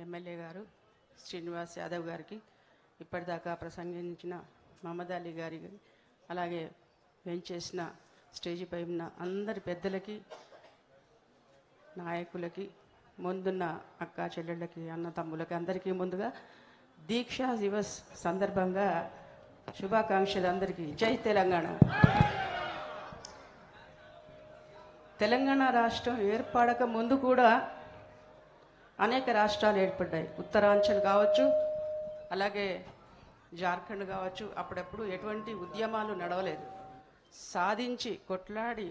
MLA గారు శ్రీనివాస్ యాదవ్ గారికి, ఇప్పటిదాకా ప్రసంగించిన మహమ్మద్ అలీ గారికి, అలాగే వెంచేసిన స్టేజిపై ఉన్న అందరి పెద్దలకి, నాయకులకి, ముందున్న అక్కా చెల్లెళ్ళకి, అన్న తమ్ములకి అందరికీ ముందుగా దీక్షా దివస్ సందర్భంగా శుభాకాంక్షలు అందరికీ. జై తెలంగాణ. తెలంగాణ రాష్ట్రం ఏర్పడక ముందు కూడా అనేక రాష్ట్రాలు ఏర్పడ్డాయి. ఉత్తరాంచల్ కావచ్చు, అలాగే జార్ఖండ్ కావచ్చు. అప్పుడప్పుడు ఎటువంటి ఉద్యమాలు నడవలేదు. సాధించి కొట్లాడి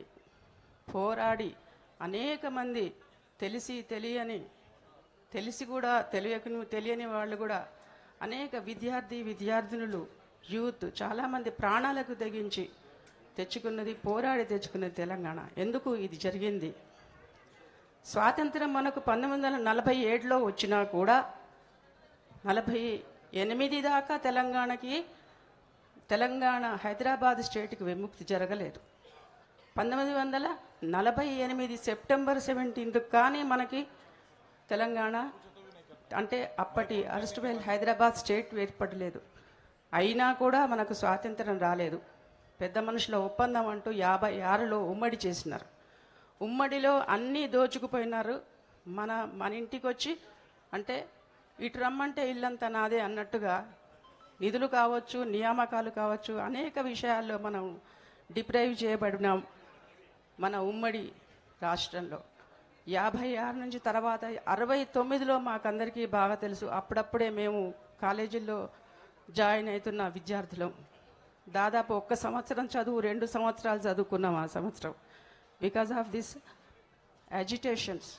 పోరాడి అనేక మంది తెలిసి తెలిసి కూడా తెలియని వాళ్ళు కూడా అనేక విద్యార్థినులు, యూత్ చాలామంది ప్రాణాలకు తెగించి పోరాడి తెచ్చుకున్నది తెలంగాణ. ఎందుకు ఇది జరిగింది? స్వాతంత్రం మనకు 1947లో వచ్చినా కూడా 48 దాకా తెలంగాణ హైదరాబాద్ స్టేట్కి విముక్తి జరగలేదు. 1948 సెప్టెంబర్ 17 కానీ మనకి తెలంగాణ అంటే అప్పటి అరెస్ట్వేల్ హైదరాబాద్ స్టేట్ ఏర్పడలేదు. అయినా కూడా మనకు స్వాతంత్రం రాలేదు. పెద్ద మనుషుల ఒప్పందం అంటూ 56లో ఉమ్మడి చేసినారు. ఉమ్మడిలో అన్నీ దోచుకుపోయినారు. మన ఇంటికి వచ్చి అంటే ఇటు రమ్మంటే ఇల్లంతా నాదే అన్నట్టుగా నిధులు కావచ్చు, నియామకాలు కావచ్చు, అనేక విషయాల్లో మనం డిప్రైవ్ చేయబడినాం. మన ఉమ్మడి రాష్ట్రంలో 56 నుంచి తర్వాత 69లో మాకందరికీ బాగా తెలుసు. అప్పుడప్పుడే మేము కాలేజీల్లో జాయిన్ అవుతున్న విద్యార్థులం. దాదాపు 1 సంవత్సరం చదువు 2 సంవత్సరాలు చదువుకున్నాం ఆ సంవత్సరం. Because of this agitations.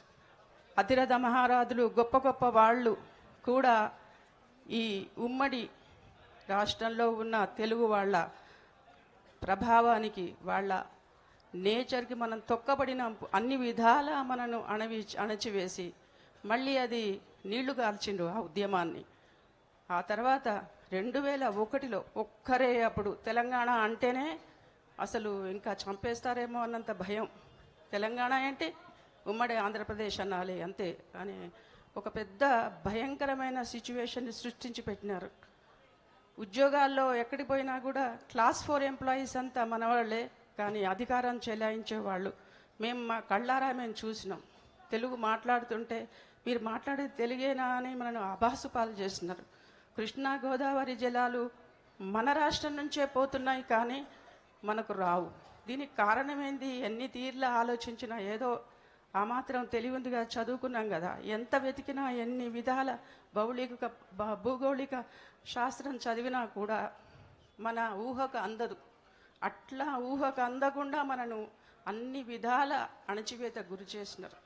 అతిరథ మహారాజులు, గొప్ప గొప్ప వాళ్ళు కూడా ఈ ఉమ్మడి రాష్ట్రంలో ఉన్న తెలుగు వాళ్ళ ప్రభావానికి, వాళ్ళ నేచర్కి మనం తొక్కబడిన అన్ని విధాల మనను అణచివేసి మళ్ళీ అది నీళ్లు కార్చిండు ఆ ఉద్యమాన్ని. ఆ తర్వాత 2001లో ఒక్కరే అప్పుడు తెలంగాణ అంటేనే అసలు ఇంకా చంపేస్తారేమో అన్నంత భయం. తెలంగాణ అంటే ఉమ్మడి ఆంధ్రప్రదేశ్ అనాలి అంతే అని ఒక పెద్ద భయంకరమైన సిచ్యువేషన్ని సృష్టించి పెట్టినారు. ఉద్యోగాల్లో ఎక్కడికి పోయినా కూడా క్లాస్ 4 ఎంప్లాయీస్ అంతా మనవాళ్లే, కానీ అధికారం చెలాయించేవాళ్ళు. మా కళ్ళారా మేము చూసినాం. తెలుగు మాట్లాడుతుంటే మీరు మాట్లాడేది తెలుగేనా అని మనను అభాసుపాలు చేస్తున్నారు. కృష్ణా గోదావరి జలాలు మన రాష్ట్రం నుంచే పోతున్నాయి, కానీ మనకు రావు. దీనికి కారణం ఏంది? ఎన్ని తీర్లా ఆలోచించినా ఏదో ఆ మాత్రం తెలివిగా చదువుకున్నాం కదా. ఎంత వెతికినా, ఎన్ని విధాల భౌగోళిక శాస్త్రం చదివినా కూడా మన ఊహకు అందదు. అట్లా ఊహకు అందకుండా మనను అన్ని విధాల అణచివేత గురి చేసినారు.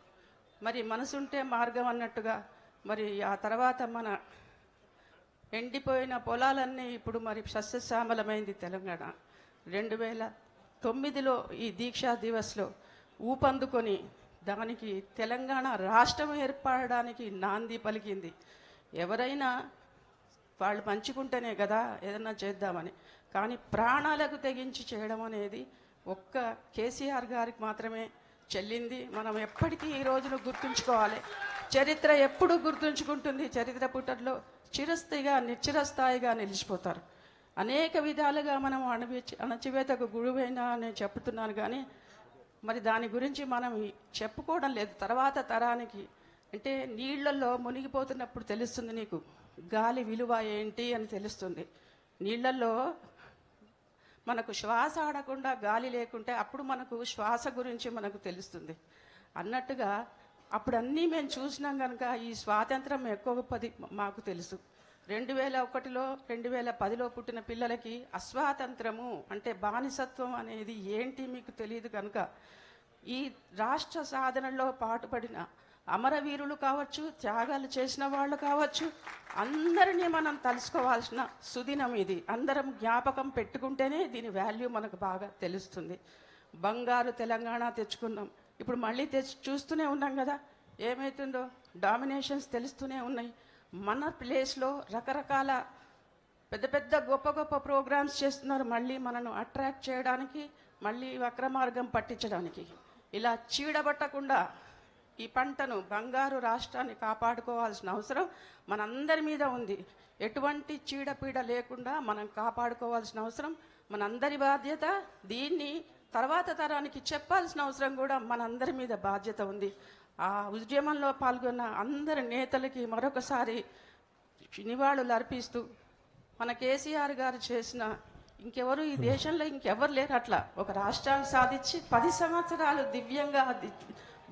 మరి మనసుంటే మార్గం అన్నట్టుగా మరి ఆ తర్వాత మన ఎండిపోయిన పొలాలన్నీ ఇప్పుడు మరి సస్యశ్యామలమైంది తెలంగాణ. 2009లో ఈ దీక్షా దివస్లో ఊపందుకొని దానికి తెలంగాణ రాష్ట్రం ఏర్పడడానికి నాంది పలికింది. ఎవరైనా వాళ్ళు పంచుకుంటేనే కదా ఏదన్నా చేద్దామని, కానీ ప్రాణాలకు తెగించి చేయడం అనేది ఒక్క కేసీఆర్ గారికి మాత్రమే చెల్లింది. మనం ఎప్పటికీ ఈ రోజును గుర్తుంచుకోవాలి. చరిత్ర ఎప్పుడు గుర్తుంచుకుంటుంది. చరిత్ర పుటల్లో చిరస్థాయిగా నిలిచిపోతారు. అనేక విధాలుగా మనం అణచివేతకు గురువైనా నేను చెప్తున్నాను, కానీ మరి దాని గురించి మనం చెప్పుకోవడం లేదు. తర్వాత తరానికి అంటే నీళ్లలో మునిగిపోతున్నప్పుడు తెలుస్తుంది నీకు గాలి విలువ ఏంటి అని తెలుస్తుంది. నీళ్లలో మనకు శ్వాస ఆడకుండా గాలి లేకుంటే అప్పుడు మనకు శ్వాస గురించి మనకు తెలుస్తుంది అన్నట్టుగా అప్పుడు అన్నీ మేము చూసినాం కనుక ఈ స్వాతంత్రం ఎక్కువ గొప్పది మాకు తెలుసు. 2001లో 2010లో పుట్టిన పిల్లలకి అస్వాతంత్రము అంటే బానిసత్వం అనేది ఏంటి మీకు తెలియదు కనుక ఈ రాష్ట్ర సాధనలో పాటుపడిన అమరవీరులు కావచ్చు, త్యాగాలు చేసిన వాళ్ళు కావచ్చు, అందరినీ మనం తలుసుకోవాల్సిన సుదినం ఇది. అందరం జ్ఞాపకం పెట్టుకుంటేనే దీని వాల్యూ మనకు బాగా తెలుస్తుంది. బంగారు తెలంగాణ తెచ్చుకున్నాం, ఇప్పుడు మళ్ళీ చూస్తూనే ఉన్నాం కదా ఏమవుతుందో. డామినేషన్స్ తెలుస్తూనే ఉన్నాయి. మన ప్లేస్లో రకరకాల పెద్ద పెద్ద గొప్ప గొప్ప ప్రోగ్రామ్స్ చేస్తున్నారు మళ్ళీ మనను అట్రాక్ట్ చేయడానికి, మళ్ళీ వక్రమార్గం పట్టించడానికి. ఇలా చీడబట్టకుండా ఈ పంటను బంగారు రాష్ట్రాన్ని కాపాడుకోవాల్సిన అవసరం మనందరి మీద ఉంది. ఎటువంటి చీడపీడ లేకుండా మనం కాపాడుకోవాల్సిన అవసరం మనందరి బాధ్యత. దీన్ని తర్వాత తరానికి చెప్పాల్సిన అవసరం కూడా మనందరి మీద బాధ్యత ఉంది. ఆ ఉద్యమంలో పాల్గొన్న అందరి నేతలకి మరొకసారి నివాళులు అర్పిస్తూ, మన కేసీఆర్ గారు చేసిన ఇంకెవరు ఈ దేశంలో ఇంకెవరు లేరు అట్లా ఒక రాష్ట్రాన్ని సాధించి 10 సంవత్సరాలు దివ్యంగా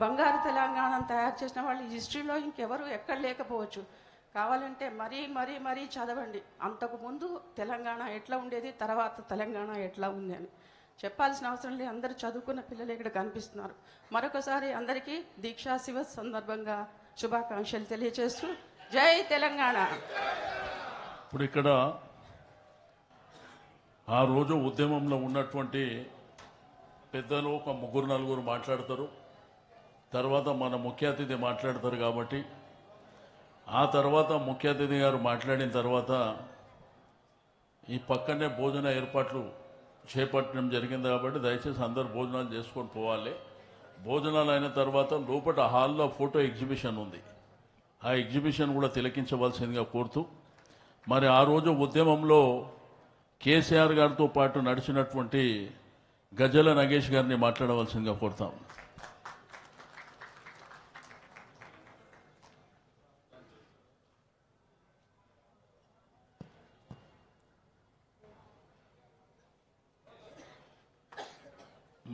బంగారు తెలంగాణను తయారు చేసిన వాళ్ళు హిస్టరీలో ఇంకెవరు ఎక్కడ లేకపోవచ్చు. కావాలంటే మరీ చదవండి. అంతకుముందు తెలంగాణ ఎట్లా ఉండేది, తర్వాత తెలంగాణ ఎట్లా ఉంది అని చెప్పాల్సిన అవసరం లేదు. అందరూ చదువుకున్న పిల్లలు ఇక్కడ కనిపిస్తున్నారు. మరొకసారి అందరికీ దీక్షా దివస్ సందర్భంగా శుభాకాంక్షలు తెలియజేస్తూ జై తెలంగాణ. ఇప్పుడు ఇక్కడ ఆ రోజు ఉద్యమంలో ఉన్నటువంటి పెద్దలు ఒక 3-4 మాట్లాడతారు, తర్వాత మన ముఖ్య అతిథి మాట్లాడతారు. కాబట్టి ఆ తర్వాత ముఖ్య అతిథి గారు మాట్లాడిన తర్వాత ఈ పక్కనే భోజన ఏర్పాట్లు చేపట్టడం జరిగింది. కాబట్టి దయచేసి అందరు భోజనాలు చేసుకొని పోవాలి. భోజనాలు అయిన తర్వాత లోపల హాల్లో ఫోటో ఎగ్జిబిషన్ ఉంది. ఆ ఎగ్జిబిషన్ కూడా తిలకించవలసిందిగా కోరుతూ, మరి ఆ రోజు ఉద్యమంలో కేసీఆర్ గారితో పాటు నడిచినటువంటి గజల నగేష్ గారిని మాట్లాడవలసిందిగా కోరుతాం.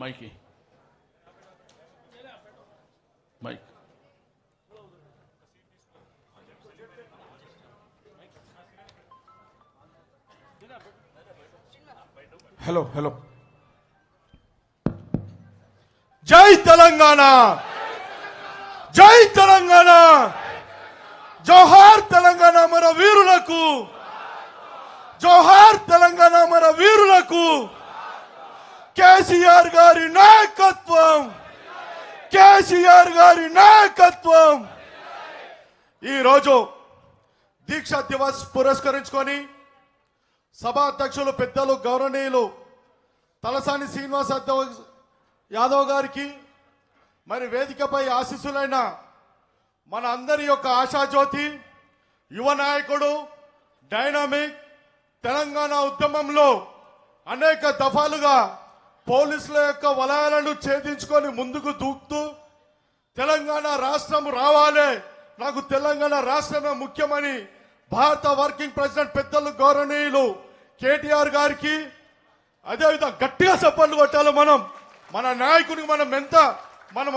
మైక్ హలో జై తెలంగాణ, జై తెలంగాణ, జోహార్ తెలంగాణ మన వీరులకు, జోహార్ తెలంగాణ మన వీరులకు. కేసీఆర్ గారి నాయకత్వం, కేసీఆర్ గారి నాయకత్వం. ఈరోజు దీక్షా దివస్ పురస్కరించుకొని సభాధ్యక్షులు పెద్దలు గౌరవనీయులు తలసాని శ్రీనివాస్ యాదవ్ గారికి, మరి వేదికపై ఆశీస్సులైన మన అందరి యొక్క ఆశాజ్యోతి, యువ నాయకుడు, డైనామిక్, తెలంగాణ ఉద్యమంలో అనేక దఫాలుగా పోలీసుల యొక్క వలయాలను ఛేదించుకొని ముందుకు దూకుతూ తెలంగాణ రాష్ట్రం రావాలి, నాకు తెలంగాణ రాష్ట్రమే ముఖ్యమని భారత వర్కింగ్ ప్రెసిడెంట్ పెద్దలు గౌరవనీయులు కేటీఆర్ గారికి, అదేవిధంగా గట్టిగా చప్పట్లు కొట్టాలి. మన నాయకునికి మనం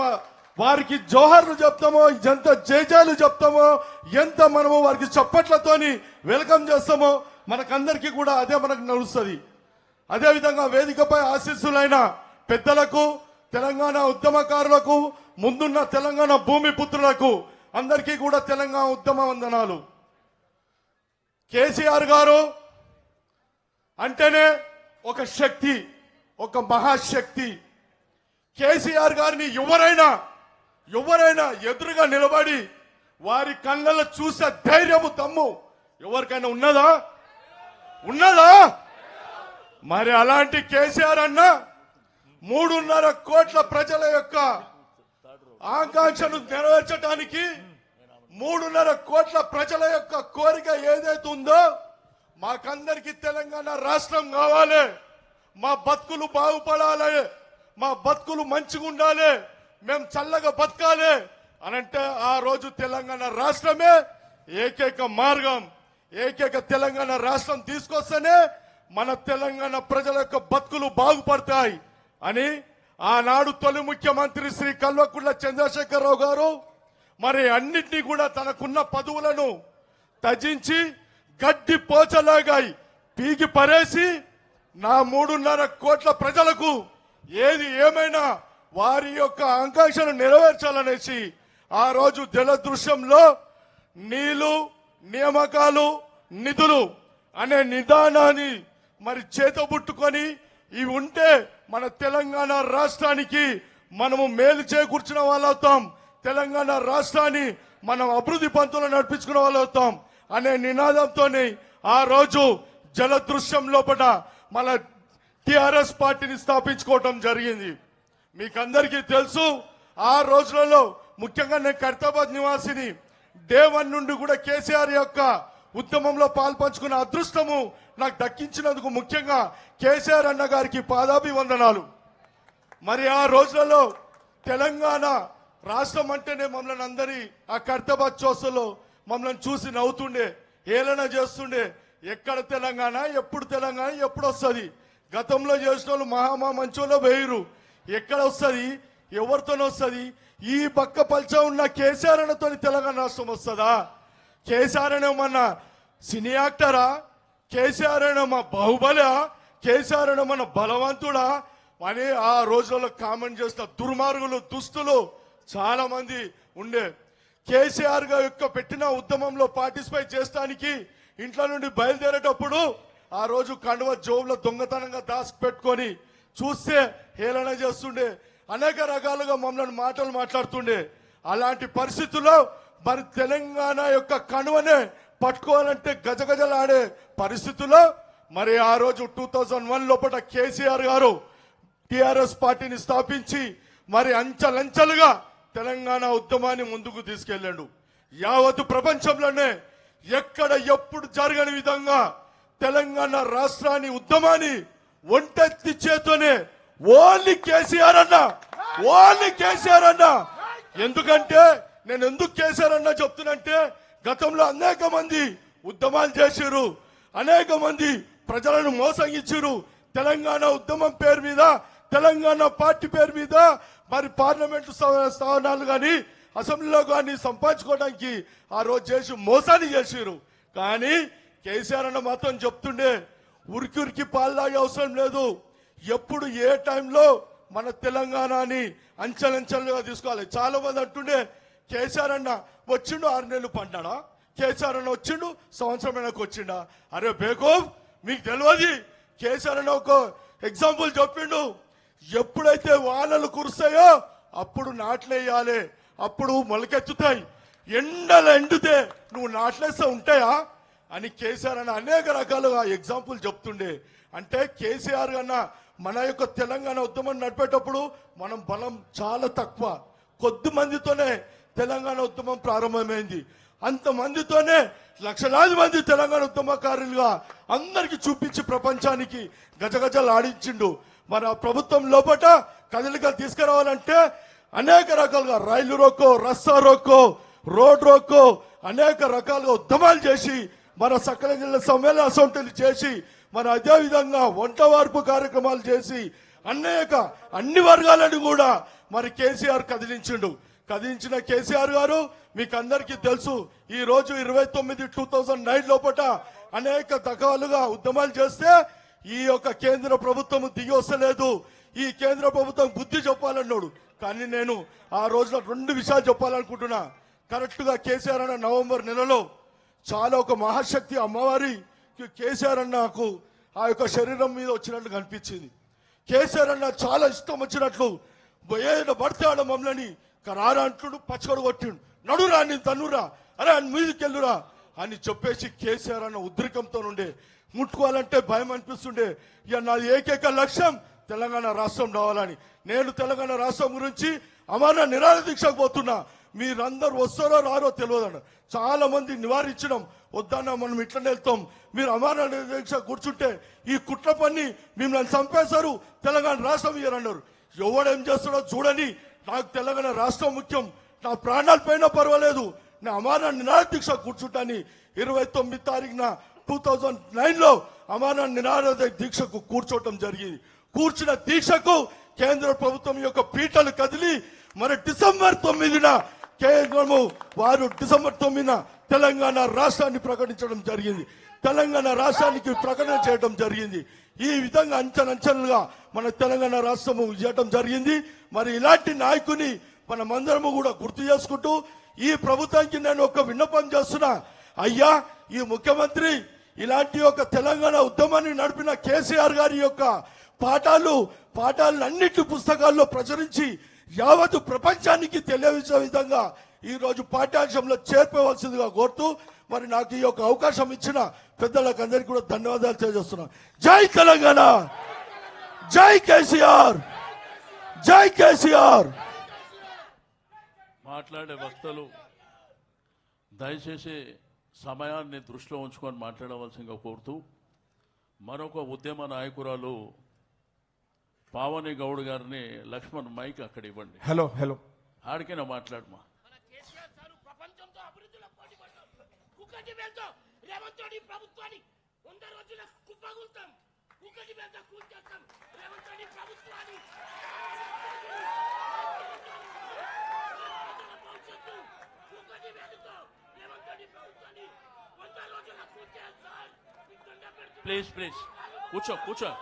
వారికి జోహార్లు చెప్తామో, ఎంత జయజాలు చెప్తామో, ఎంత మనము వారికి చప్పట్లతోని వెల్కమ్ చేస్తామో మనకందరికీ కూడా అదే మనకు నడుస్తుంది. అదేవిధంగా వేదికపై ఆశీస్సులైన పెద్దలకు, తెలంగాణ ఉద్యమకారులకు, ముందున్న తెలంగాణ భూమి పుత్రులకు అందరికీ కూడా తెలంగాణ ఉద్యమ వందనాలు. కేసీఆర్ గారు అంటేనే ఒక శక్తి, ఒక మహాశక్తి. కేసీఆర్ గారిని ఎవరైనా ఎదురుగా నిలబడి వారి కళ్ళలో చూసే ధైర్యము, దమ్ము ఎవరికైనా ఉన్నదా? మరి అలాంటి కేసీఆర్ అన్న 3.5 కోట్ల ప్రజల యొక్క ఆకాంక్షను నెరవేర్చడానికి, 3.5 కోట్ల ప్రజల యొక్క కోరిక ఏదైతే ఉందో, మాకందరికి తెలంగాణ రాష్ట్రం కావాలి, మా బతుకులు బాగుపడాలి, మా బతుకులు మంచిగా ఉండాలి, మేము చల్లగా బతకాలి అనంటే ఆ రోజు తెలంగాణ రాష్ట్రమే ఏకైక మార్గం. ఏకైక తెలంగాణ రాష్ట్రం తీసుకొస్తేనే మన తెలంగాణ ప్రజల యొక్క బతుకులు బాగుపడతాయి అని ఆనాడు తొలి ముఖ్యమంత్రి శ్రీ కల్వకుంట్ల చంద్రశేఖరరావు గారు మరి అన్నింటినీ కూడా తనకున్న పదవులను త్యజించి గడ్డి పోచలాగా పీకి పరేసి నా 3.5 కోట్ల ప్రజలకు ఏది ఏమైనా వారి యొక్క ఆకాంక్షను నెరవేర్చాలనేసి ఆ రోజు జలదృశ్యంలో నీళ్లు, నియామకాలు, నిధులు అనే నిదానాన్ని మరి చేతబుట్టుకొని ఇవి ఉంటే మన తెలంగాణ రాష్ట్రానికి మనము మేలు చేకూర్చిన వాళ్ళు అవుతాం, తెలంగాణ రాష్ట్రాన్ని మనం అభివృద్ధి పంతులు నడిపించుకున్న వాళ్ళు అవుతాం అనే నినాదంతోనే ఆ రోజు జలదృశ్యం లోపల మన టిఆర్ఎస్ పార్టీని స్థాపించుకోవటం జరిగింది. మీకందరికీ తెలుసు, ఆ రోజులలో ముఖ్యంగా నేను ఖైరతాబాద్ నివాసిని. డే 1 నుండి కూడా కేసీఆర్ యొక్క ఉద్యమంలో పాల్పంచుకున్న అదృష్టము నాకు దక్కించినందుకు ముఖ్యంగా కేసీఆర్ అన్న గారికి పాదాభివందనాలు. మరి ఆ రోజులలో తెలంగాణ రాష్ట్రం అంటేనే మమ్మల్ని అందరి ఆ ఖైరతాబాద్ చౌసలో మమ్మల్ని చూసి నవ్వుతుండే, ఏలన చేస్తుండే. ఎక్కడ తెలంగాణ, ఎప్పుడు తెలంగాణ, ఎప్పుడు వస్తుంది? గతంలో చేసిన వాళ్ళు మహామా మంచోలో వేయరు, ఎక్కడ వస్తుంది, ఎవరితోనే వస్తుంది? ఈ పక్క పల్చ ఉన్న కేసీఆర్ అన్నతో తెలంగాణ రాష్ట్రం వస్తుందా? కేసీఆర్ అనే మన సినీ యాక్టరా? కేసీఆర్ అనే మా బాహుబలి? కేసీఆర్ అనే మన బలవంతుడా అని ఆ రోజుల్లో కామెంట్ చేసిన దుర్మార్గులు, దుస్తులు చాలా మంది ఉండే. కేసీఆర్ యొక్క పెట్టిన ఉద్యమంలో పార్టిసిపేట్ చేయడానికి ఇంట్లో నుండి బయలుదేరేటప్పుడు ఆ రోజు కండువ జోబులో దొంగతనంగా దాసి పెట్టుకొని చూస్తే హేళన చేస్తుండే, అనేక రకాలుగా మమ్మల్ని మాటలు మాట్లాడుతుండే. అలాంటి పరిస్థితుల్లో మరి తెలంగాణ యొక్క కణువనే పట్టుకోవాలంటే గజగజలాడే పరిస్థితుల్లో మరి ఆ రోజు 2001 లోపల కేసీఆర్ గారు టిఆర్ఎస్ పార్టీని స్థాపించి మరి అంచెలంచెలుగా తెలంగాణ ఉద్యమాన్ని ముందుకు తీసుకెళ్ళాడు. యావత్ ప్రపంచంలోనే ఎక్కడ ఎప్పుడు జరగని విధంగా తెలంగాణ రాష్ట్రాన్ని ఉద్యమాన్ని ఒంటెత్తి చేతోనే ఓన్లీ కేసీఆర్ అన్న. ఎందుకంటే నేను ఎందుకు కేసీఆర్ అన్న చెప్తున్నంటే గతంలో అనేక మంది ఉద్యమాలు చేసిరు, అనేక మంది ప్రజలను మోసగించారు. తెలంగాణ ఉద్యమం పేరు మీద, తెలంగాణ పార్టీ పేరు మీద మరి పార్లమెంటు స్థానాలు కానీ అసెంబ్లీలో కానీ సంపాదించుకోవడానికి ఆ రోజు చేసి మోసాన్ని చేసిరు. కానీ కేసీఆర్ అన్న మాత్రం చెప్తుండే, ఉరికి పాల్లాగే అవసరం లేదు, ఎప్పుడు ఏ టైంలో మన తెలంగాణని అంచెలంచెలుగా తీసుకోవాలి. చాలా మంది అంటుండే కేసీఆర్ అన్న వచ్చిండు 6 నెలలు పడ్డాడా, కేసీఆర్ అన్న వచ్చిండు సంవత్సరం వెనక్కి వచ్చిండా? అరే బేకోవ్, మీకు తెలియదు. కేసీఆర్ అన్న ఒక ఎగ్జాంపుల్ చెప్పిండు, ఎప్పుడైతే వానలు కురుస్తాయో అప్పుడు నాట్లేయాలి, అప్పుడు మొలకెత్తుతాయి. ఎండలు ఎండితే నువ్వు నాట్లేస్తే ఉంటాయా అని కేసీఆర్ అన్న అనేక రకాలుగా ఎగ్జాంపుల్ చెప్తుండే. అంటే కేసీఆర్ అన్న మన యొక్క తెలంగాణ ఉద్యమం నడిపేటప్పుడు మనం బలం చాలా తక్కువ, కొద్ది మందితోనే తెలంగాణ ఉద్యమం ప్రారంభమైంది. అంతమందితోనే లక్షలాది మంది తెలంగాణ ఉద్యమకారులుగా అందరికి చూపించి ప్రపంచానికి గజగజలు ఆడించిండు. మన ప్రభుత్వం లోపల కదలిక తీసుకురావాలంటే అనేక రకాలుగా రైలు రోకో, రస్తా రోకో, రోడ్ రోకో అనేక రకాలుగా ఉద్యమాలు చేసి మన సకల జిల్లా సమ్మేళన అసెంబ్లీలు చేసి మరి అదేవిధంగా వంట వార్పు కార్యక్రమాలు చేసి అన్ని వర్గాలను కూడా మరి కేసీఆర్ కదిలించిన కేసీఆర్ గారు మీకు అందరికీ తెలుసు. ఈ రోజు 29/2009 లోపల అనేక రకాలుగా ఉద్యమాలు చేస్తే ఈ యొక్క కేంద్ర ప్రభుత్వం దిగి వస్తలేదు. ఈ కేంద్ర ప్రభుత్వం బుద్ధి చెప్పాలన్నాడు. కానీ నేను ఆ రోజున 2 విషయాలు చెప్పాలనుకుంటున్నా. కరెక్ట్ గా కేసీఆర్ అన్న నవంబర్ నెలలో చాలా ఒక మహాశక్తి అమ్మవారి కేసీఆర్ అన్నకు ఆ యొక్క శరీరం మీద వచ్చినట్లు కనిపించింది. కేసీఆర్ అన్న చాలా ఇష్టం వచ్చినట్లు ఏదో పడితే ఆడ మమ్మల్ని రారా అంటుడు, పచ్చగొడు కొట్టిండు, నడురా నీ తన్నురా, అరే అని మీదికెళ్ళురా అని చెప్పేసి కేసీఆర్ అన్న ఉద్రికంతో ఉండే, ముట్టుకోవాలంటే భయం అనిపిస్తుండే. ఇక నాది ఏకైక లక్ష్యం తెలంగాణ రాష్ట్రం రావాలని. నేను తెలంగాణ రాష్ట్రం గురించి అమరణ నిరాహార దీక్షకు పోతున్నా. మీరందరూ వస్తారో రారో తెలియదన్న, చాలా మంది నివారించడం వద్దన్న, మనం ఇట్లనే వెళ్తాం, మీరు అమరణ దీక్ష కూర్చుంటే ఈ కుట్ర పని మిమ్మల్ని చంపేశారు, తెలంగాణ రాష్ట్రం ఇయ్యరన్నారు. ఎవడేం చేస్తాడో చూడని, నాకు తెలంగాణ రాష్ట్రం ముఖ్యం, నా ప్రాణాలు పైన పర్వాలేదు, నా అమరణ నిరాహార దీక్ష కూర్చుంటాని 29 తారీఖున 2009లో అమరణ నిరాహార దీక్షకు కూర్చోవటం జరిగింది. కూర్చున్న దీక్షకు కేంద్ర ప్రభుత్వం యొక్క పీటలు కదిలి మరి డిసెంబర్ 9న కేంద్రము వారు డిసెంబర్ 9న తెలంగాణ రాష్ట్రాన్ని ప్రకటించడం జరిగింది. తెలంగాణ రాష్ట్రానికి ప్రకటన చేయడం జరిగింది. ఈ విధంగా అంచెలంచెలుగా మన తెలంగాణ రాష్ట్రము చేయడం జరిగింది. మరి ఇలాంటి నాయకుని మనమందరము కూడా గుర్తు చేసుకుంటూ ఈ ప్రభుత్వానికి నేను ఒక విన్నపం చేస్తున్నా. అయ్యా, ఈ ముఖ్యమంత్రి ఇలాంటి ఒక తెలంగాణ ఉద్యమాన్ని నడిపిన కేసీఆర్ గారి యొక్క పాఠాలన్నిటి పుస్తకాల్లో ప్రచురించి యావత్ ప్రపంచానికి తెలియజేసే విధంగా ఈ రోజు పాఠ్యాంశంలో చేర్పవలసిందిగా కోరుతూ మరి నాకు ఈ యొక్క అవకాశం ఇచ్చిన పెద్దలకు అందరికీ కూడా ధన్యవాదాలు తెలియజేస్తున్నాను. జై తెలంగాణ, జై కేసీఆర్, జై కేసీఆర్. మాట్లాడే వక్తలు దయచేసి సమయాన్ని దృష్టిలో ఉంచుకొని మాట్లాడవలసిందిగా కోరుతూ మరొక ఉద్యమ నాయకురాలు పావని గౌడ్ గారిని లక్ష్మణ్ మైక్ అక్కడ ఇవ్వండి. హలో హలో ఆడికైనా మాట్లాడమా. ప్రపంచంతో అభివృద్ధిలో పోటీ పడతాం. కుక్కటి బెల్తో రేవంత్ రెడ్డి ప్రభుత్వాన్ని 100 రోజుల కుప్పగూల్తాం. కుక్కటి బెల్తో కూల్చేస్తాం రేవంత్ రెడ్డి ప్రభుత్వాన్ని. భవిష్యత్తు కుక్కటి బెల్తో రేవంత్ రెడ్డి ప్రభుత్వాన్ని 100 రోజుల కూల్చేస్తాం. ప్లీజ్ ప్లీజ్ కూర్చో కూర్చో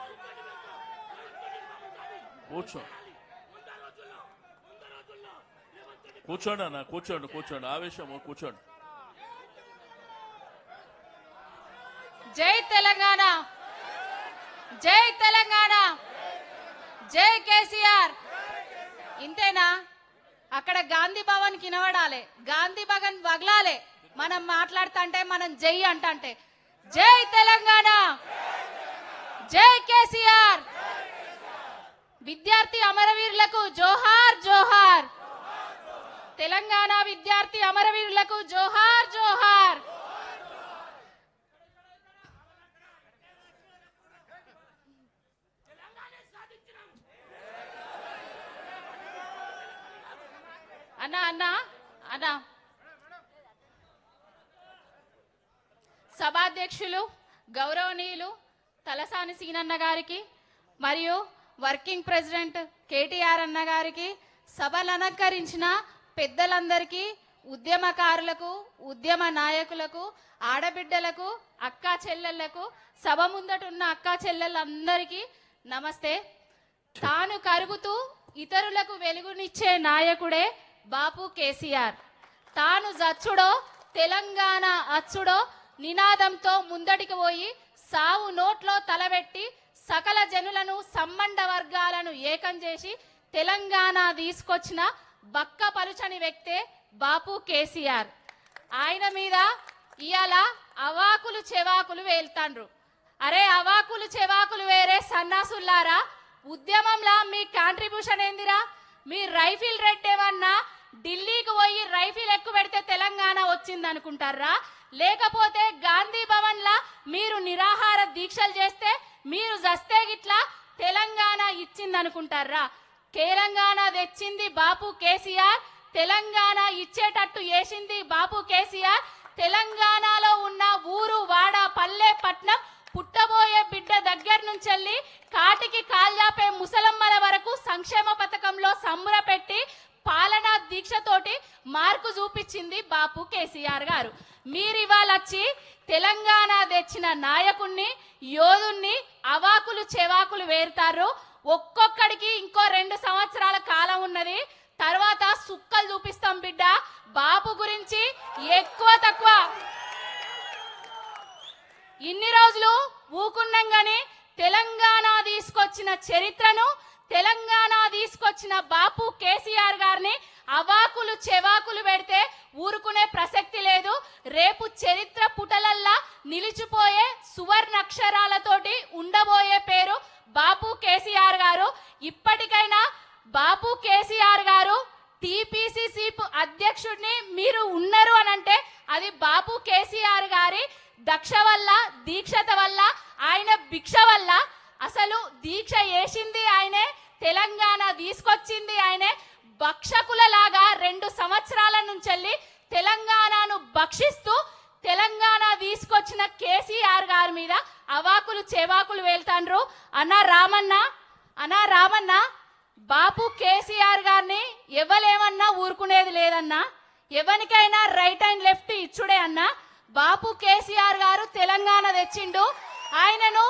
కూర్చో కూర్చోండి అన్న, కూర్చోండి కూర్చోండి, ఆవేశము కూర్చోండి. జై తెలంగాణ, జై తెలంగాణ, జై కేసీఆర్. ఇంతేనా? అక్కడ గాంధీ భవన్ కి వినబడాలి, గాంధీ భవన్ వగలాలి. మనం మాట్లాడుతుంటే మనం జై అంటే జై తెలంగాణ, జై కేసీఆర్. విద్యార్థి అమరవీరులకు జోహార్ జోహార్. తెలంగాణ విద్యార్థి అమరవీరులకు జోహార్ జోహార్. అన్నా అన్నా అన్నా సభాధ్యక్షులు గౌరవనీయులు తలసాని సీనన్న గారికి మరియు వర్కింగ్ ప్రెసిడెంట్ కేటీఆర్ అన్న గారికి, సభలు అలంకరించిన పెద్దలందరికీ, ఉద్యమకారులకు, ఉద్యమ నాయకులకు, ఆడబిడ్డలకు, అక్కా చెల్లెళ్లకు, సభ ముందటున్న అక్కా చెల్లెళ్ళందరికీ నమస్తే. తాను కరుగుతూ ఇతరులకు వెలుగునిచ్చే నాయకుడే బాపు కేసీఆర్. తాను జచ్చుడో తెలంగాణ అచ్చుడో నినాదంతో ముందటికి పోయి సావు నోట్లో తలబెట్టి సకల జనులను సంబంధ వర్గాలను ఏకం చేసి తెలంగాణ తీసుకొచ్చిన బక్క పలుచని వ్యక్తే బాపు కేసీఆర్. ఆయన మీద ఇయాల అవాకులు చెవాకులు వేల్తాండ్రు. అరే అవాకులు చెవాకులు వేరే సన్నాసుల్లారా, ఉద్యమంలా మీ కాంట్రిబ్యూషన్ ఏందిరా? మీ రైఫిల్ రెడ్ ఏమన్నా ఢిల్లీకి పోయి రైఫిల్ ఎక్కువ పెడితే తెలంగాణ వచ్చింది అనుకుంటారా? లేకపోతే గాంధీ భవన్ లా మీరు నిరాహార దీక్షలు చేస్తే మీరు జస్తే గిట్లా తెలంగాణ ఇచ్చింది అనుకుంటారా? తెలంగాణ తెచ్చింది బాపు కేసీఆర్, తెలంగాణ ఇచ్చేటట్టు చేసింది బాపు కేసీఆర్. తెలంగాణలో ఉన్న ఊరు వాడ పల్లె పట్నం పుట్టబోయే బిడ్డ దగ్గర నుంచి కాటికి కాల్యాపే ముసలమ్మల వరకు సంక్షేమ పథకంలో సంబరపెట్టి పాలనా దీక్షతోటి మార్కు చూపించింది బాపు కేసీఆర్ గారు. మీరు ఇవాళ వచ్చి తెలంగాణ తెచ్చిన నాయకుణ్ణి, యోధుణ్ణి అవాకులు చెవాకులు వేరుతారు. ఒక్కొక్కడికి ఇంకో 2 సంవత్సరాల కాలం ఉన్నది, తర్వాత సుక్కలు చూపిస్తాం బిడ్డ. బాపు గురించి ఎక్కువ తక్కువ ఇన్ని రోజులు ఊకున్నాం గాని తెలంగాణ తీసుకొచ్చిన చరిత్రను, తెలంగాణ తీసుకొచ్చిన బాపు కేసీఆర్ గారిని అవాకులు చెవాకులు పెడితే ఊరుకునే ప్రసక్తి లేదు. రేపు చరిత్ర పుటలల్లా నిలిచిపోయే సువర్ణాక్షరాలతోటి ఉండబోయే పేరు బాపు కేసీఆర్ గారు. ఇప్పటికైనా బాపు కేసీఆర్ గారు టిపిసిసి అధ్యక్షుడిని మీరు ఉన్నారు అనంటే అది బాపు కేసీఆర్ గారి దక్ష వల్ల, దీక్షత వల్ల, ఆయన భిక్ష వల్ల. అసలు దీక్ష చేసింది ఆయనే, తెలంగాణ తీసుకొచ్చింది ఆయనే. భక్షకుల లాగా 2 సంవత్సరాల నుంచి తెలంగాణను భక్షిస్తూ తెలంగాణ తీసుకొచ్చిన కేసీఆర్ గారి మీద అవాకులు చెవాకులు వేల్తాండ్రు. అన్నా రామన్న బాపు కేసీఆర్ గారిని ఎవలేమన్నా ఊరుకునేది లేదన్నా. ఎవరికైనా రైట్ అండ్ లెఫ్ట్ ఇచ్చుడే అన్నా. బాపు కేసీఆర్ గారు తెలంగాణ తెచ్చిండు. ఆయనను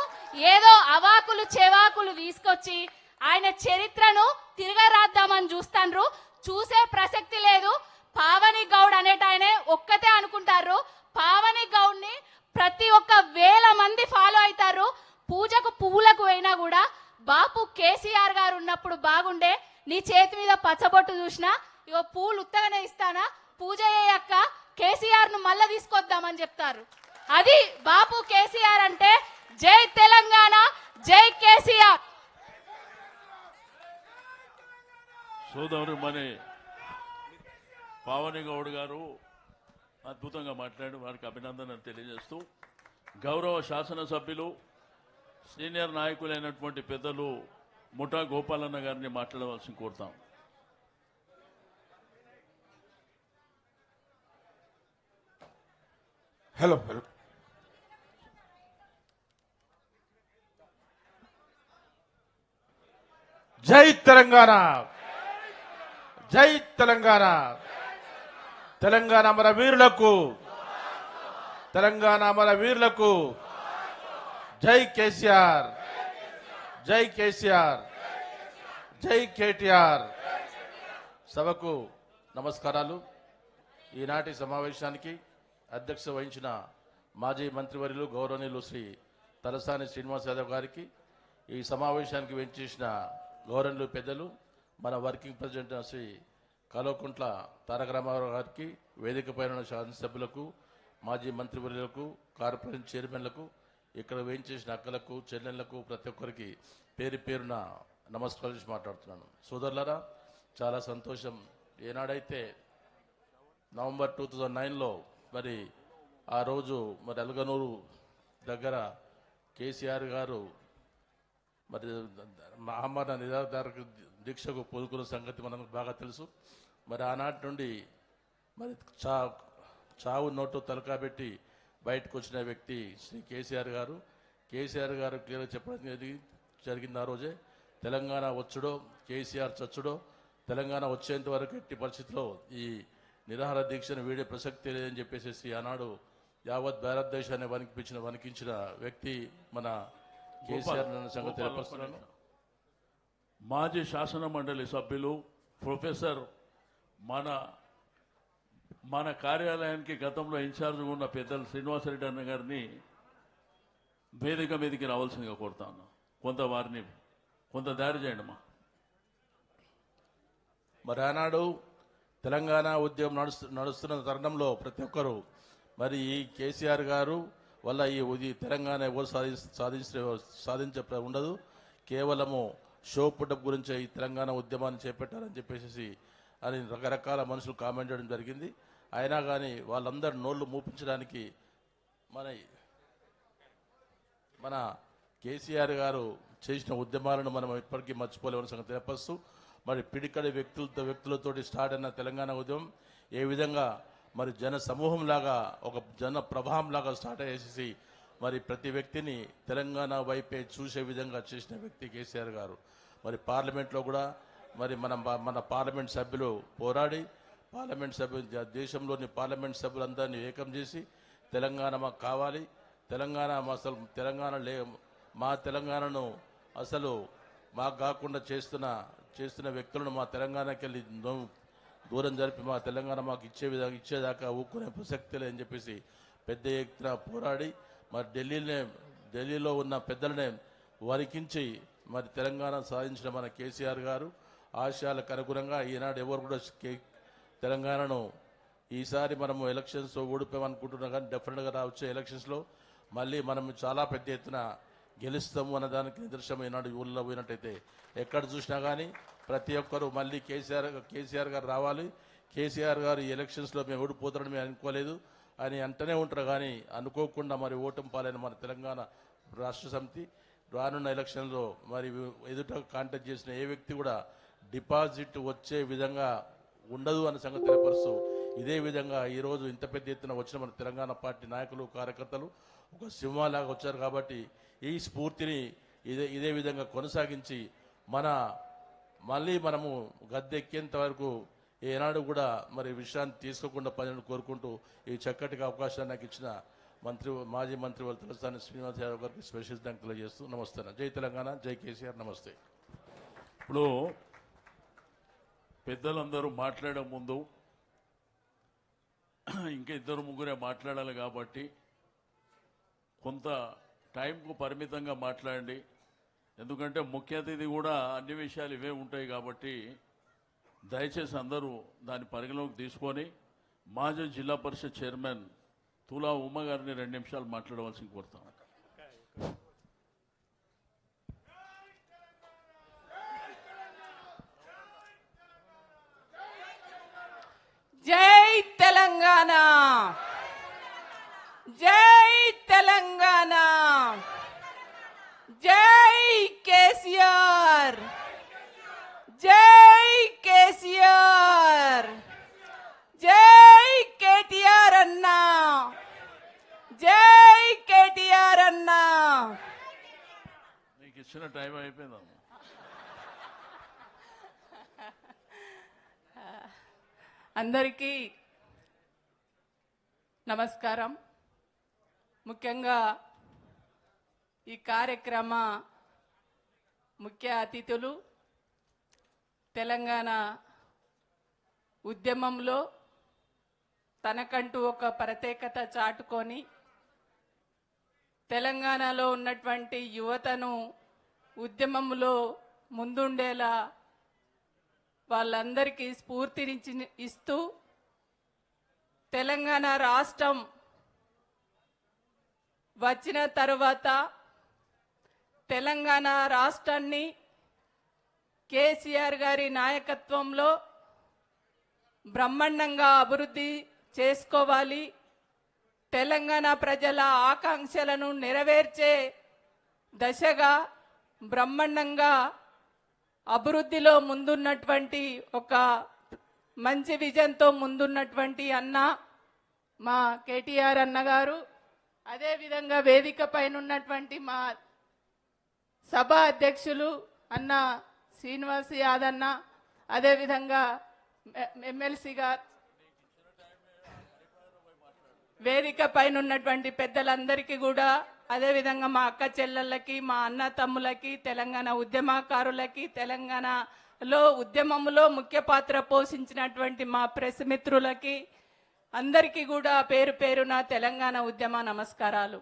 ఏదో అవాకులు చెవాకులు తీసుకొచ్చి ఆయన చరిత్రను తిరగరాద్దామని చూస్తాండ్రు. చూసే ప్రసక్తి లేదు. పావని గౌడ్ అనేటాయనే ఒక్కతే అనుకుంటారు. పావని గౌడ్ ని ప్రతి ఒక్క 1000 మంది ఫాలో అవుతారు. పూజకు పువ్వులకు అయినా కూడా బాపు కేసీఆర్ గారు ఉన్నప్పుడు బాగుండే, నీ చేతి మీద పచ్చబొట్టు చూసినా ఇగో పూలు ఉత్తగానే ఇస్తానా, పూజ చేయక్క, కేసీఆర్ ను మళ్ళా తీసుకొద్దామని చెప్తారు. అది బాపు కేసీఆర్ అంటే. జై తెలంగాణ, జై కేసీఆర్. సోదరుమణి పావని గౌడ్ గారు అద్భుతంగా మాట్లాడి వారికి అభినందనలు తెలియజేస్తూ గౌరవ శాసనసభ్యులు సీనియర్ నాయకులైనటువంటి పెద్దలు ముఠా గోపాలన్న గారిని మాట్లాడవలసి కోరుతాం. హలో జై తెలంగాణ, జై తెలంగాణ. తెలంగాణ మన వీరులకు, తెలంగాణ మన వీరులకు జై కేసీఆర్, జై కేసీఆర్, జై కేటీఆర్. సభకు నమస్కారాలు. ఈనాటి సమావేశానికి అధ్యక్షత వహించిన మాజీ మంత్రివర్యులు గౌరవనీయులు శ్రీ తలసాని శ్రీనివాస్ యాదవ్ గారికి, ఈ సమావేశానికి వెంచేసిన గౌరవనీయులు పెద్దలు మన వర్కింగ్ ప్రెసిడెంట్ శ్రీ కల్వకుంట్ల తారక రామారావు గారికి, వేదికపై ఉన్న శాసనసభ్యులకు, మాజీ మంత్రివర్యులకు, కార్పొరేషన్ చైర్మన్లకు, ఇక్కడ వేయించేసిన అక్కలకు, చెల్లెళ్లకు, ప్రతి ఒక్కరికి పేరు పేరున నమస్కారం మాట్లాడుతున్నాను. సోదరులారా, చాలా సంతోషం. ఏనాడైతే నవంబర్ 2009లో మరి ఆ రోజు మరి అలగనూరు దగ్గర కేసీఆర్ గారు మరి ఆమరణ నిరాధార దీక్షకు పూనుకున్న సంగతి మనకు బాగా తెలుసు. మరి ఆనాటి నుండి మరి చావు నోటు తలకాబెట్టి బయటకు వచ్చిన వ్యక్తి శ్రీ కేసీఆర్ గారు. కేసీఆర్ గారు క్లియర్గా చెప్పడం జరిగింది ఆ రోజే, తెలంగాణ వచ్చుడో కేసీఆర్ చచ్చుడో, తెలంగాణ వచ్చేంత వరకు ఎట్టి పరిస్థితిలో ఈ నిరాహార దీక్షను వీడే ప్రసక్తి లేదని చెప్పేసి ఆనాడు యావత్ భారతదేశాన్ని వణికించిన వ్యక్తి మన కేసీఆర్ సంగతి తెలియపరుస్తున్నాను. మాజీ శాసన మండలి సభ్యులు ప్రొఫెసర్ మన కార్యాలయానికి గతంలో ఇన్ఛార్జ్ ఉన్న పెద్దలు శ్రీనివాసరెడ్డి అన్న గారిని వేదిక మీదకి రావాల్సిందిగా కోరుతాను. వారిని కొంత దారి చేయండి అమ్మా. మరి ఆనాడు తెలంగాణ ఉద్యమం నడుస్తున్న తరుణంలో ప్రతి ఒక్కరు మరి ఈ కేసీఆర్ గారు వల్ల ఈ తెలంగాణ ఎవరు సాధించే ఉండదు, కేవలము షో పుటప్ గురించి ఈ తెలంగాణ ఉద్యమాన్ని చేపట్టారని చెప్పేసి అని రకరకాల మనుషులు కామెంట్ చేయడం జరిగింది. అయినా కానీ వాళ్ళందరూ నోళ్లు మూపించడానికి మన కేసీఆర్ గారు చేసిన ఉద్యమాలను మనం ఇప్పటికీ మర్చిపోలేమని సంగతి తెలియపరుస్తూ, మరి పిడికడి వ్యక్తులతోటి స్టార్ట్ అయిన తెలంగాణ ఉద్యమం ఏ విధంగా మరి జన సమూహం లాగా, ఒక జన ప్రవాహం లాగా స్టార్ట్ అయ్యేసి మరి ప్రతి వ్యక్తిని తెలంగాణ వైపే చూసే విధంగా చేసిన వ్యక్తి కేసీఆర్ గారు. మరి పార్లమెంట్లో కూడా మరి మన పార్లమెంట్ సభ్యులు పోరాడి, పార్లమెంట్ సభ్యులు దేశంలోని పార్లమెంట్ సభ్యులందరినీ ఏకం చేసి తెలంగాణ మాకు కావాలి, తెలంగాణ అసలు మా తెలంగాణను అసలు మాకు కాకుండా చేస్తున్న వ్యక్తులను మా తెలంగాణకి వెళ్ళి దూరం జరిపి మా తెలంగాణ మాకు ఇచ్చేదాకా ఊక్కునే ప్రసక్తి లేదని చెప్పేసి పెద్ద ఎత్తున పోరాడి మరి ఢిల్లీలో ఉన్న పెద్దలనే వరికించి మరి తెలంగాణ సాధించిన మన కేసీఆర్ గారు ఆశయాలకు అనుగుణంగా ఈనాడు ఎవరు కూడా తెలంగాణను ఈసారి మనము ఎలక్షన్స్ ఓడిపోయామనుకుంటున్నాం, కానీ డెఫినెట్గా వచ్చే ఎలక్షన్స్లో మళ్ళీ మనం చాలా పెద్ద ఎత్తున గెలుస్తాము అన్నదానికి నిదర్శనం ఈనాడు ఊళ్ళో పోయినట్టయితే ఎక్కడ చూసినా కానీ ప్రతి ఒక్కరూ మళ్ళీ కేసీఆర్ గారు రావాలి, కేసీఆర్ గారు ఈ ఎలక్షన్స్లో మేము ఓడిపోతారని మేము అనుకోలేదు అని అంటనే ఉంటారు. కానీ అనుకోకుండా మరి ఓటమి పాలైన మన తెలంగాణ రాష్ట్ర సమితి రానున్న ఎలక్షన్లో మరి ఎదుట కాంటాక్ట్ చేసిన ఏ వ్యక్తి కూడా డిపాజిట్ వచ్చే విధంగా ఉండదు అన్న సంగతి తెలియపరుస్తూ, ఇదే విధంగా ఈరోజు ఇంత పెద్ద ఎత్తున వచ్చిన మన తెలంగాణ పార్టీ నాయకులు కార్యకర్తలు ఒక సింహాలాగా వచ్చారు. కాబట్టి ఈ స్ఫూర్తిని ఇదే విధంగా కొనసాగించి మళ్ళీ మనము గద్దెక్కేంత వరకు ఏనాడు కూడా మరి విషయాన్ని తీసుకోకుండా పనిని కోరుకుంటూ ఈ చక్కటి అవకాశాన్ని నాకు ఇచ్చిన మాజీ మంత్రి వాళ్ళు తలసాని శ్రీనివాస్ యాదవ్ గారికి స్పెషల్ థ్యాంక్ తెలియజేస్తూ నమస్తే. జై తెలంగాణ, జై కేసీఆర్. నమస్తే. ఇప్పుడు పెద్దలందరూ మాట్లాడే ముందు ఇంకా ఇద్దరు ముగ్గురే మాట్లాడాలి కాబట్టి కొంత టైంకు పరిమితంగా మాట్లాడండి. ఎందుకంటే ముఖ్య అతిథి కూడా అన్ని విషయాలు ఇవే ఉంటాయి కాబట్టి దయచేసి అందరూ దాని పరిగణలోకి తీసుకొని మాజీ జిల్లా పరిషత్ చైర్మన్ తులా ఉమ్మ గారిని 2 నిమిషాలు మాట్లాడవలసి కోరుతాం. జై తెలంగాణ జై తెలంగాణ జై కేసీఆర్ జై కేసీఆర్ జై కేటీఆర్ అన్నా జై కేటీఆర్ అన్నా మీకు ఇచ్చిన టైం అయిపోయిందమ్మా. అందరికీ నమస్కారం. ముఖ్యంగా ఈ కార్యక్రమ ముఖ్య అతిథులు తెలంగాణ ఉద్యమంలో తనకంటూ ఒక ప్రత్యేకత చాటుకొని తెలంగాణలో ఉన్నటువంటి యువతను ఉద్యమంలో ముందుండేలా వాళ్ళందరికీ స్ఫూర్తినిచ్చి ఇస్తూ తెలంగాణ రాష్ట్రం వచ్చిన తర్వాత తెలంగాణ రాష్ట్రాన్ని కేసీఆర్ గారి నాయకత్వంలో బ్రహ్మాండంగా అభివృద్ధి చేసుకోవాలి, తెలంగాణ ప్రజల ఆకాంక్షలను నెరవేర్చే దశగా బ్రహ్మాండంగా అభివృద్ధిలో ముందున్నటువంటి ఒక మంచి విజన్తో ముందున్నటువంటి అన్న మా కేటీఆర్ అన్నగారు, అదేవిధంగా వేదిక పైన ఉన్నటువంటి మా సభ అధ్యక్షులు అన్న శ్రీనివాస్ యాదన్న, అదేవిధంగా ఎమ్మెల్సీ గారు, వేదిక పైన ఉన్నటువంటి పెద్దలందరికీ కూడా, అదేవిధంగా మా అక్క చెల్లెళ్ళకి, మా అన్న తమ్ములకి, తెలంగాణ ఉద్యమకారులకి, తెలంగాణలో ఉద్యమంలో ముఖ్య పాత్ర పోషించినటువంటి మా ప్రెస్ మిత్రులకి అందరికీ కూడా పేరు పేరున తెలంగాణ ఉద్యమ నమస్కారాలు.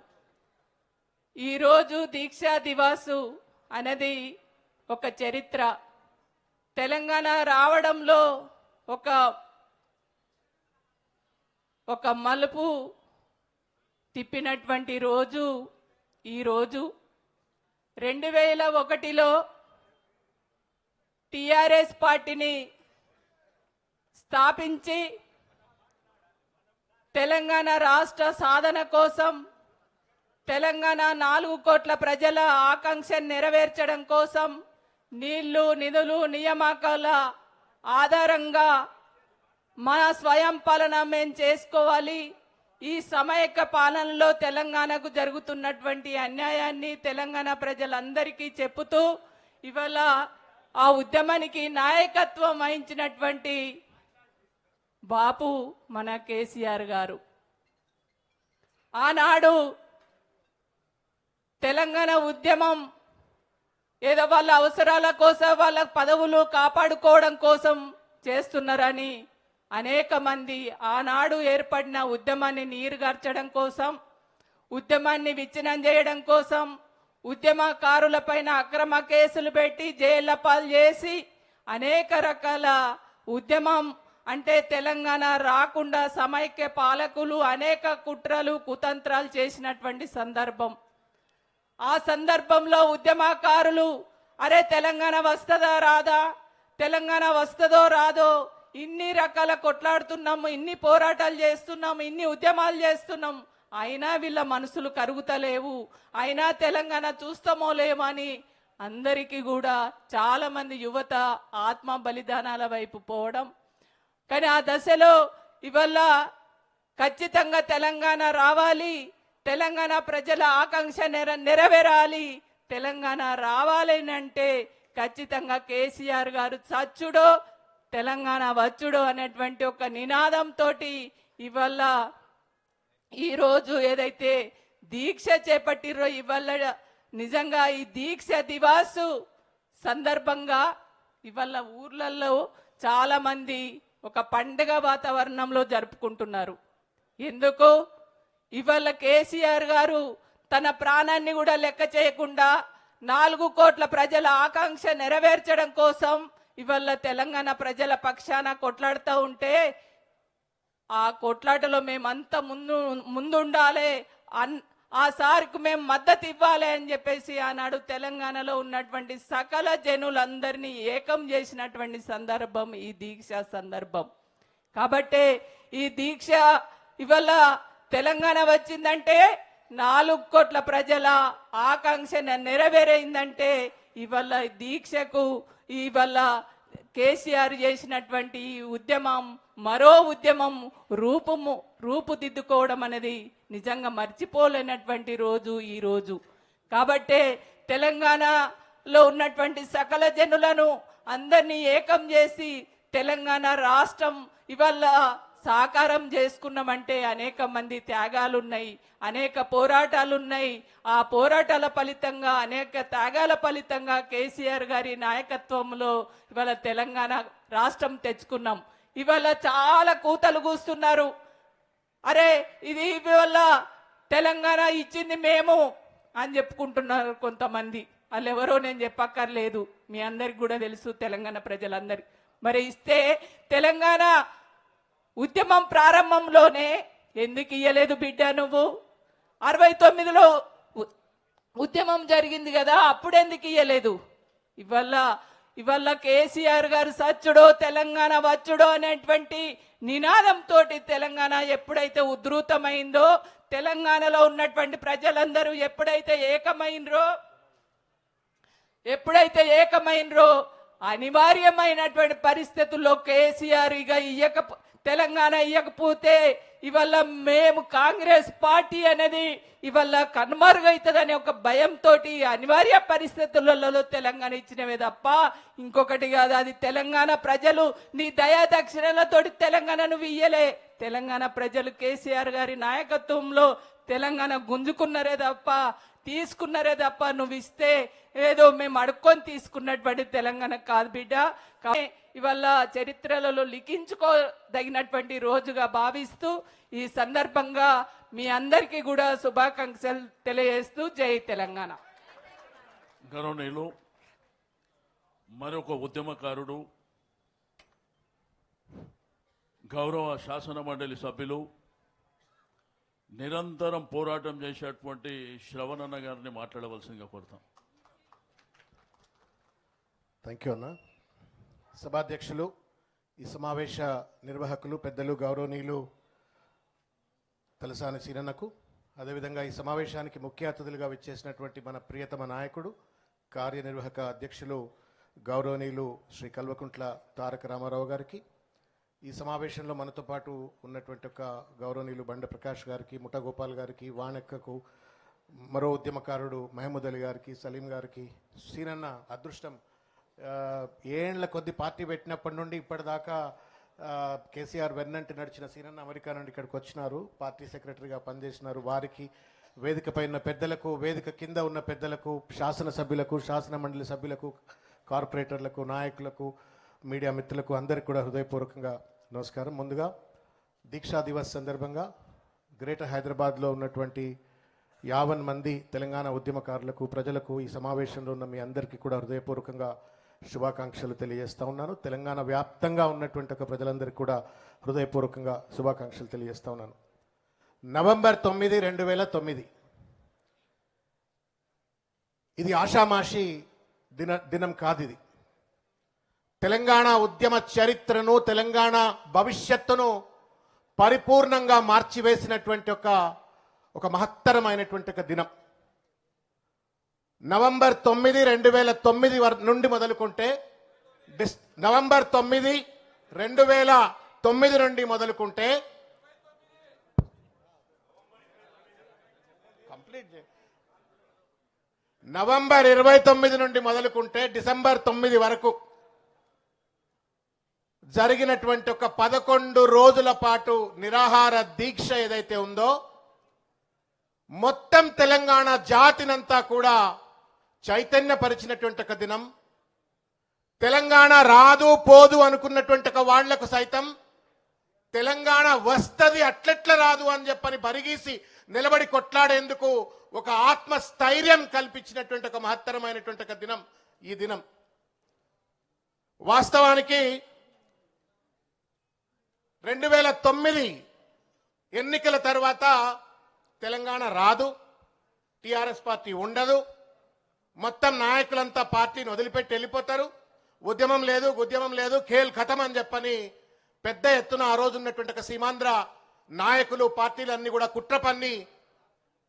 ఈరోజు దీక్షా దివాసు అనేది ఒక చరిత్ర. తెలంగాణ రావడంలో ఒక మలుపు తిప్పినటువంటి రోజు ఈరోజు. 2001లో టిఆర్ఎస్ పార్టీని స్థాపించి తెలంగాణ రాష్ట్ర సాధన కోసం, తెలంగాణ 4 కోట్ల ప్రజల ఆకాంక్ష నెరవేర్చడం కోసం నీళ్లు, నిధులు, నియామకాల ఆధారంగా మన స్వయం పాలన మేము చేసుకోవాలి, ఈ సమైక్య పాలనలో తెలంగాణకు జరుగుతున్నటువంటి అన్యాయాన్ని తెలంగాణ ప్రజలందరికీ చెప్పుతూ ఇవాళ ఆ ఉద్యమానికి నాయకత్వం వహించినటువంటి బాపు మన కేసీఆర్ గారు. ఆనాడు తెలంగాణ ఉద్యమం ఏదో వాళ్ళ అవసరాల కోసం, వాళ్ళ పదవులు కాపాడుకోవడం కోసం చేస్తున్నారని అనేక మంది ఆనాడు ఏర్పడిన ఉద్యమాన్ని నీరుగార్చడం కోసం, ఉద్యమాన్ని విచ్ఛిన్నం చేయడం కోసం, ఉద్యమకారులపైన అక్రమ కేసులు పెట్టి జైళ్ల పాలు చేసి అనేక రకాల ఉద్యమం అంటే తెలంగాణ రాకుండా సమైక్య పాలకులు అనేక కుట్రలు కుతంత్రాలు చేసినటువంటి సందర్భం. ఆ సందర్భంలో ఉద్యమకారులు అరే తెలంగాణ వస్తుందా రాదా, తెలంగాణ వస్తుందో రాదో, ఇన్ని రకాల కొట్లాడుతున్నాము, ఇన్ని పోరాటాలు చేస్తున్నాము, ఇన్ని ఉద్యమాలు చేస్తున్నాం, అయినా వీళ్ళ మనసులు కరుగుతలేవు, అయినా తెలంగాణ చూస్తామో లేమని అందరికీ కూడా చాలా మంది యువత ఆత్మ బలిదానాల వైపు పోవడం. కానీ ఆ దశలో ఇవాళ ఖచ్చితంగా తెలంగాణ రావాలి, తెలంగాణ ప్రజల ఆకాంక్ష నెరవేరాలి, తెలంగాణ రావాలి అంటే ఖచ్చితంగా కేసీఆర్ గారు చచ్చుడో తెలంగాణ వచ్చుడో అనేటువంటి ఒక నినాదంతో ఇవాళ ఈరోజు ఏదైతే దీక్ష చేపట్టిరో ఇవాళ నిజంగా ఈ దీక్ష దివాసు సందర్భంగా ఇవాళ ఊర్లలో చాలా మంది ఒక పండుగ వాతావరణంలో జరుపుకుంటున్నారు. ఎందుకు? ఇవాళ కేసీఆర్ గారు తన ప్రాణాన్ని కూడా లెక్క చేయకుండా 4 కోట్ల ప్రజల ఆకాంక్ష నెరవేర్చడం కోసం ఇవాళ తెలంగాణ ప్రజల పక్షాన కొట్లాడుతూ ఉంటే ఆ కొట్లాటలో మేమంతా ముందుండాలి, ఆ సార్కు మేము మద్దతు ఇవ్వాలి అని చెప్పేసి ఆనాడు తెలంగాణలో ఉన్నటువంటి సకల జనులందరినీ ఏకం చేసినటువంటి సందర్భం ఈ దీక్ష సందర్భం. కాబట్టి ఈ దీక్ష ఇవాళ తెలంగాణ వచ్చిందంటే 4 కోట్ల ప్రజల ఆకాంక్ష నెరవేరైందంటే ఇవాళ దీక్షకు ఇవాళ కేసీఆర్ చేసినటువంటి ఈ ఉద్యమం మరో ఉద్యమం రూపుదిద్దుకోవడం అనేది నిజంగా మర్చిపోలేనటువంటి రోజు ఈ రోజు. కాబట్టే తెలంగాణలో ఉన్నటువంటి సకల జనులను అందరినీ ఏకం చేసి తెలంగాణ రాష్ట్రం ఇవాళ సాకారం చేసుకున్నామంటే అనేక మంది త్యాగాలున్నాయి, అనేక పోరాటాలున్నాయి. ఆ పోరాటాల ఫలితంగా అనేక త్యాగాల ఫలితంగా కేసీఆర్ గారి నాయకత్వంలో ఇవాళ తెలంగాణ రాష్ట్రం తెచ్చుకున్నాం. ఇవాళ చాలా కూతలు కూస్తున్నారు, అరే ఇది ఇవాళ తెలంగాణ ఇచ్చింది మేము అని చెప్పుకుంటున్నారు కొంతమంది. వాళ్ళు ఎవరో నేను చెప్పక్కర్లేదు, మీ అందరికి కూడా తెలుసు, తెలంగాణ ప్రజలందరికీ. మరి ఇస్తే తెలంగాణ ఉద్యమం ప్రారంభంలోనే ఎందుకు ఇయ్యలేదు బిడ్డ నువ్వు? 69లో ఉద్యమం జరిగింది కదా, అప్పుడెందుకు ఇయ్యలేదు? ఇవాళ కేసీఆర్ గారు సచ్చుడో తెలంగాణ వచ్చుడో అనేటువంటి నినాదంతో తెలంగాణ ఎప్పుడైతే ఉధృతమైందో, తెలంగాణలో ఉన్నటువంటి ప్రజలందరూ ఎప్పుడైతే ఏకమైనరో అనివార్యమైనటువంటి పరిస్థితుల్లో కేసీఆర్ ఇక తెలంగాణ ఇవ్వకపోతే ఇవాళ మేము కాంగ్రెస్ పార్టీ అనేది ఇవాళ కనుమరుగవుతుందనే ఒక భయంతో అనివార్య పరిస్థితులలో తెలంగాణ ఇచ్చినవే తప్ప ఇంకొకటి కాదు. అది తెలంగాణ ప్రజలు నీ దయా దక్షిణలతోటి తెలంగాణ నువ్వు ఇయ్యలే. తెలంగాణ ప్రజలు కేసీఆర్ గారి నాయకత్వంలో తెలంగాణ గుంజుకున్నారే తప్ప తీసుకున్నారే తప్ప నువ్వు ఇస్తే ఏదో మేము అడుక్కొని తీసుకున్నటువంటి తెలంగాణ కాదు బిడ్డ. ఇవాళ చరిత్రలలో లిఖించుకోదగినటువంటి రోజుగా భావిస్తూ ఈ సందర్భంగా మీ అందరికీ కూడా శుభాకాంక్షలు తెలియజేస్తూ జై తెలంగాణ. గౌరవనీయులు మరొక ఉద్యమకారుడు, గౌరవ శాసన మండలి సభ్యులు, నిరంతరం పోరాటం చేసేటువంటి శ్రవణన్న గారిని మాట్లాడవలసిందిగా కోరుతాం. థ్యాంక్ యూ అన్న. సభాధ్యక్షులు, ఈ సమావేశ నిర్వాహకులు, పెద్దలు, గౌరవనీయులు తలసాని సీనన్నకు, అదేవిధంగా ఈ సమావేశానికి ముఖ్య అతిథులుగా విచ్చేసినటువంటి మన ప్రియతమ నాయకుడు, కార్యనిర్వాహక అధ్యక్షులు గౌరవనీయులు శ్రీ కల్వకుంట్ల తారక రామారావు గారికి, ఈ సమావేశంలో మనతో పాటు ఉన్నటువంటి ఒక గౌరవనీయులు బండ ప్రకాష్ గారికి, ముఠగోపాల్ గారికి, వాణెక్కకు, మరో ఉద్యమకారుడు మహమూద్ అలీ గారికి, సలీం గారికి, సీనన్న అదృష్టం ఏళ్ల కొద్ది పార్టీ పెట్టినప్పటి నుండి ఇప్పటిదాకా కేసీఆర్ వెన్నంటి నడిచిన సీనన్న అమెరికా నుండి ఇక్కడికి వచ్చినారు, పార్టీ సెక్రటరీగా పనిచేసినారు. వారికి, వేదికపై ఉన్న పెద్దలకు, వేదిక కింద ఉన్న పెద్దలకు, శాసనసభ్యులకు, శాసన మండలి సభ్యులకు, కార్పొరేటర్లకు, నాయకులకు, మీడియా మిత్రులకు అందరికీ కూడా హృదయపూర్వకంగా నమస్కారం. ముందుగా దీక్షా దివస్ సందర్భంగా గ్రేటర్ హైదరాబాద్లో ఉన్నటువంటి 50 మంది తెలంగాణ ఉద్యమకారులకు, ప్రజలకు, ఈ సమావేశంలో ఉన్న మీ అందరికీ కూడా హృదయపూర్వకంగా శుభాకాంక్షలు తెలియజేస్తా ఉన్నాను. తెలంగాణ వ్యాప్తంగా ఉన్నటువంటి ఒక ప్రజలందరికీ కూడా హృదయపూర్వకంగా శుభాకాంక్షలు తెలియజేస్తా ఉన్నాను. నవంబర్ 9, 2009 ఇది ఆషామాషి దినం కాదు. ఇది తెలంగాణ ఉద్యమ చరిత్రను, తెలంగాణ భవిష్యత్తును పరిపూర్ణంగా మార్చివేసినటువంటి ఒక మహత్తరమైనటువంటి ఒక దినం. నవంబర్ 9, 2009 నుండి మొదలుకుంటే, నవంబర్ 9, 2009 నుండి మొదలుకుంటే నవంబర్ 29 నుండి మొదలుకుంటే డిసెంబర్ 9 వరకు జరిగినటువంటి ఒక 11 రోజుల పాటు నిరాహార దీక్ష ఏదైతే ఉందో, మొత్తం తెలంగాణ జాతినంతా కూడా చైతన్యపరిచినటువంటి ఒక దినం. తెలంగాణ రాదు పోదు అనుకున్నటువంటి ఒక వాళ్లకు సైతం తెలంగాణ వస్తది, అట్లెట్ల రాదు అని చెప్పని బరిగీసి నిలబడి కొట్లాడేందుకు ఒక ఆత్మస్థైర్యం కల్పించినటువంటి ఒక మహత్తరమైనటువంటి ఒక దినం ఈ దినం. వాస్తవానికి 2009 ఎన్నికల తర్వాత తెలంగాణ రాదు, టిఆర్ఎస్ పార్టీ ఉండదు, మొత్తం నాయకులంతా పార్టీని వదిలిపెట్టి వెళ్ళిపోతారు, ఉద్యమం లేదు, ఖేల్ ఖతం అని చెప్పని పెద్ద ఎత్తున ఆ రోజు ఉన్నటువంటి ఒక సీమాంధ్ర నాయకులు పార్టీలన్నీ కూడా కుట్ర పన్ని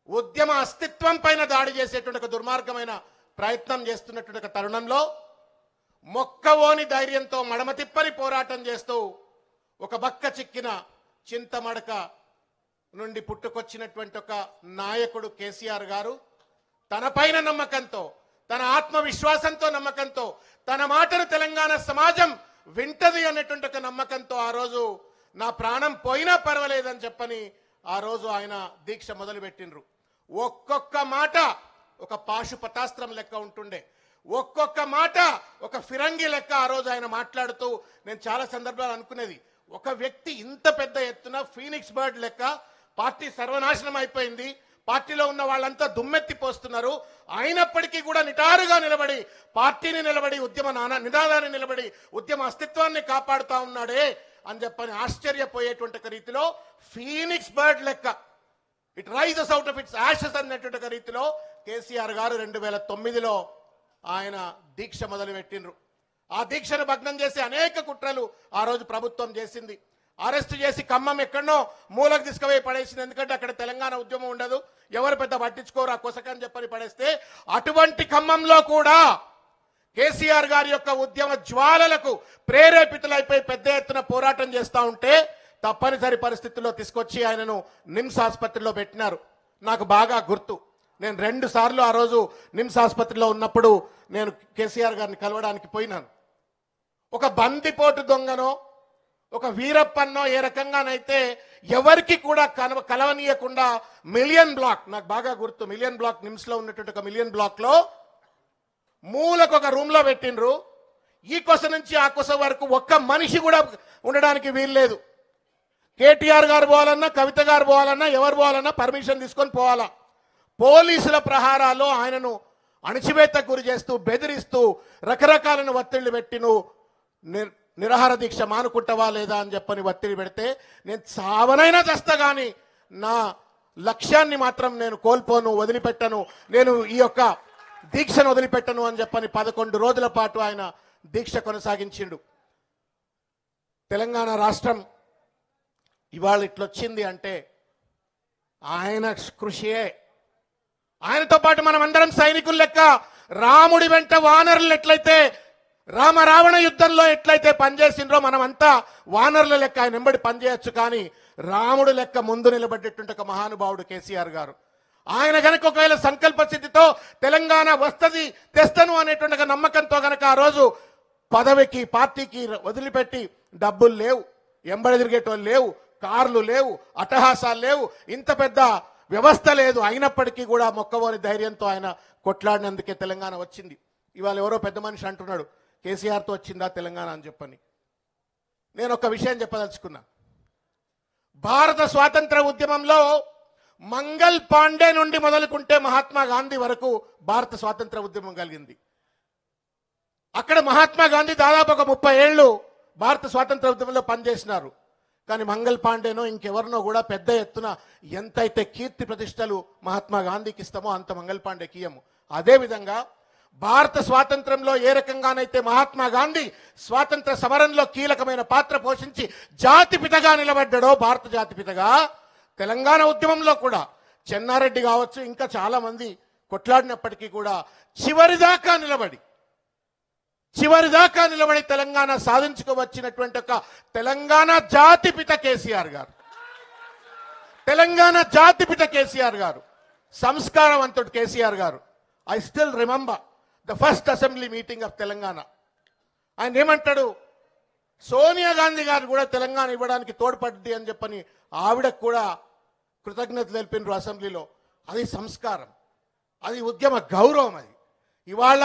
ఉద్యమ అస్తిత్వం పైన దాడి చేసేటువంటి ఒక దుర్మార్గమైన ప్రయత్నం చేస్తున్నటువంటి ఒక తరుణంలో మొక్కవోని ధైర్యంతో మడమ తిప్పని పోరాటం చేస్తూ ఒక బక్క చిక్కిన చింతమడక నుండి పుట్టుకొచ్చినటువంటి ఒక నాయకుడు కేసీఆర్ గారు తన పైన నమ్మకంతో, తన ఆత్మవిశ్వాసంతో నమ్మకంతో, తన మాటను తెలంగాణ సమాజం వింటది అనేటువంటి ఒక నమ్మకంతో ఆ రోజు నా ప్రాణం పోయినా పర్వాలేదని చెప్పని ఆ రోజు ఆయన దీక్ష మొదలుపెట్టిండ్రు. ఒక్కొక్క మాట ఒక పాశుపతాస్త్రం లెక్క ఉంటుండే, ఒక్కొక్క మాట ఒక ఫిరంగి లెక్క ఆ రోజు ఆయన మాట్లాడుతూ నేను చాలా సందర్భాలు అనుకునేది, ఒక వ్యక్తి ఇంత పెద్ద ఎత్తున ఫీనిక్స్ బర్డ్ లెక్క పార్టీ సర్వనాశనం అయిపోయింది, పార్టీలో ఉన్న వాళ్ళంతా దుమ్మెత్తిపోస్తున్నారు, అయినప్పటికీ కూడా నిటారుగా నిలబడి పార్టీని నిలబడి ఉద్యమ నినాదాన్ని నిలబడి ఉద్యమ అస్తిత్వాన్ని కాపాడుతా ఉన్నాడే అని చెప్పని ఆశ్చర్యపోయేటువంటి ఒక రీతిలో ఫీనిక్స్ బర్డ్ లెక్క it rises out of its ashes అన్నటువంటి ఒక రీతిలో కేసీఆర్ గారు 2009లో ఆయన దీక్ష మొదలుపెట్టిండ్రు. ఆ దీక్షను భగ్నం చేసి అనేక కుట్రలు ఆ రోజు ప్రభుత్వం చేసింది. అరెస్ట్ చేసి ఖమ్మం ఎక్కడనో మూలకు తీసుకుపోయి పడేసింది. ఎందుకంటే అక్కడ తెలంగాణ ఉద్యమం ఉండదు, ఎవరు పెద్ద పట్టించుకోరు, ఆ కొసకని చెప్పని పడేస్తే అటువంటి ఖమ్మంలో కూడా కేసీఆర్ గారి యొక్క ఉద్యమ జ్వాలలకు ప్రేరేపితులైపోయి పెద్ద ఎత్తున పోరాటం చేస్తూ ఉంటే తప్పనిసరి పరిస్థితుల్లో తీసుకొచ్చి ఆయనను నిమ్స్ ఆసుపత్రిలో పెట్టినారు. నాకు బాగా గుర్తు, నేను 2 సార్లు ఆ రోజు నిమ్స్ ఆసుపత్రిలో ఉన్నప్పుడు నేను కేసీఆర్ గారిని కలవడానికి పోయినాను. ఒక బందిపోటు దొంగనో ఒక వీరప్పన్నో ఏ రకంగానైతే ఎవరికి కూడా కలవనీయకుండా మిలియన్ బ్లాక్, నాకు బాగా గుర్తు, మిలియన్ బ్లాక్ నిమ్స్ లో ఉన్నటువంటి ఒక మిలియన్ బ్లాక్ లో మూలకు ఒక రూమ్ లో పెట్టిండ్రు. ఈ కొస నుంచి ఆ కొస వరకు ఒక్క మనిషి కూడా ఉండడానికి వీల్లేదు. కేటీఆర్ గారు పోవాలన్నా, కవిత గారు పోవాలన్నా, ఎవరు పోవాలన్నా పర్మిషన్ తీసుకొని పోవాలా. పోలీసుల ప్రహారాల్లో ఆయనను అణచివేతకు గురి చేస్తూ బెదిరిస్తూ రకరకాలను ఒత్తిళ్లు పెట్టి నువ్వు నిరాహార దీక్ష మానుకుంటావా లేదా అని చెప్పని ఒత్తిడి పెడితే నేను చావనైనా చేస్తా కానీ నా లక్ష్యాన్ని మాత్రం నేను కోల్పోను, వదిలిపెట్టను, నేను ఈ యొక్క దీక్షను వదిలిపెట్టను అని చెప్పని 11 రోజుల పాటు ఆయన దీక్ష కొనసాగించిండు. తెలంగాణ రాష్ట్రం ఇవాళ ఇట్లొచ్చింది అంటే ఆయన కృషియే. ఆయనతో పాటు మనం అందరం సైనికుల లెక్క రాముడి వెంట వానరులు ఎట్లయితే రావణ యుద్ధంలో ఎట్లయితే పనిచేసిండ్రో మనమంతా వానరుల లెక్క ఆయన వెంబడి పనిచేయచ్చు. కానీ రాముడు లెక్క ముందు నిలబడేటువంటి ఒక మహానుభావుడు కేసీఆర్ గారు. ఆయన గనక ఒకవేళ సంకల్ప సిద్ధితో తెలంగాణ వస్తది తెస్తను అనేటువంటి ఒక నమ్మకంతో గనక ఆ రోజు పదవికి పార్టీకి వదిలిపెట్టి డబ్బులు లేవు, ఎంబడి తిరిగేటోళ్ళు లేవు, కార్లు లేవు, అట్టహాసాలు లేవు, ఇంత పెద్ద వ్యవస్థ లేదు, అయినప్పటికీ కూడా మొక్కవోని ధైర్యంతో ఆయన కొట్లాడినందుకే తెలంగాణ వచ్చింది. ఇవాళ ఎవరో పెద్ద మనిషి అంటున్నాడు కేసీఆర్తో వచ్చిందా తెలంగాణ అని చెప్పని. నేను ఒక విషయం చెప్పదలుచుకున్నా. భారత స్వాతంత్ర ఉద్యమంలో మంగల్ పాండే నుండి మొదలుకుంటే మహాత్మా గాంధీ వరకు భారత స్వాతంత్ర ఉద్యమం కలిగింది. అక్కడ మహాత్మా గాంధీ దాదాపు ఒక 30 ఏళ్ళు భారత స్వాతంత్ర ఉద్యమంలో పనిచేసినారు. కానీ మంగల్ పాండేనో ఇంకెవరినో కూడా పెద్ద ఎత్తున ఎంతైతే కీర్తి ప్రతిష్టలు మహాత్మా గాంధీకి ఇస్తామో అంత మంగల్ పాండేకి ఇయ్యము. అదేవిధంగా భారత స్వాతంత్రంలో ఏ రకంగానైతే మహాత్మా గాంధీ స్వాతంత్ర సమరంలో కీలకమైన పాత్ర పోషించి జాతిపితగా నిలబడ్డాడో, భారత జాతిపితగా, తెలంగాణ ఉద్యమంలో కూడా చెన్నారెడ్డి కావచ్చు, ఇంకా చాలా మంది కొట్లాడినప్పటికీ కూడా చివరిదాకా నిలబడి తెలంగాణ సాధించుకోవచ్చినటువంటి ఒక తెలంగాణ జాతిపిత కేసీఆర్ గారు, తెలంగాణ జాతిపిత కేసీఆర్ గారు, సంస్కారవంతుడు కేసీఆర్ గారు. I still remember the first assembly meeting of Telangana. ఆయన ఏమంటాడు, సోనియా గాంధీ గారు కూడా తెలంగాణ ఇవ్వడానికి తోడ్పడ్డది అని చెప్పని ఆవిడకు కూడా కృతజ్ఞతలు తెలిపినారు అసెంబ్లీలో. అది సంస్కారం, అది ఉద్యమ గౌరవం. అది ఇవాళ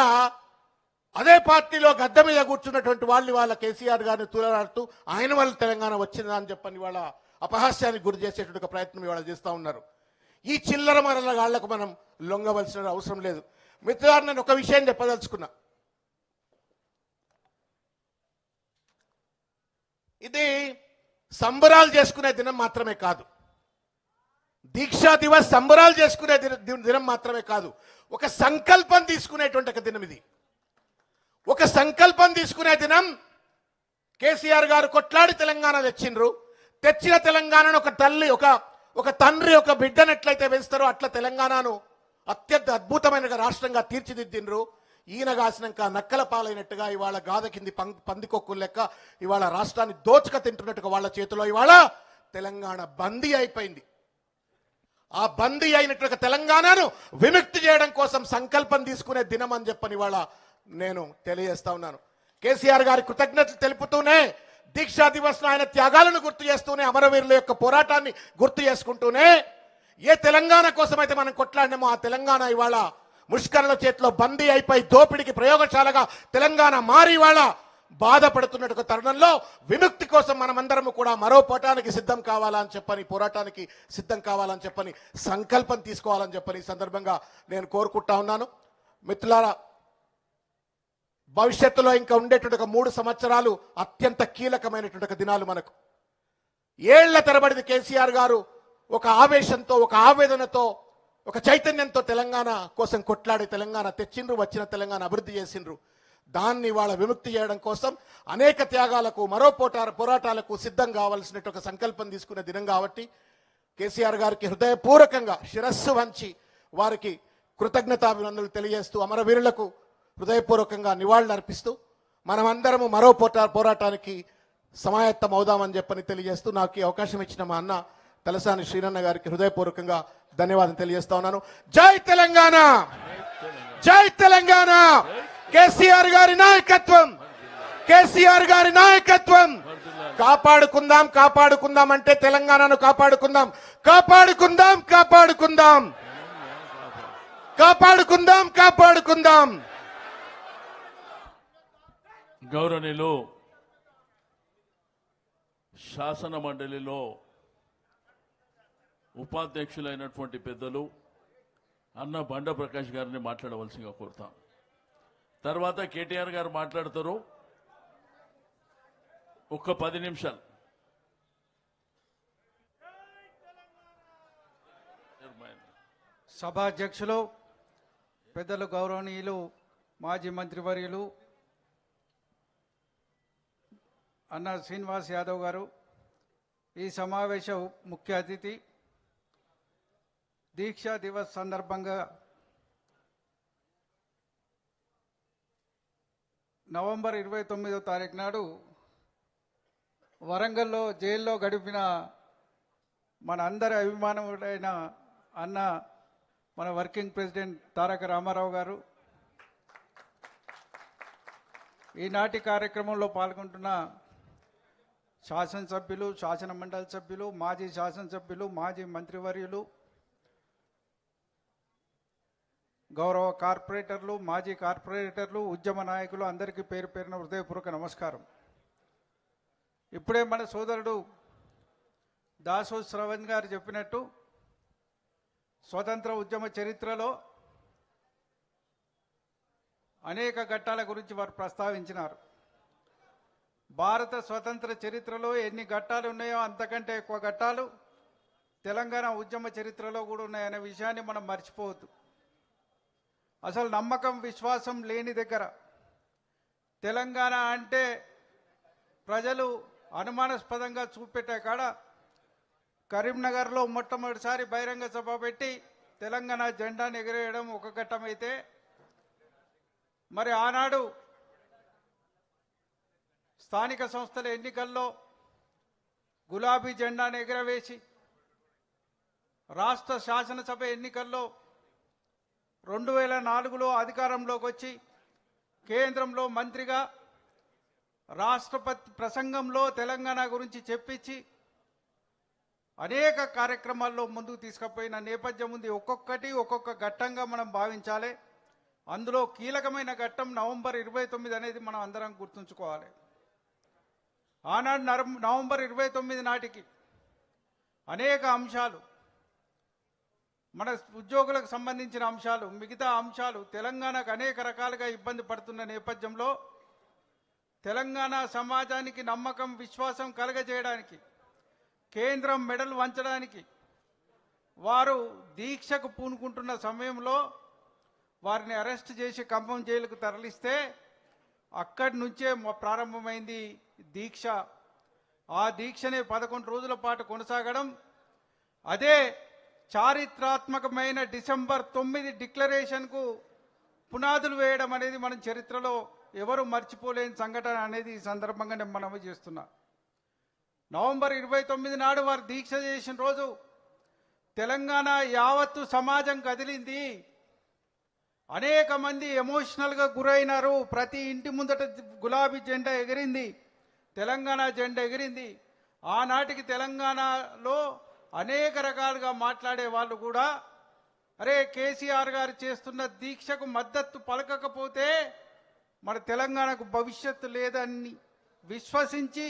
అదే పార్టీలో గద్దె మీద కూర్చున్నటువంటి వాళ్ళు వాళ్ళ కేసీఆర్ గారిని తూలరాడుతూ ఆయన వల్ల తెలంగాణ వచ్చిందా అని చెప్పని వాళ్ళ అపహాస్యానికి గురి చేసేటువంటి ఒక ప్రయత్నం ఇవాళ చేస్తూ ఉన్నారు. ఈ చిల్లర మరల గాళ్లకు మనం లొంగవలసిన అవసరం లేదు. మిత్రులారు, నేను ఒక విషయం చెప్పదలుచుకున్నా. ఇది సంబరాలు చేసుకునే దినం మాత్రమే కాదు, దీక్షా దివస్ సంబరాలు చేసుకునే దినం మాత్రమే కాదు, ఒక సంకల్పం తీసుకునేటువంటి ఒక దినం ఇది. ఒక సంకల్పం తీసుకునే దినం. కేసీఆర్ గారు కొట్లాడి తెలంగాణ తెచ్చిండ్రు. తెచ్చిన తెలంగాణను ఒక తల్లి ఒక తండ్రి ఒక బిడ్డను ఎట్లయితే వేస్తారో అట్లా తెలంగాణను అత్యంత అద్భుతమైన రాష్ట్రంగా తీర్చిదిద్దిండ్రు. ఈయన కాసినాక నక్కల పాలైనట్టుగా ఇవాళ గాథ కింది పందికొక్కులు లెక్క ఇవాళ రాష్ట్రాన్ని దోచుక తింటున్నట్టుగా వాళ్ళ చేతిలో ఇవాళ తెలంగాణ బందీ అయిపోయింది. ఆ బందీ అయినట్టుగా తెలంగాణను విముక్తి చేయడం కోసం సంకల్పం తీసుకునే దినం అని చెప్పని ఇవాళ నేను తెలియజేస్తా ఉన్నాను. కేసీఆర్ గారి కృతజ్ఞతలు తెలుపుతూనే, దీక్షా దివస్ ఆయన త్యాగాలను గుర్తు చేస్తూనే, అమరవీరుల యొక్క పోరాటాన్ని గుర్తు చేసుకుంటూనే, ఏ తెలంగాణ కోసం అయితే మనం కొట్లాడినామో ఆ తెలంగాణ ఇవాళ ముష్కరుల చేతిలో బందీ అయిపోయి దోపిడికి ప్రయోగశాలగా తెలంగాణ మారి ఇవాళ బాధపడుతున్నట్టు తరుణంలో విముక్తి కోసం మనమందరము కూడా మరో పోరాటానికి సిద్ధం కావాలని చెప్పని, పోరాటానికి సిద్ధం కావాలని చెప్పని, సంకల్పం తీసుకోవాలని చెప్పని ఈ సందర్భంగా నేను కోరుకుంటా ఉన్నాను. మిత్రులారా, భవిష్యత్తులో ఇంకా ఉండేటువంటి ఒక 3 సంవత్సరాలు అత్యంత కీలకమైనటువంటి దినాలు మనకు. ఏళ్ల తరబడి కేసీఆర్ గారు ఒక ఆవేశంతో, ఒక ఆవేదనతో, ఒక చైతన్యంతో తెలంగాణ కోసం కొట్లాడి తెలంగాణ తెచ్చిండ్రు, వచ్చిన తెలంగాణ అభివృద్ధి చేసిండ్రు. దాన్ని వాళ్ళ విముక్తి చేయడం కోసం అనేక త్యాగాలకు, మరో పోరాటాలకు సిద్ధం కావాల్సిన ఒక సంకల్పం తీసుకునే దినం కాబట్టి కేసీఆర్ గారికి హృదయపూర్వకంగా శిరస్సు వంచి వారికి కృతజ్ఞతాభినందనలు తెలియజేస్తూ, అమరవీరులకు హృదయపూర్వకంగా నివాళులు అర్పిస్తూ మనమందరము మరో పోరాటానికి సమాయత్తం అవుదామని చెప్పని తెలియజేస్తూ, నాకు ఈ అవకాశం ఇచ్చిన మా అన్న తలసాని శ్రీనన్న గారికి హృదయపూర్వకంగా ధన్యవాదం తెలియజేస్తా ఉన్నాను. జై తెలంగాణ, జై తెలంగాణ. కేసీఆర్ గారి నాయకత్వం, కేసీఆర్ గారి నాయకత్వం. కాపాడుకుందాం, కాపాడుకుందాం అంటే తెలంగాణను కాపాడుకుందాం, కాపాడుకుందాం, కాపాడుకుందాం, కాపాడుకుందాం, కాపాడుకుందాం. గౌరవనీయులు శాసన మండలిలో ఉపాధ్యక్షులైనటువంటి పెద్దలు అన్న బండ ప్రకాష్ గారిని మాట్లాడవలసిందిగా కోరుతాం. తర్వాత కేటీఆర్ గారు మాట్లాడతారు. ఒక్క 10 నిమిషాలు. సభాధ్యక్షులు, పెద్దలు, గౌరవనీయులు, మాజీ మంత్రివర్యులు అన్న శ్రీనివాస్ యాదవ్ గారు, ఈ సమావేశ ముఖ్య అతిథి, దీక్షా దివస్ సందర్భంగా నవంబర్ 29వ తారీఖు నాడు వరంగల్లో జైల్లో గడిపిన మన అందరి అభిమానుడైన అన్న మన వర్కింగ్ ప్రెసిడెంట్ తారక రామారావు గారు, ఈనాటి కార్యక్రమంలో పాల్గొంటున్న శాసనసభ్యులు, శాసన మండలి సభ్యులు, మాజీ శాసనసభ్యులు, మాజీ మంత్రివర్యులు, గౌరవ కార్పొరేటర్లు, మాజీ కార్పొరేటర్లు, ఉద్యమ నాయకులు అందరికీ పేరు పేరున హృదయపూర్వక నమస్కారం. ఇప్పుడే మన సోదరుడు దాసో శ్రవణ్ గారు చెప్పినట్టు స్వతంత్ర ఉద్యమ చరిత్రలో అనేక ఘట్టాల గురించి వారు ప్రస్తావించినారు. భారత స్వతంత్ర చరిత్రలో ఎన్ని ఘట్టాలు ఉన్నాయో అంతకంటే ఎక్కువ ఘట్టాలు తెలంగాణ ఉద్యమ చరిత్రలో కూడా ఉన్నాయనే విషయాన్ని మనం మర్చిపోవద్దు. అసలు నమ్మకం, విశ్వాసం లేని దగ్గర తెలంగాణ అంటే ప్రజలు అనుమానాస్పదంగా చూపెట్టే కాడ కరీంనగర్లో మొట్టమొదటిసారి బహిరంగ సభ పెట్టి తెలంగాణ జెండాను ఎగిరేయడం ఒక ఘట్టమైతే, మరి ఆనాడు స్థానిక సంస్థల ఎన్నికల్లో గులాబీ జెండాను ఎగురవేసి రాష్ట్ర శాసనసభ ఎన్నికల్లో 2004లో అధికారంలోకి వచ్చి కేంద్రంలో మంత్రిగా రాష్ట్రపతి ప్రసంగంలో తెలంగాణ గురించి చెప్పించి అనేక కార్యక్రమాల్లో ముందుకు తీసుకుపోయిన నేపథ్యం ఉంది. ఒక్కొక్కటి ఒక్కొక్క ఘట్టంగా మనం భావించాలి. అందులో కీలకమైన ఘట్టం నవంబర్ 29 అనేది మనం అందరం గుర్తుంచుకోవాలి. ఆనాడు నవంబర్ 29 నాటికి అనేక అంశాలు, మన ఉద్యోగులకు సంబంధించిన అంశాలు, మిగతా అంశాలు తెలంగాణకు అనేక రకాలుగా ఇబ్బంది పడుతున్న నేపథ్యంలో తెలంగాణ సమాజానికి నమ్మకం, విశ్వాసం కలగజేయడానికి, కేంద్రం మెడలు వంచడానికి వారు దీక్షకు పూనుకుంటున్న సమయంలో వారిని అరెస్ట్ చేసి ఖమ్మం జైలుకు తరలిస్తే అక్కడి నుంచే ప్రారంభమైంది దీక్ష. ఆ దీక్షనే 11 రోజుల పాటు కొనసాగడం, అదే చారిత్రాత్మకమైన డిసెంబర్ 9 డిక్లరేషన్కు పునాదులు వేయడం అనేది మన చరిత్రలో ఎవరు మర్చిపోలేని సంఘటన అనేది ఈ సందర్భంగా నేను మనవి చేస్తున్నా. నవంబర్ 29 నాడు వారు దీక్ష చేసిన రోజు తెలంగాణ యావత్తు సమాజం కదిలింది. అనేక మంది ఎమోషనల్గా గురైనారు. ప్రతి ఇంటి ముందట గులాబీ జెండా ఎగిరింది, తెలంగాణ జెండా ఎగిరింది. ఆనాటికి తెలంగాణలో అనేక రకాలుగా మాట్లాడే వాళ్ళు కూడా అరే కేసీఆర్ గారు చేస్తున్న దీక్షకు మద్దతు పలకకపోతే మన తెలంగాణకు భవిష్యత్తు లేదని విశ్వసించి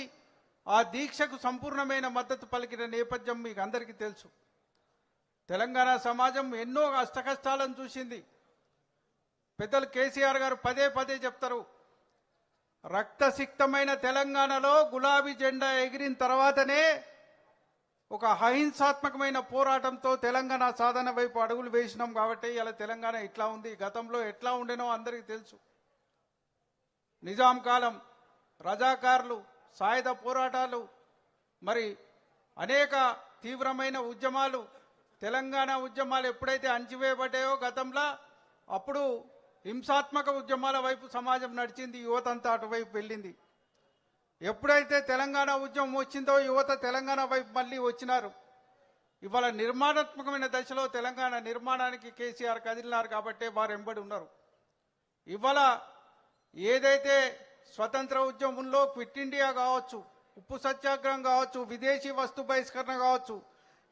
ఆ దీక్షకు సంపూర్ణమైన మద్దతు పలికిన నేపథ్యం మీకు అందరికీ తెలుసు. తెలంగాణ సమాజం ఎన్నో అష్టకష్టాలను చూసింది. పెద్దలు కేసీఆర్ గారు పదే పదే చెప్తారు, రక్తసిక్తమైన తెలంగాణలో గులాబీ జెండా ఎగిరిన తర్వాతనే ఒక అహింసాత్మకమైన పోరాటంతో తెలంగాణ సాధన వైపు అడుగులు వేసినాం. కాబట్టి ఇలా తెలంగాణ ఇట్లా ఉంది. గతంలో ఎట్లా ఉండేనో అందరికీ తెలుసు. నిజాం కాలం, రజాకారులు, సాయుధ పోరాటాలు, మరి అనేక తీవ్రమైన ఉద్యమాలు, తెలంగాణ ఉద్యమాలు ఎప్పుడైతే అణచివేయబడ్డాయో గతంలో, అప్పుడు హింసాత్మక ఉద్యమాల వైపు సమాజం నడిచింది, యువత అంతా అటువైపు వెళ్ళింది. ఎప్పుడైతే తెలంగాణ ఉద్యమం వచ్చిందో యువత తెలంగాణ వైపు మళ్ళీ వచ్చినారు. ఇవాళ నిర్మాణాత్మకమైన దశలో తెలంగాణ నిర్మాణానికి కేసీఆర్ కదిలినారు కాబట్టి వారు వెంబడి ఉన్నారు. ఇవాళ ఏదైతే స్వతంత్ర ఉద్యమంలో క్విట్ ఇండియా కావచ్చు, ఉప్పు సత్యాగ్రహం కావచ్చు, విదేశీ వస్తు బహిష్కరణ కావచ్చు,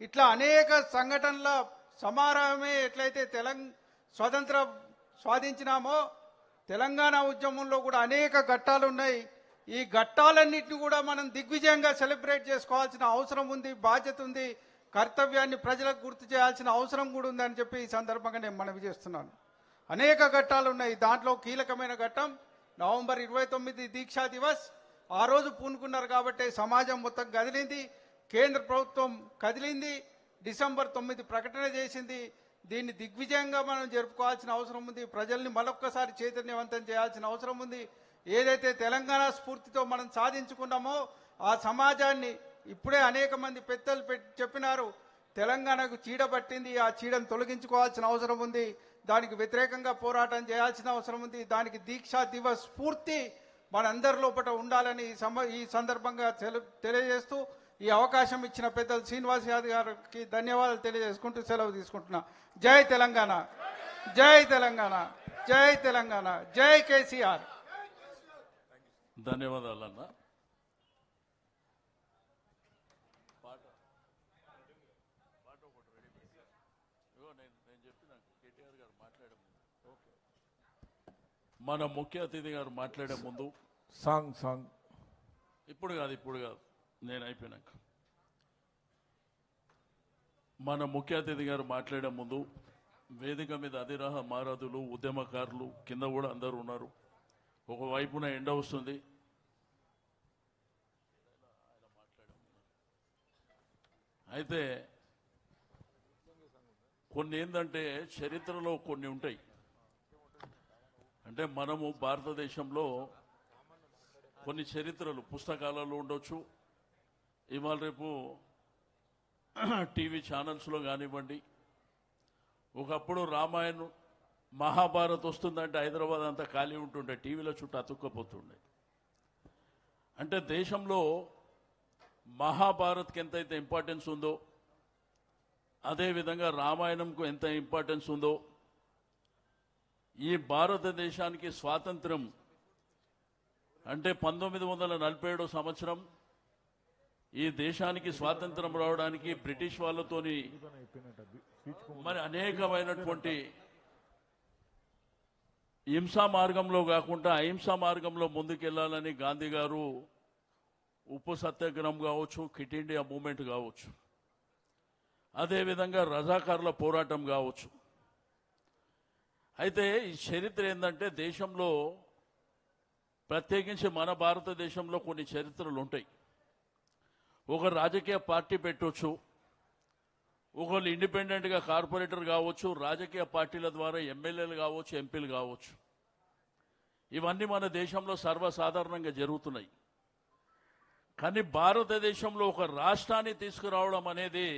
ఇట్లా అనేక సంఘటనల సమారాహమే ఎట్లయితే స్వతంత్ర సాధించినామో తెలంగాణ ఉద్యమంలో కూడా అనేక ఘట్టాలు ఉన్నాయి. ఈ ఘట్టాలన్నింటినీ కూడా మనం దిగ్విజయంగా సెలబ్రేట్ చేసుకోవాల్సిన అవసరం ఉంది, బాధ్యత ఉంది, కర్తవ్యాన్ని ప్రజలకు గుర్తు చేయాల్సిన అవసరం కూడా ఉందని చెప్పి ఈ సందర్భంగా నేను మనవి చేస్తున్నాను. అనేక ఘట్టాలు ఉన్నాయి. దాంట్లో కీలకమైన ఘట్టం నవంబర్ 29 దీక్షా దివస్. ఆ రోజు పూనుకున్నారు కాబట్టి సమాజం మొత్తం కదిలింది, కేంద్ర ప్రభుత్వం కదిలింది, డిసెంబర్ 9 ప్రకటన చేసింది. దీన్ని దిగ్విజయంగా మనం జరుపుకోవాల్సిన అవసరం ఉంది. ప్రజల్ని మరొక్కసారి చైతన్యవంతం చేయాల్సిన అవసరం ఉంది. ఏదైతే తెలంగాణ స్ఫూర్తితో మనం సాధించుకున్నామో ఆ సమాజాన్ని ఇప్పుడే అనేక మంది పెద్దలు చెప్పినారు, తెలంగాణకు చీడ పట్టింది, ఆ చీడను తొలగించుకోవాల్సిన అవసరం ఉంది, దానికి వ్యతిరేకంగా పోరాటం చేయాల్సిన అవసరం ఉంది. దానికి దీక్షా దివస్ స్ఫూర్తి మనందరి లోపల ఉండాలని ఈ సందర్భంగా తెలియజేస్తూ ఈ అవకాశం ఇచ్చిన పెద్దలు శ్రీనివాస్ యాదవ్ గారికి ధన్యవాదాలు తెలియజేసుకుంటూ సెలవు తీసుకుంటున్నా. జై తెలంగాణ, జై తెలంగాణ, జై తెలంగాణ, జై కేసీఆర్. ధన్యవాదాలన్న. మన ముఖ్య అతిథి గారు మాట్లాడే ముందు సాంగ్ ఇప్పుడు కాదు నేను అయిపోయినాక మన ముఖ్య అతిథి గారు మాట్లాడే ముందు వేదిక మీద అధిరాహ మారాదులు, ఉద్యమకారులు కింద కూడా అందరూ ఉన్నారు. ఒకవైపున ఎండ వస్తుంది, అయితే కొన్ని ఏంటంటే చరిత్రలో కొన్ని ఉంటాయి. అంటే మనము భారతదేశంలో కొన్ని చరిత్రలు పుస్తకాలలో ఉండొచ్చు, ఇవాళ రేపు టీవీ ఛానల్స్లో కానివ్వండి. ఒకప్పుడు రామాయణం మహాభారత్ వస్తుందంటే హైదరాబాద్ అంతా ఖాళీ ఉంటుండే, టీవీల చుట్టూ అతుక్కపోతుండే. అంటే దేశంలో మహాభారత్కి ఎంతైతే ఇంపార్టెన్స్ ఉందో అదేవిధంగా రామాయణంకు ఎంత ఇంపార్టెన్స్ ఉందో, ఈ భారతదేశానికి స్వాతంత్రం అంటే 1947 సంవత్సరం ఈ దేశానికి స్వాతంత్రం రావడానికి బ్రిటిష్ వాళ్ళతోని మరి అనేకమైనటువంటి హింసా మార్గంలో కాకుండా అహింసా మార్గంలో ముందుకెళ్లాలని గాంధీ గారు ఉప్పు సత్యాగ్రహం కావచ్చు, క్విట్ ఇండియా మూమెంట్ కావచ్చు, అదేవిధంగా రజాకారుల పోరాటం కావచ్చు. అయితే ఈ చరిత్ర ఏంటంటే దేశంలో ప్రత్యేకించి మన భారతదేశంలో కొన్ని చరిత్రలు ఉంటాయి. ఒక రాజకీయ పార్టీ పెట్టవచ్చు, ఒకళ్ళు ఇండిపెండెంట్గా కార్పొరేటర్ కావచ్చు, రాజకీయ పార్టీల ద్వారా ఎమ్మెల్యేలు కావచ్చు, ఎంపీలు కావచ్చు. ఇవన్నీ మన దేశంలో సర్వసాధారణంగా జరుగుతున్నాయి. కానీ భారతదేశంలో ఒక రాష్ట్రాన్ని తీసుకురావడం అనేది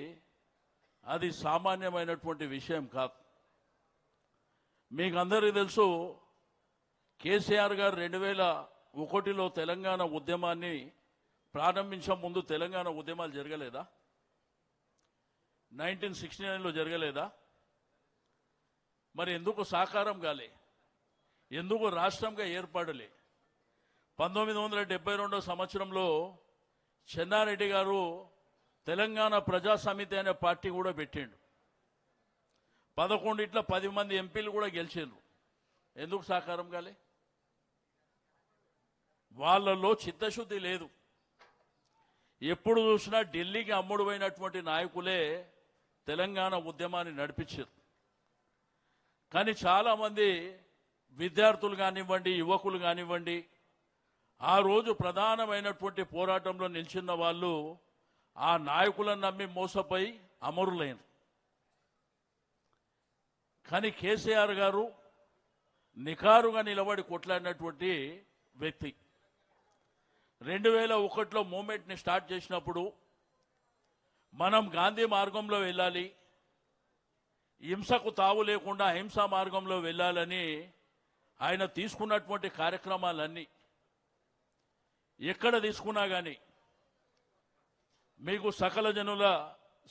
అది సామాన్యమైనటువంటి విషయం కాదు. మీకు అందరికీ తెలుసు, కేసీఆర్ గారు 2001లో తెలంగాణ ఉద్యమాన్ని ప్రారంభించే ముందు తెలంగాణ ఉద్యమాలు జరగలేదా? 1969లో జరగలేదా? మరి ఎందుకు సాకారం కాలే? ఎందుకు రాష్ట్రంగా ఏర్పడలే? 1972 సంవత్సరంలో చెన్నారెడ్డి గారు తెలంగాణ ప్రజా సమితి అనే పార్టీ కూడా పెట్టిండు. 11 10 మంది ఎంపీలు కూడా గెలిచిండ్రు. ఎందుకు సాకారం కాలే? వాళ్ళలో చిత్తశుద్ధి లేదు. ఎప్పుడు చూసినా ఢిల్లీకి అమ్ముడుపోయినటువంటి నాయకులే తెలంగాణ ఉద్యమాన్ని నడిపించారు. కానీ చాలామంది విద్యార్థులు కానివ్వండి, యువకులు కానివ్వండి, ఆ రోజు ప్రధానమైనటువంటి పోరాటంలో నిలిచిన వాళ్ళు ఆ నాయకులను నమ్మి మోసపోయి అమరులైన. కానీ కేసీఆర్ గారు నికారుగా నిలబడి కొట్లాడినటువంటి వ్యక్తి. 2001లో మూమెంట్ని స్టార్ట్ చేసినప్పుడు మనం గాంధీ మార్గంలో వెళ్ళాలి, హింసకు తావు లేకుండా అహింసా మార్గంలో వెళ్ళాలని ఆయన తీసుకున్నటువంటి కార్యక్రమాలన్నీ ఎక్కడ తీసుకున్నా కానీ మీకు సకల జనుల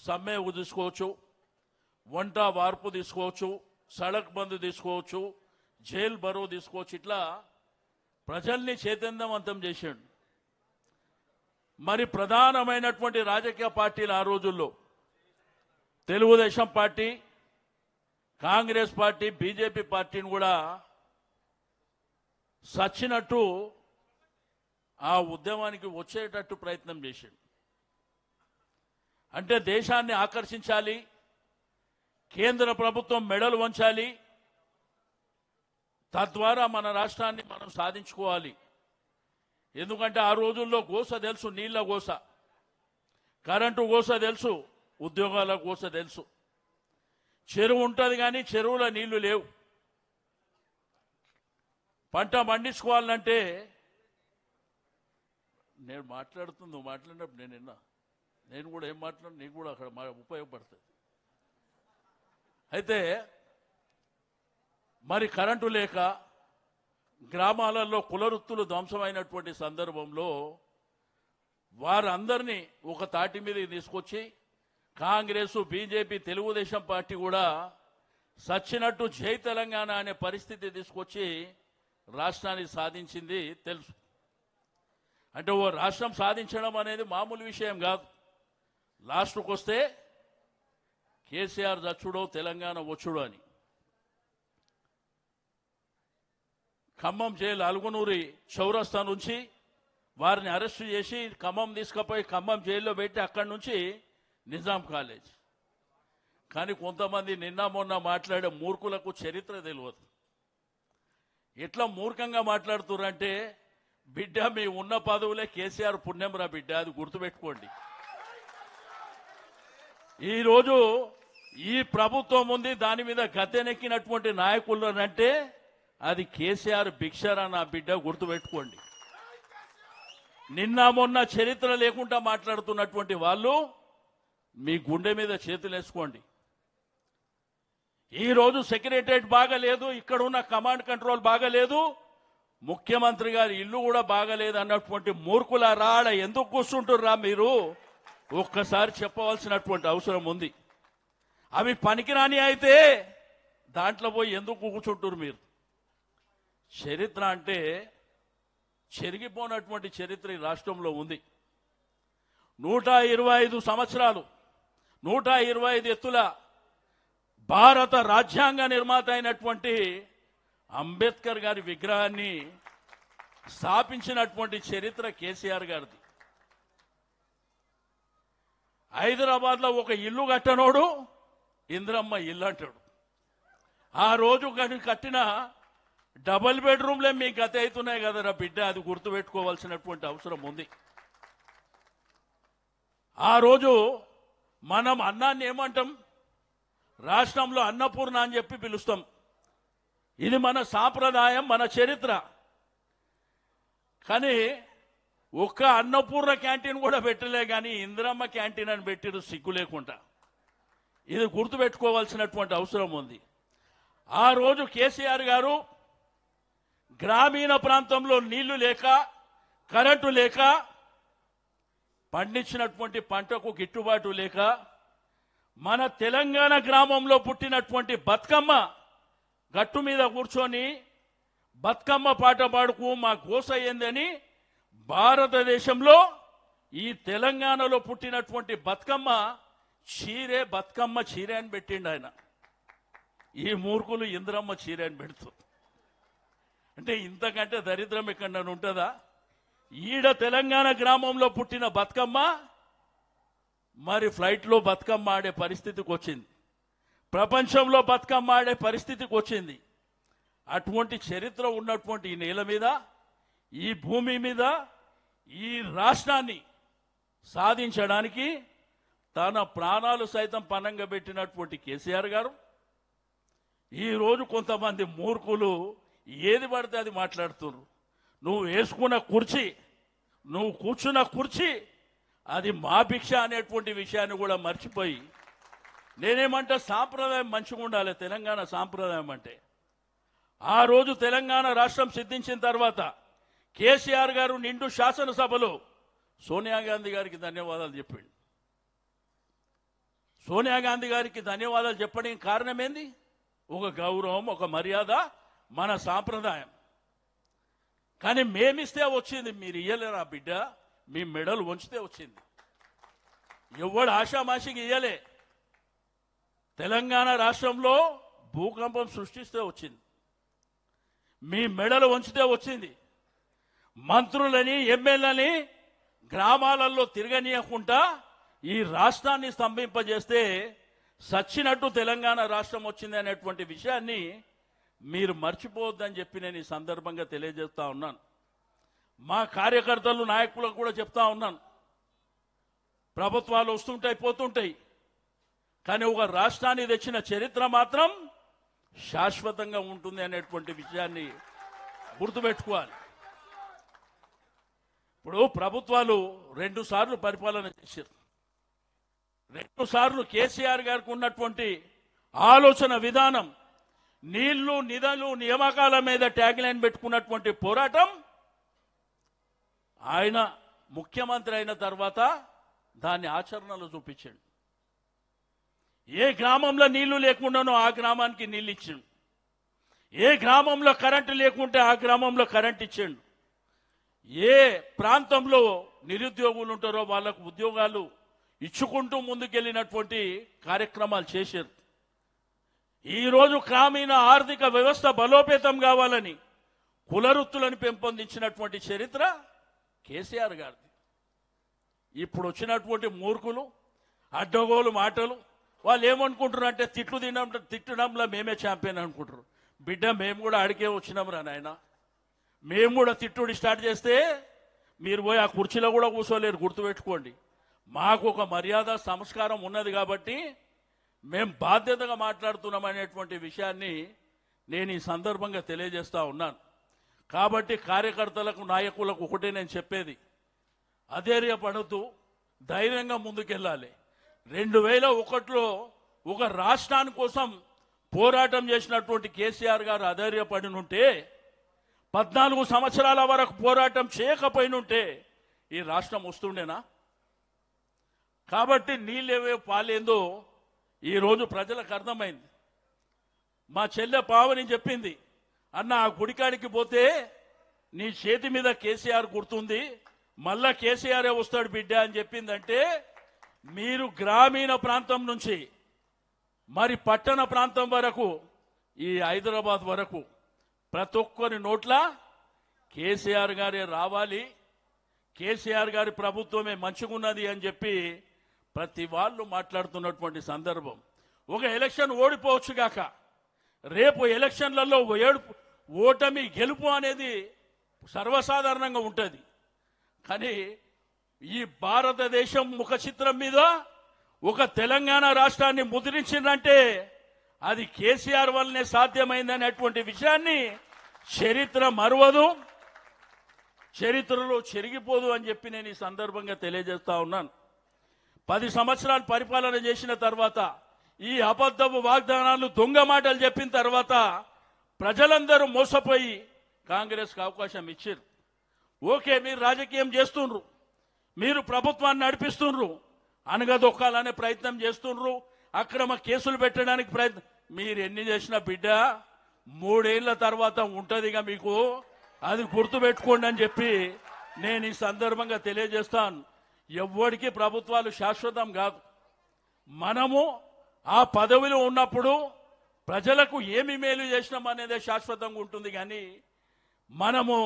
సమ్మె తీసుకోవచ్చు, వంట వార్పు తీసుకోవచ్చు, సడక్ బంద్ తీసుకోవచ్చు, జైల్ బరో తీసుకోవచ్చు. ఇట్లా ప్రజల్ని చైతన్యవంతం చేశాడు. మరి ప్రధానమైనటువంటి రాజకీయ పార్టీలు ఆ రోజుల్లో Telugu Desam party, Congress party, BJP పార్టీని కూడా సచ్చినట్టు ఆ ఉద్యమానికి వచ్చేటట్టు ప్రయత్నం చేశాడు. అంటే దేశాన్ని ఆకర్షించాలి, కేంద్ర ప్రభుత్వం మెడలు వంచాలి, తద్వారా మన రాష్ట్రాన్ని మనం సాధించుకోవాలి. ఎందుకంటే ఆ రోజుల్లో గోస తెలుసు, నీళ్ల గోస, కరెంటు గోస తెలుసు, ఉద్యోగాల గోస తెలుసు. చెరువు ఉంటుంది కానీ చెరువులో నీళ్లు లేవు. పంట పండించుకోవాలంటే నేను మాట్లాడుతుంది, నువ్వు మాట్లాడినప్పుడు నేను విన్నా, నేను కూడా ఏం మాట్లాడు, నీకు కూడా అక్కడ ఉపయోగపడుతుంది. అయితే మరి కరెంటు లేక గ్రామాలలో కులవృత్తులు ధ్వంసమైనటువంటి సందర్భంలో వారందరినీ ఒక తాటి మీదకి తీసుకొచ్చి కాంగ్రెస్, బీజేపీ, తెలుగుదేశం పార్టీ కూడా సచ్చినట్టు జై తెలంగాణ అనే పరిస్థితి తీసుకొచ్చి రాష్ట్రాన్ని సాధించింది తెలుసు. అంటే ఓ రాష్ట్రం సాధించడం అనేది మామూలు విషయం కాదు. లాస్ట్కు వస్తే కేసీఆర్ చచ్చుడో తెలంగాణ వచ్చుడో అని. ఖమ్మం జైలు అలుగునూరి చౌరస్తా నుంచి వారిని అరెస్టు చేసి ఖమ్మం తీసుకుపోయి ఖమ్మం జైల్లో పెట్టి అక్కడి నుంచి నిజాం కాలేజ్. కానీ కొంతమంది నిన్న మొన్న మాట్లాడే మూర్ఖులకు చరిత్ర తెలియదు. ఎట్లా మూర్ఖంగా మాట్లాడుతున్నారంటే, బిడ్డ మీ ఉన్న పదవులే కేసీఆర్ పుణ్యంరా బిడ్డ, అది గుర్తుపెట్టుకోండి. ఈరోజు ఈ ప్రభుత్వం ఉంది, దాని మీద గద్దెనెక్కినటువంటి నాయకులు అంటే అది కేసీఆర్ భిక్షరా నా బిడ్డ, గుర్తుపెట్టుకోండి. నిన్న మొన్న చరిత్ర లేకుండా మాట్లాడుతున్నటువంటి వాళ్ళు మీ గుండె మీద చేతులు వేసుకోండి. ఈరోజు సెక్రటరియట్ బాగలేదు, ఇక్కడ ఉన్న కమాండ్ కంట్రోల్ బాగలేదు, ముఖ్యమంత్రి గారి ఇల్లు కూడా బాగలేదు అన్నటువంటి మూర్ఖుల రాడ ఎందుకు కూర్చుంటుర్రా మీరు? ఒక్కసారి చెప్పవలసినటువంటి అవసరం ఉంది. అవి పనికిరాని అయితే దాంట్లో పోయి ఎందుకు కూర్చుంటున్నారు మీరు? చరిత్ర అంటే చెరిగిపోయినటువంటి చరిత్ర ఈ రాష్ట్రంలో ఉంది. 125 సంవత్సరాలు, 125 ఎత్తుల భారత రాజ్యాంగ నిర్మాత అయినటువంటి అంబేద్కర్ గారి విగ్రహాన్ని స్థాపించినటువంటి చరిత్ర కేసీఆర్ గారిది. హైదరాబాద్లో ఒక ఇల్లు కట్టనోడు ఇంద్రమ్మ ఇల్లు అంటాడు. ఆ రోజు కట్టిన డబుల్ బెడ్రూమ్లే మీ గత అవుతున్నాయి కదరా బిడ్డ, అది గుర్తుపెట్టుకోవాల్సినటువంటి అవసరం ఉంది. ఆ రోజు మనం అన్నాన్ని ఏమంటాం? రాష్ట్రంలో అన్నపూర్ణ అని చెప్పి పిలుస్తాం. ఇది మన సాంప్రదాయం, మన చరిత్ర. కానీ ఒక్క అన్నపూర్ణ క్యాంటీన్ కూడా పెట్టలే కానీ ఇందిరమ్మ క్యాంటీన్ అని పెట్టిరు సిగ్గు లేకుండా. ఇది గుర్తుపెట్టుకోవాల్సినటువంటి అవసరం ఉంది. ఆ రోజు కేసీఆర్ గారు గ్రామీణ ప్రాంతంలో నీళ్లు లేక కరెంటు లేక పండించినటువంటి పంటకు గిట్టుబాటు లేక మన తెలంగాణ గ్రామంలో పుట్టినటువంటి బతుకమ్మ గట్టు మీద కూర్చొని బతుకమ్మ పాట పాడుకు మా గోస అయ్యిందని భారతదేశంలో ఈ తెలంగాణలో పుట్టినటువంటి బతుకమ్మ చీరే బతుకమ్మ చీరే అని పెట్టిండు ఆయన. ఈ మూర్ఖులు ఇంద్రమ్మ చీరే అని పెడుతూ అంటే ఇంతకంటే దరిద్రం ఎక్కడ ఉంటుందా? ఈడ తెలంగాణ గ్రామంలో పుట్టిన బతుకమ్మ మరి ఫ్లైట్లో బతుకమ్మ ఆడే పరిస్థితికి వచ్చింది, ప్రపంచంలో బతుకమ్మ ఆడే పరిస్థితికి వచ్చింది. అటువంటి చరిత్ర ఉన్నటువంటి ఈ నేల మీద, ఈ భూమి మీద, ఈ రాష్ట్రాన్ని సాధించడానికి తన ప్రాణాలు సైతం పణంగా పెట్టినటువంటి కేసీఆర్ గారు ఈరోజు కొంతమంది మూర్ఖులు ఏది పడితే అది మాట్లాడుతున్నారు. నువ్వు వేసుకున్న కుర్చీ, నువ్వు కూర్చున్న కుర్చీ అది మా భిక్ష అనేటువంటి విషయాన్ని కూడా మర్చిపోయి, నేనేమంటే సాంప్రదాయం మంచిగా ఉండాలి. తెలంగాణ సాంప్రదాయం అంటే ఆ రోజు తెలంగాణ రాష్ట్రం సిద్ధించిన తర్వాత కేసీఆర్ గారు నిండు శాసనసభలో సోనియా గాంధీ గారికి ధన్యవాదాలు చెప్పిండు. సోనియా గాంధీ గారికి ధన్యవాదాలు చెప్పడానికి కారణం ఏంది? ఒక గౌరవం, ఒక మర్యాద, మన సాంప్రదాయం. కానీ మేమిస్తే వచ్చింది, మీరు ఇయ్యలేరా బిడ్డ? మీ మెడలు వంచితే వచ్చింది. ఎవడు ఆషామాషికి ఇయ్యలే. తెలంగాణ రాష్ట్రంలో భూకంపం సృష్టిస్తే వచ్చింది, మీ మెడలు వంచితే వచ్చింది. మంత్రులని, ఎమ్మెల్యేలని గ్రామాలలో తిరగనీయకుండా ఈ రాష్ట్రాన్ని స్తంభింపజేస్తే సచ్చినట్టు తెలంగాణ రాష్ట్రం వచ్చింది అనేటువంటి విషయాన్ని మీరు మర్చిపోవద్దని చెప్పి నేను ఈ సందర్భంగా తెలియజేస్తా ఉన్నాను. మా కార్యకర్తలు, నాయకులకు కూడా చెప్తా ఉన్నాను. ప్రభుత్వాలు వస్తుంటాయి, పోతుంటాయి, కానీ ఒక రాష్ట్రాన్ని తెచ్చిన చరిత్ర మాత్రం శాశ్వతంగా ఉంటుంది అనేటువంటి విషయాన్ని గుర్తుపెట్టుకోవాలి. ఇప్పుడు ప్రభుత్వాలు 2 సార్లు పరిపాలన చేశారు. 2 సార్లు కేసీఆర్ గారికి ఉన్నటువంటి ఆలోచన విధానం, నీళ్లు, నిధులు, నియామకాల మీద ట్యాగ్ లైన్ పెట్టుకున్నటువంటి పోరాటం ఆయన ముఖ్యమంత్రి అయిన తర్వాత దాన్ని ఆచరణలో చూపించాడు. ఏ గ్రామంలో నీళ్లు లేకుండానో ఆ గ్రామానికి నీళ్ళు ఇచ్చాడు. ఏ గ్రామంలో కరెంటు లేకుంటే ఆ గ్రామంలో కరెంట్ ఇచ్చాడు. ఏ ప్రాంతంలో నిరుద్యోగులు ఉంటారో వాళ్లకు ఉద్యోగాలు ఇచ్చుకుంటూ ముందుకెళ్ళినటువంటి కార్యక్రమాలు చేశారు. ఈరోజు గ్రామీణ ఆర్థిక వ్యవస్థ బలోపేతం కావాలని కులవృత్తులను పెంపొందించినటువంటి చరిత్ర కేసీఆర్ గారిది. ఇప్పుడు వచ్చినటువంటి మూర్ఖులు, అడ్డగోలు మాటలు, వాళ్ళు ఏమనుకుంటారు అంటే తిట్టడంలో మేమే ఛాంపియన్ అనుకుంటారు. బిడ్డ, మేము కూడా అడిగే వచ్చినాం రా నాయన. మేము కూడా తిట్టుడి స్టార్ట్ చేస్తే మీరు పోయి ఆ కుర్చీలో కూడా కూర్చోలేరు. గుర్తుపెట్టుకోండి, మాకు ఒక మర్యాద, సంస్కారం ఉన్నది కాబట్టి మేము బాధ్యతగా మాట్లాడుతున్నాం అనేటువంటి విషయాన్ని నేను ఈ సందర్భంగా తెలియజేస్తా ఉన్నాను. కాబట్టి కార్యకర్తలకు, నాయకులకు ఒకటే నేను చెప్పేది, అధైర్యపడుతూ ధైర్యంగా ముందుకెళ్ళాలి. 2001లో ఒక రాష్ట్రాని కోసం పోరాటం చేసినటువంటి కేసీఆర్ గారు అధైర్యపడినుంటే, 14 సంవత్సరాల వరకు పోరాటం చేయకపోయినుంటే ఈ రాష్ట్రం వస్తుండేనా? కాబట్టి నీళ్ళేవే పాలేందో ఈరోజు ప్రజలకు అర్థమైంది. మా చెల్లె పావని చెప్పింది, అన్న ఆ గుడికాడికి పోతే నీ చేతి మీద కేసీఆర్ గుర్తుంది, మళ్ళా కేసీఆరే వస్తాడు బిడ్డ అని చెప్పిందంటే, మీరు గ్రామీణ ప్రాంతం నుంచి మరి పట్టణ ప్రాంతం వరకు, ఈ హైదరాబాద్ వరకు ప్రతి ఒక్కరి నోట్ల కేసీఆర్ గారే రావాలి, కేసీఆర్ గారి ప్రభుత్వమే మంచిగున్నది అని చెప్పి ప్రతి వాళ్ళు మాట్లాడుతున్నటువంటి సందర్భం. ఒక ఎలక్షన్ ఓడిపోవచ్చు గాక, రేపు ఎలక్షన్లలో ఓటమి గెలుపు అనేది సర్వసాధారణంగా ఉంటుంది. కానీ ఈ భారతదేశం ముఖ చిత్రం మీద ఒక తెలంగాణ రాష్ట్రాన్ని ముద్రించిందంటే అది కేసీఆర్ వల్లనే సాధ్యమైందనేటువంటి విషయాన్ని చరిత్ర మరువదు. చరిత్రలో చెరిగిపోదు అని చెప్పి నేను ఈ సందర్భంగా తెలియజేస్తా ఉన్నాను. 10 సంవత్సరాలు పరిపాలన చేసిన తర్వాత ఈ అబద్ధపు వాగ్దానాలు దొంగ మాటలు చెప్పిన తర్వాత ప్రజలందరూ మోసపోయి కాంగ్రెస్కి అవకాశం ఇచ్చారు. ఓకే, మీరు రాజకీయం చేస్తుండ్రు, మీరు ప్రభుత్వాన్ని నడిపిస్తుండ్రు, అనగదొక్కాలనే ప్రయత్నం చేస్తుండ్రు, అక్రమ కేసులు పెట్టడానికి ప్రయత్నం. మీరు ఎన్ని చేసినా బిడ్డ 3 ఏళ్ల తర్వాత ఉంటుందిగా మీకు, అది గుర్తుపెట్టుకోండి అని చెప్పి నేను ఈ సందర్భంగా తెలియజేస్తాను. ఎవ్వడికి ప్రభుత్వాలు శాశ్వతం కాదు. మనము ఆ పదవిలో ఉన్నప్పుడు ప్రజలకు ఏమి మేలు చేసినాం అనేదే శాశ్వతంగా ఉంటుంది, కానీ మనము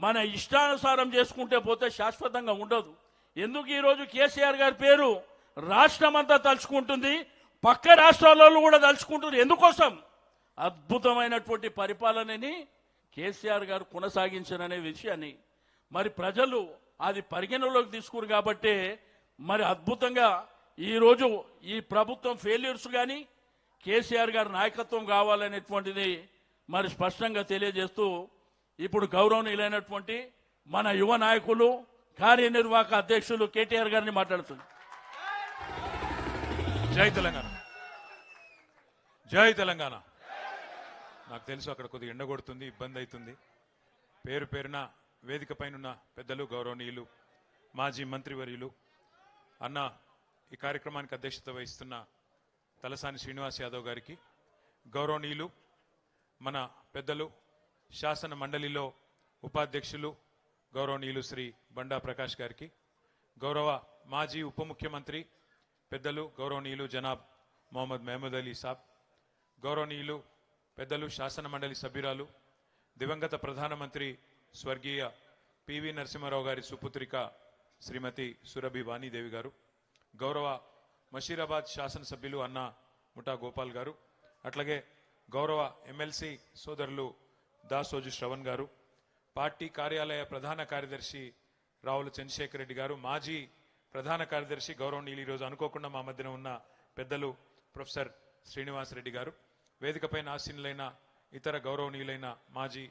మన ఇష్టానుసారం చేసుకుంటే పోతే శాశ్వతంగా ఉండదు. ఎందుకు ఈరోజు కేసీఆర్ గారి పేరు రాష్ట్రం అంతా తలుచుకుంటుంది, పక్క రాష్ట్రాలలో కూడా తలుచుకుంటుంది. ఎందుకోసం? అద్భుతమైనటువంటి పరిపాలనని కేసీఆర్ గారు కొనసాగించారనే విషయాన్ని మరి ప్రజలు అది పరిగణలోకి తీసుకురు కాబట్టి మరి అద్భుతంగా ఈరోజు ఈ ప్రభుత్వం ఫెయిల్యూర్స్ కానీ కేసీఆర్ గారి నాయకత్వం కావాలనేటువంటిది మరి స్పష్టంగా తెలియజేస్తూ ఇప్పుడు గౌరవనీయులైనటువంటి మన యువ నాయకులు కార్యనిర్వాహక అధ్యక్షులు కేటీఆర్ గారిని మాట్లాడుతున్నారు. జై తెలంగాణ, జై తెలంగాణ. నాకు తెలుసు అక్కడ కొద్దిగా ఎండ కొడుతుంది, ఇబ్బంది అవుతుంది. పేరు పేరున వేదిక పైన పెద్దలు, గౌరవనీయులు, మాజీ మంత్రివర్యులు, అన్న ఈ కార్యక్రమానికి అధ్యక్షత వహిస్తున్న తలసాని శ్రీనివాస్ యాదవ్ గారికి, గౌరవనీయులు మన పెద్దలు శాసన మండలిలో ఉపాధ్యక్షులు గౌరవనీయులు శ్రీ బండా ప్రకాష్ గారికి, గౌరవ మాజీ ఉప ముఖ్యమంత్రి పెద్దలు గౌరవనీయులు జనాబ్ మొహమ్మద్ మహమూద్ అలీ సాబ్, గౌరవనీయులు పెద్దలు శాసన మండలి సభ్యురాలు దివంగత ప్రధానమంత్రి స్వర్గీయ పివి నరసింహారావు గారి సుపుత్రిక శ్రీమతి సురభి వాణీదేవి గారు, గౌరవ మషీరాబాద్ శాసనసభ్యులు అన్న ముఠా గోపాల్ గారు, అట్లాగే గౌరవ ఎమ్మెల్సీ సోదరులు దాసోజు శ్రవణ్ గారు, పార్టీ కార్యాలయ ప్రధాన కార్యదర్శి రావుల చంద్రశేఖర్ రెడ్డి గారు, మాజీ ప్రధాన కార్యదర్శి గౌరవనీయులు ఈరోజు అనుకోకుండా మా మధ్యన ఉన్న పెద్దలు ప్రొఫెసర్ శ్రీనివాస్ రెడ్డి గారు, వేదికపైన ఆసీనులైన ఇతర గౌరవనీయులైన మాజీ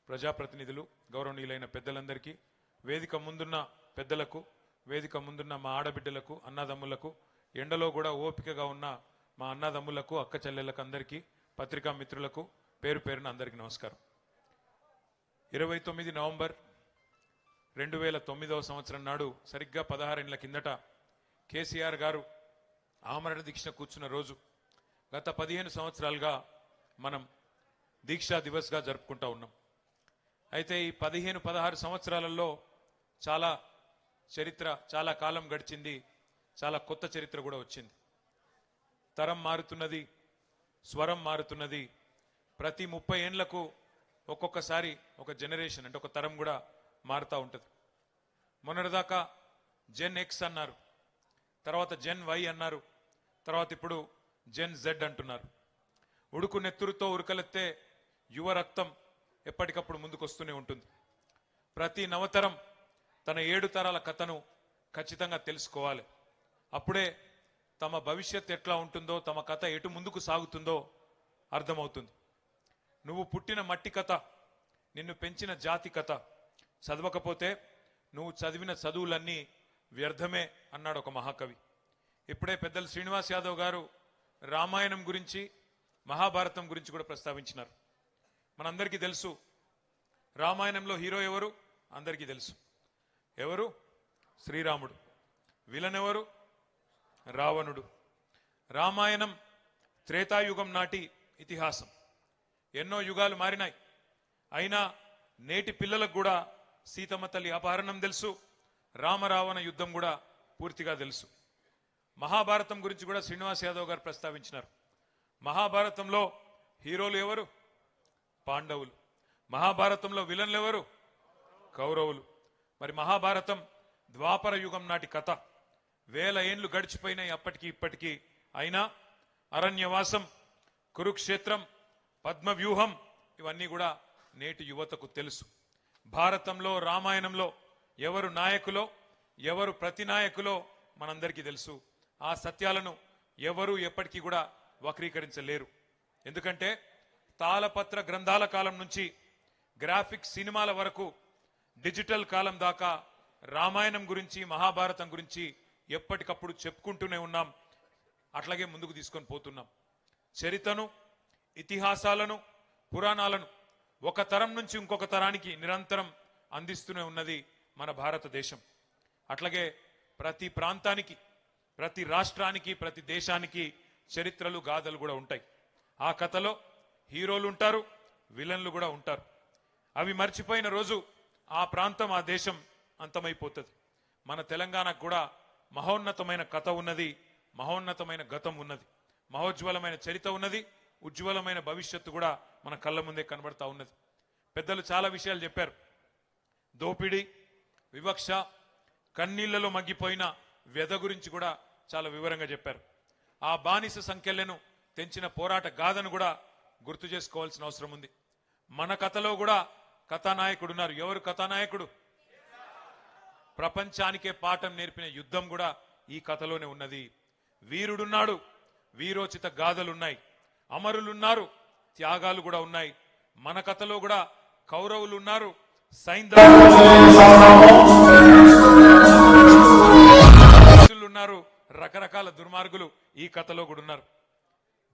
ప్రజాప్రతినిధులు, గౌరవనీయులైన పెద్దలందరికీ, వేదిక ముందున్న పెద్దలకు, వేదిక ముందున్న మా ఆడబిడ్డలకు, అన్నదమ్ములకు, ఎండలో కూడా ఓపికగా ఉన్న మా అన్నదమ్ములకు, అక్క చెల్లెళ్ళకు అందరికీ, పత్రికా మిత్రులకు పేరు పేరున అందరికీ నమస్కారం. 29 నవంబర్ 2009వ సంవత్సరం నాడు సరిగ్గా 16 ఏళ్ల కిందట కేసీఆర్ గారు ఆమరణ దీక్ష కూర్చున్న రోజు. గత 15 సంవత్సరాలుగా మనం దీక్షా దివస్గా జరుపుకుంటా ఉన్నాం. అయితే ఈ 15-16 సంవత్సరాలలో చాలా చరిత్ర, చాలా కాలం గడిచింది, చాలా కొత్త చరిత్ర కూడా వచ్చింది. తరం మారుతున్నది, స్వరం మారుతున్నది. ప్రతి 30 ఏండ్లకు ఒక్కొక్కసారి ఒక జనరేషన్ అంటే ఒక తరం కూడా మారుతూ ఉంటుంది. మొన్నటిదాకా జెన్ ఎక్స్ అన్నారు, తర్వాత జెన్ వై అన్నారు, తర్వాత ఇప్పుడు జెన్ జెడ్ అంటున్నారు. ఉడుకు నెత్తురుతో ఉరకలెత్తే యువ రక్తం ఎప్పటికప్పుడు ముందుకొస్తూనే ఉంటుంది. ప్రతి నవతరం తన 7 తరాల కథను ఖచ్చితంగా తెలుసుకోవాలి. అప్పుడే తమ భవిష్యత్ ఎట్లా ఉంటుందో, తమ కథ ఎటు ముందుకు సాగుతుందో అర్థమవుతుంది. నువ్వు పుట్టిన మట్టి కథ, నిన్ను పెంచిన జాతి కథ చదవకపోతే నువ్వు చదివిన చదువులన్నీ వ్యర్థమే అన్నాడు ఒక మహాకవి. ఇప్పుడే పెద్దలు శ్రీనివాస్ యాదవ్ గారు రామాయణం గురించి, మహాభారతం గురించి కూడా ప్రస్తావించినారు. మనందరికీ తెలుసు రామాయణంలో హీరో ఎవరు, అందరికీ తెలుసు. ఎవరు? శ్రీరాముడు. విలన్ ఎవరు? రావణుడు. రామాయణం త్రేతాయుగం నాటి ఇతిహాసం. ఎన్నో యుగాలు మారినాయి, అయినా నేటి పిల్లలకు కూడా సీతమ్మ తల్లి అపహరణం తెలుసు, రామరావణ యుద్ధం కూడా పూర్తిగా తెలుసు. మహాభారతం గురించి కూడా శ్రీనివాస్ యాదవ్ గారు ప్రస్తావించినారు. మహాభారతంలో హీరోలు ఎవరు? పాండవులు. మహాభారతంలో విలన్లు ఎవరు? కౌరవులు. మరి మహాభారతం ద్వాపర యుగం నాటి కథ. 1000 ఏండ్లు గడిచిపోయినాయి అప్పటికి ఇప్పటికీ. అయినా అరణ్యవాసం, కురుక్షేత్రం, పద్మవ్యూహం ఇవన్నీ కూడా నేటి యువతకు తెలుసు. భారతంలో, రామాయణంలో ఎవరు నాయకులో, ఎవరు ప్రతినాయకులో మనందరికీ తెలుసు. ఆ సత్యాలను ఎవరు ఎప్పటికీ కూడా వక్రీకరించలేరు. ఎందుకంటే తాళపత్ర గ్రంథాల కాలం నుంచి గ్రాఫిక్ సినిమాల వరకు డిజిటల్ కాలం దాకా రామాయణం గురించి మహాభారతం గురించి ఎప్పటికప్పుడు చెప్పుకుంటూనే ఉన్నాం. అట్లాగే ముందుకు తీసుకొని పోతున్నాం. చరిత్రను, ఇతిహాసాలను, పురాణాలను ఒక తరం నుంచి ఇంకొక తరానికి నిరంతరం అందిస్తూనే ఉన్నది మన భారతదేశం. అట్లాగే ప్రతి ప్రాంతానికి, ప్రతి రాష్ట్రానికి, ప్రతి దేశానికి చరిత్రలు, గాథలు కూడా ఉంటాయి. ఆ కథలో హీరోలు ఉంటారు, విలన్లు కూడా ఉంటారు. అవి మర్చిపోయిన రోజు ఆ ప్రాంతం, ఆ దేశం అంతమైపోతుంది. మన తెలంగాణకు కూడా మహోన్నతమైన కథ ఉన్నది, మహోన్నతమైన గతం ఉన్నది, మహోజ్వలమైన చరిత్ర ఉన్నది, ఉజ్వలమైన భవిష్యత్తు కూడా మన కళ్ళ ముందే కనబడతా ఉన్నది. పెద్దలు చాలా విషయాలు చెప్పారు. దోపిడీ, వివక్ష, కన్నీళ్లలో మగ్గిపోయిన వ్యధ గురించి కూడా చాలా వివరంగా చెప్పారు. ఆ బానిస సంఖ్యలను తెంచిన పోరాట గాథను కూడా గుర్తు చేసుకోవాల్సిన అవసరం ఉంది. మన కథలో కూడా కథానాయకుడు ఉన్నారు. ఎవరు కథానాయకుడు? ప్రపంచానికే పాఠం నేర్పిన యుద్ధం కూడా ఈ కథలోనే ఉన్నది. వీరుడున్నాడు, వీరోచిత గాథలున్నాయి, అమరులున్నారు, త్యాగాలు కూడా ఉన్నాయి. మన కథలో కూడా కౌరవులు ఉన్నారు, సైంధవులు ఉన్నారు, రకరకాల దుర్మార్గులు ఈ కథలో కూడా ఉన్నారు.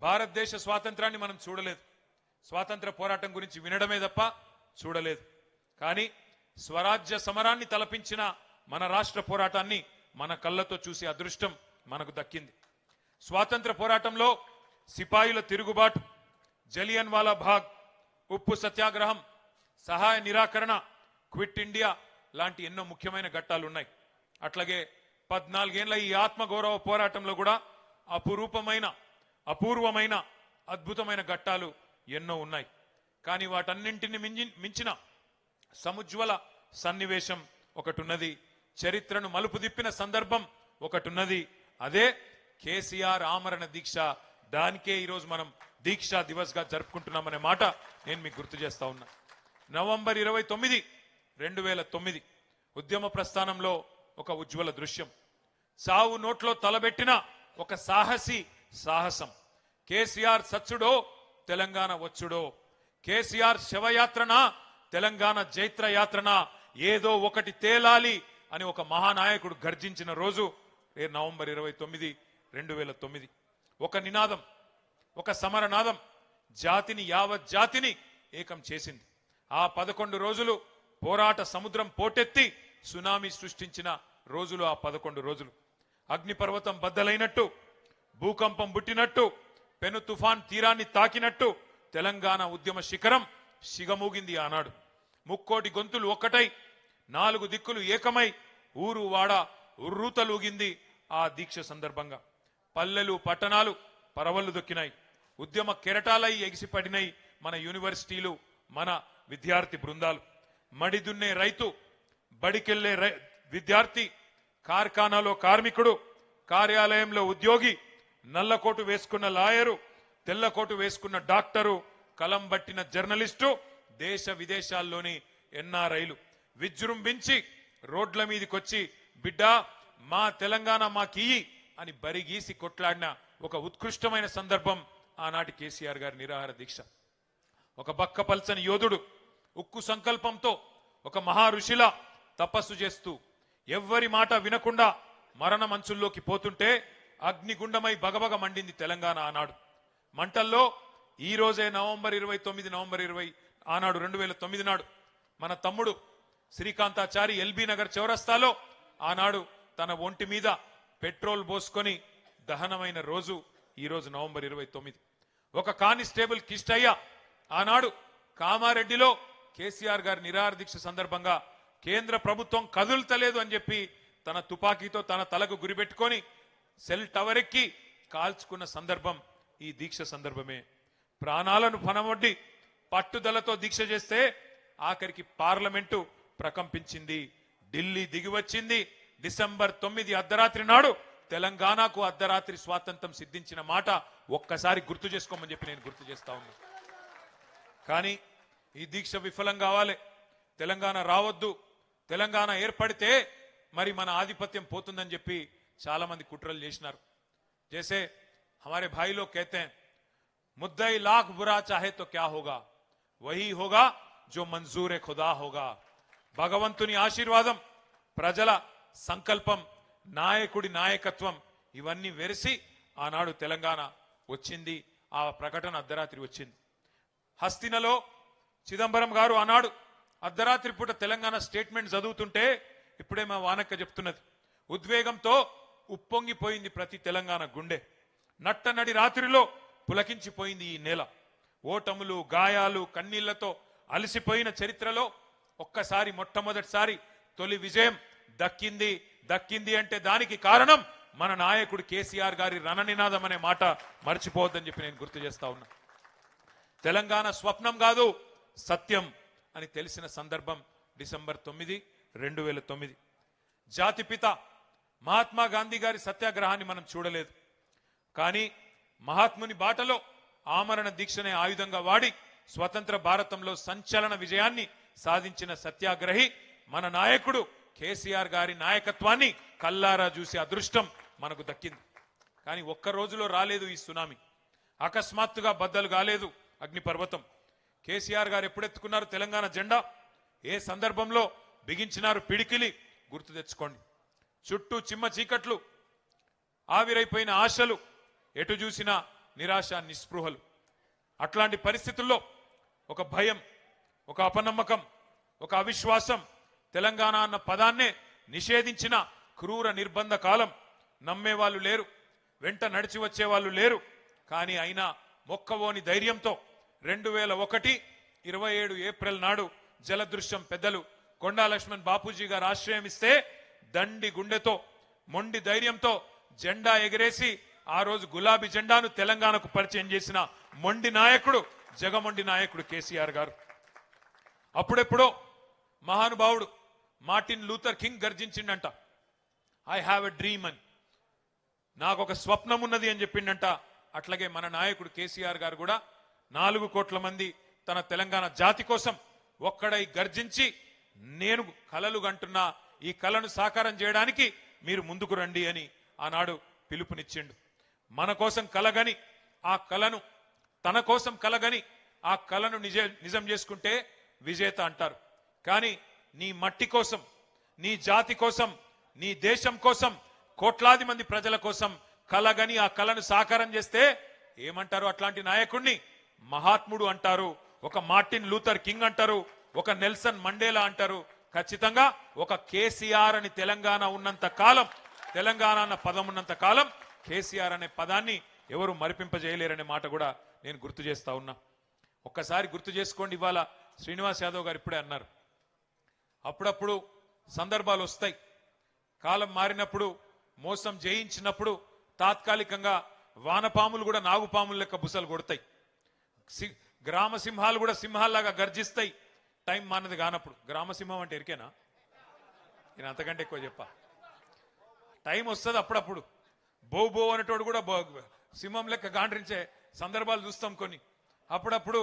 భారతదేశ స్వాతంత్రాన్ని మనం చూడలేదు, స్వాతంత్ర పోరాటం గురించి వినడమే తప్ప చూడలేదు. కానీ స్వరాజ్య సమరాన్ని తలపించిన మన రాష్ట్ర పోరాటాన్ని మన కళ్ళతో చూసే అదృష్టం మనకు దక్కింది. స్వాతంత్ర పోరాటంలో సిపాయిల తిరుగుబాటు, జలియన్ వాలా బాగ్, ఉప్పు సత్యాగ్రహం, సహాయ నిరాకరణ, క్విట్ ఇండియా లాంటి ఎన్నో ముఖ్యమైన ఘట్టాలు ఉన్నాయి. అట్లాగే 14 ఏళ్ల ఈ ఆత్మగౌరవ పోరాటంలో కూడా అపూర్వమైన అద్భుతమైన ఘట్టాలు ఎన్నో ఉన్నాయి. కానీ వాటన్నింటిని మించిన సముజ్వల సన్నివేశం ఒకటి ఉన్నది, చరిత్రను మలుపు తిప్పిన సందర్భం ఒకటి ఉన్నది. అదే కేసీఆర్ ఆమరణ దీక్ష. దానికే ఈరోజు మనం దీక్షా దివస్ గా జరుపుకుంటున్నామనే మాట నేను మీకు గుర్తు చేస్తా ఉన్నా. నవంబర్ 29, 2009 ఉద్యమ ప్రస్థానంలో ఒక ఉజ్వల దృశ్యం. సావు నోట్లో తలబెట్టిన ఒక సాహసం. కేసీఆర్ సచ్చుడో తెలంగాణ వచ్చుడో, కేసీఆర్ శవయాత్రనా తెలంగాణ జైత్ర యాత్రనా, ఏదో ఒకటి తేలాలి అని ఒక మహానాయకుడు గర్జించిన రోజు నవంబర్ 29, 2009. ఒక నినాదం, ఒక సమరనాదం జాతిని, యావత్ జాతిని ఏకం చేసింది. ఆ 11 రోజులు పోరాట సముద్రం పోటెత్తి సునామీ సృష్టించిన రోజులు ఆ 11 రోజులు. అగ్నిపర్వతం బద్దలైనట్టు, భూకంపం పుట్టినట్టు, పెను తుఫాన్ తీరాన్ని తాకినట్టు తెలంగాణ ఉద్యమ శిఖరం సిగమూగింది ఆనాడు. 3 గొంతులు ఒక్కటై, 4 దిక్కులు ఏకమై, ఊరు వాడ ఉర్రూతలూగింది ఆ దీక్ష సందర్భంగా. పల్లెలు, పట్టణాలు పరవళ్లు దొక్కినాయి. ఉద్యమ కెరటాలై ఎగిసిపడినాయి మన యూనివర్సిటీలు, మన విద్యార్థి బృందాలు. మడిదున్నే రైతు, బడికెళ్లే విద్యార్థి, కార్ఖానాలో కార్మికుడు, కార్యాలయంలో ఉద్యోగి, నల్లకోటు వేసుకున్న లాయరు, తెల్లకోటు వేసుకున్న డాక్టరు, కలం బట్టిన జర్నలిస్టు, దేశ విదేశాల్లోని ఎన్ఆర్ఐలు విజృంభించి రోడ్ల మీదకొచ్చి బిడ్డా మా తెలంగాణ మాకియ్యి అని బరిగీసి కొట్లాడిన ఒక ఉత్కృష్టమైన సందర్భం ఆనాటి కేసీఆర్ గారి నిరాహార దీక్ష. ఒక బక్కపల్చని యోధుడు ఉక్కు సంకల్పంతో ఒక మహా ఋషిలా తపస్సు చేస్తూ ఎవ్వరి మాట వినకుండా మరణ మంచుల్లోకి పోతుంటే అగ్నిగుండమై బగబగ మండింది తెలంగాణ ఆనాడు. మంటల్లో ఈ రోజే నవంబర్ 20 ఆనాడు 2009 నాడు మన తమ్ముడు శ్రీకాంతాచారి ఎల్బీ నగర్ చౌరస్తాలో ఆనాడు తన ఒంటి మీద పెట్రోల్ పోసుకొని దహనమైన రోజు ఈ రోజు నవంబర్ 29. ఒక కానిస్టేబుల్ కిష్టయ్య ఆనాడు కామారెడ్డిలో కేసీఆర్ గారి నిరాహార దీక్ష సందర్భంగా కేంద్ర ప్రభుత్వం కదులుతలేదు అని చెప్పి తన తుపాకీతో తన తలకు గురిపెట్టుకొని సెల్ టవర్ ఎక్కి కాల్చుకున్న సందర్భం ఈ దీక్ష సందర్భమే. ప్రాణాలను పనమొడ్డి పట్టుదలతో దీక్ష చేస్తే ఆఖరికి పార్లమెంటు ప్రకంపించింది, ఢిల్లీ దిగివచ్చింది. డిసెంబర్ 9 అర్ధరాత్రి నాడు తెలంగాణకు అర్ధరాత్రి స్వాతంత్రం సిద్ధించిన మాట ఒక్కసారి గుర్తు చేసుకోమని చెప్పి నేను గుర్తు చేస్తా ఉన్నా. కానీ ఈ దీక్ష విఫలం కావాలి, తెలంగాణ రావద్దు, తెలంగాణ ఏర్పడితే మరి మన ఆధిపత్యం పోతుందని చెప్పి చాలా మంది కుట్రలు చేసినారు. जैसे हमारे भाई लोग कहते हैं, मुद्दई लाख बुरा चाहे तो क्या होगा, वही होगा जो मंजूर खुदा होगा. భగవంతుని ఆశీర్వాదం, ప్రజల సంకల్పం, నాయకుడి నాయకత్వం ఇవన్నీ వెరిసి ఆనాడు తెలంగాణ వచ్చింది. ఆ ప్రకటన అర్ధరాత్రి వచ్చింది. హస్తినలో చిదంబరం గారు ఆనాడు అర్ధరాత్రి పూట తెలంగాణ స్టేట్మెంట్ చదువుతుంటే ఇప్పుడే మా వానక్క చెప్తున్నది, ఉద్వేగంతో ఉప్పొంగిపోయింది ప్రతి తెలంగాణ గుండె. నట్టనడి రాత్రిలో పులకించిపోయింది ఈ నేల. ఓటములు, గాయాలు, కన్నీళ్లతో అలసిపోయిన చరిత్రలో ఒక్కసారి మొట్టమొదటిసారి తొలి విజయం దక్కింది అంటే దానికి కారణం మన నాయకుడు కేసీఆర్ గారి రణనినాదం అనే మాట మర్చిపోవద్దని చెప్పి నేను గుర్తు చేస్తా ఉన్నా. తెలంగాణ స్వప్నం కాదు, సత్యం అని తెలిసిన సందర్భం డిసెంబర్ 9, 2009. జాతిపిత మహాత్మా గాంధీ గారి సత్యాగ్రహాన్ని మనం చూడలేదు, కానీ మహాత్ముని బాటలో ఆమరణ దీక్షనే ఆయుధంగా వాడి స్వతంత్ర భారతంలో సంచలన విజయాన్ని సాధించిన సత్యాగ్రహి మన నాయకుడు కేసీఆర్ గారి నాయకత్వాన్ని కల్లారా చూసే అదృష్టం మనకు దక్కింది. కానీ ఒక్క రోజులో రాలేదు ఈ సునామీ, అకస్మాత్తుగా బద్దలు కాలేదు అగ్నిపర్వతం. కేసీఆర్ గారు ఎప్పుడెత్తుకున్నారు తెలంగాణ జెండా, ఏ సందర్భంలో బిగించినారు పిడికిలి గుర్తు తెచ్చుకోండి. చుట్టూ చిమ్మ చీకట్లు, ఆవిరైపోయిన ఆశలు, ఎటు చూసినా నిరాశ, నిస్పృహలు. అట్లాంటి పరిస్థితుల్లో ఒక భయం, ఒక అపనమ్మకం, ఒక అవిశ్వాసం, తెలంగాణ అన్న పదాన్నే నిషేధించిన క్రూర నిర్బంధ కాలం. నమ్మేవాళ్ళు లేరు, వెంట నడిచి వచ్చేవాళ్ళు లేరు. కానీ అయినా మొక్కవోని ధైర్యంతో 2001 27 ఏప్రిల్ నాడు జలదృశ్యం పెద్దలు కొండా లక్ష్మణ్ బాపూజీ గారు ఆశ్రయం ఇస్తే దండి గుండెతో, మొండి ధైర్యంతో జెండా ఎగిరేసి ఆ రోజు గులాబీ జెండాను తెలంగాణకు పరిచయం చేసిన మొండి నాయకుడు, జగమొండి నాయకుడు కేసీఆర్ గారు. అప్పుడెప్పుడో మహానుభావుడు మార్టిన్ లూథర్ కింగ్ గర్జించిండంట, ఐ హ్యావ్ ఎ డ్రీమ్ అని, నాకు ఒక స్వప్నం ఉన్నది అని చెప్పిండంట. అట్లాగే మన నాయకుడు కేసీఆర్ గారు కూడా 4 కోట్ల మంది తన తెలంగాణ జాతి కోసం ఒక్కడై గర్జించి, నేను కలలు గంటున్నా, ఈ కలను సాకారం చేయడానికి మీరు ముందుకు రండి అని ఆనాడు పిలుపునిచ్చిండు. మన కోసం కలగని ఆ కలను, తన కోసం కలగని ఆ కలను నిజం చేసుకుంటే విజేత అంటారు. కానీ నీ మట్టి కోసం, నీ జాతి కోసం, నీ దేశం కోసం, కోట్లాది మంది ప్రజల కోసం కలగని ఆ కలను సాకారం చేస్తే ఏమంటారు? అట్లాంటి నాయకుడిని మహాత్ముడు అంటారు, ఒక మార్టిన్ లూథర్ కింగ్ అంటారు, ఒక నెల్సన్ మండేలా అంటారు. ఖచ్చితంగా ఒక కేసీఆర్ అని తెలంగాణ ఉన్నంత కాలం, తెలంగాణ అన్న పదం ఉన్నంత కాలం కేసీఆర్ అనే పదాన్ని ఎవరు మరిపింపజేయలేరనే మాట కూడా నేను గుర్తు చేస్తా ఉన్నా. ఒక్కసారి గుర్తు చేసుకోండి, ఇవాళ శ్రీనివాస్ యాదవ్ గారు ఇప్పుడే అన్నారు, అప్పుడప్పుడు సందర్భాలు వస్తాయి, కాలం మారినప్పుడు, మోసం జయించినప్పుడు తాత్కాలికంగా వానపాములు కూడా నాగుపాములు లెక్క బుసలు కొడతాయి, గ్రామ సింహాలు కూడా సింహాల్లాగా గర్జిస్తాయి టైం మానది కానప్పుడు. గ్రామసింహం అంటే ఎరికేనా? నేను అంతకంటే ఎక్కువ చెప్పా. టైం వస్తుంది అప్పుడప్పుడు, బో అనేటోడు కూడా సింహం లెక్క గాండ్రించే సందర్భాలు చూస్తాం కొన్ని. అప్పుడప్పుడు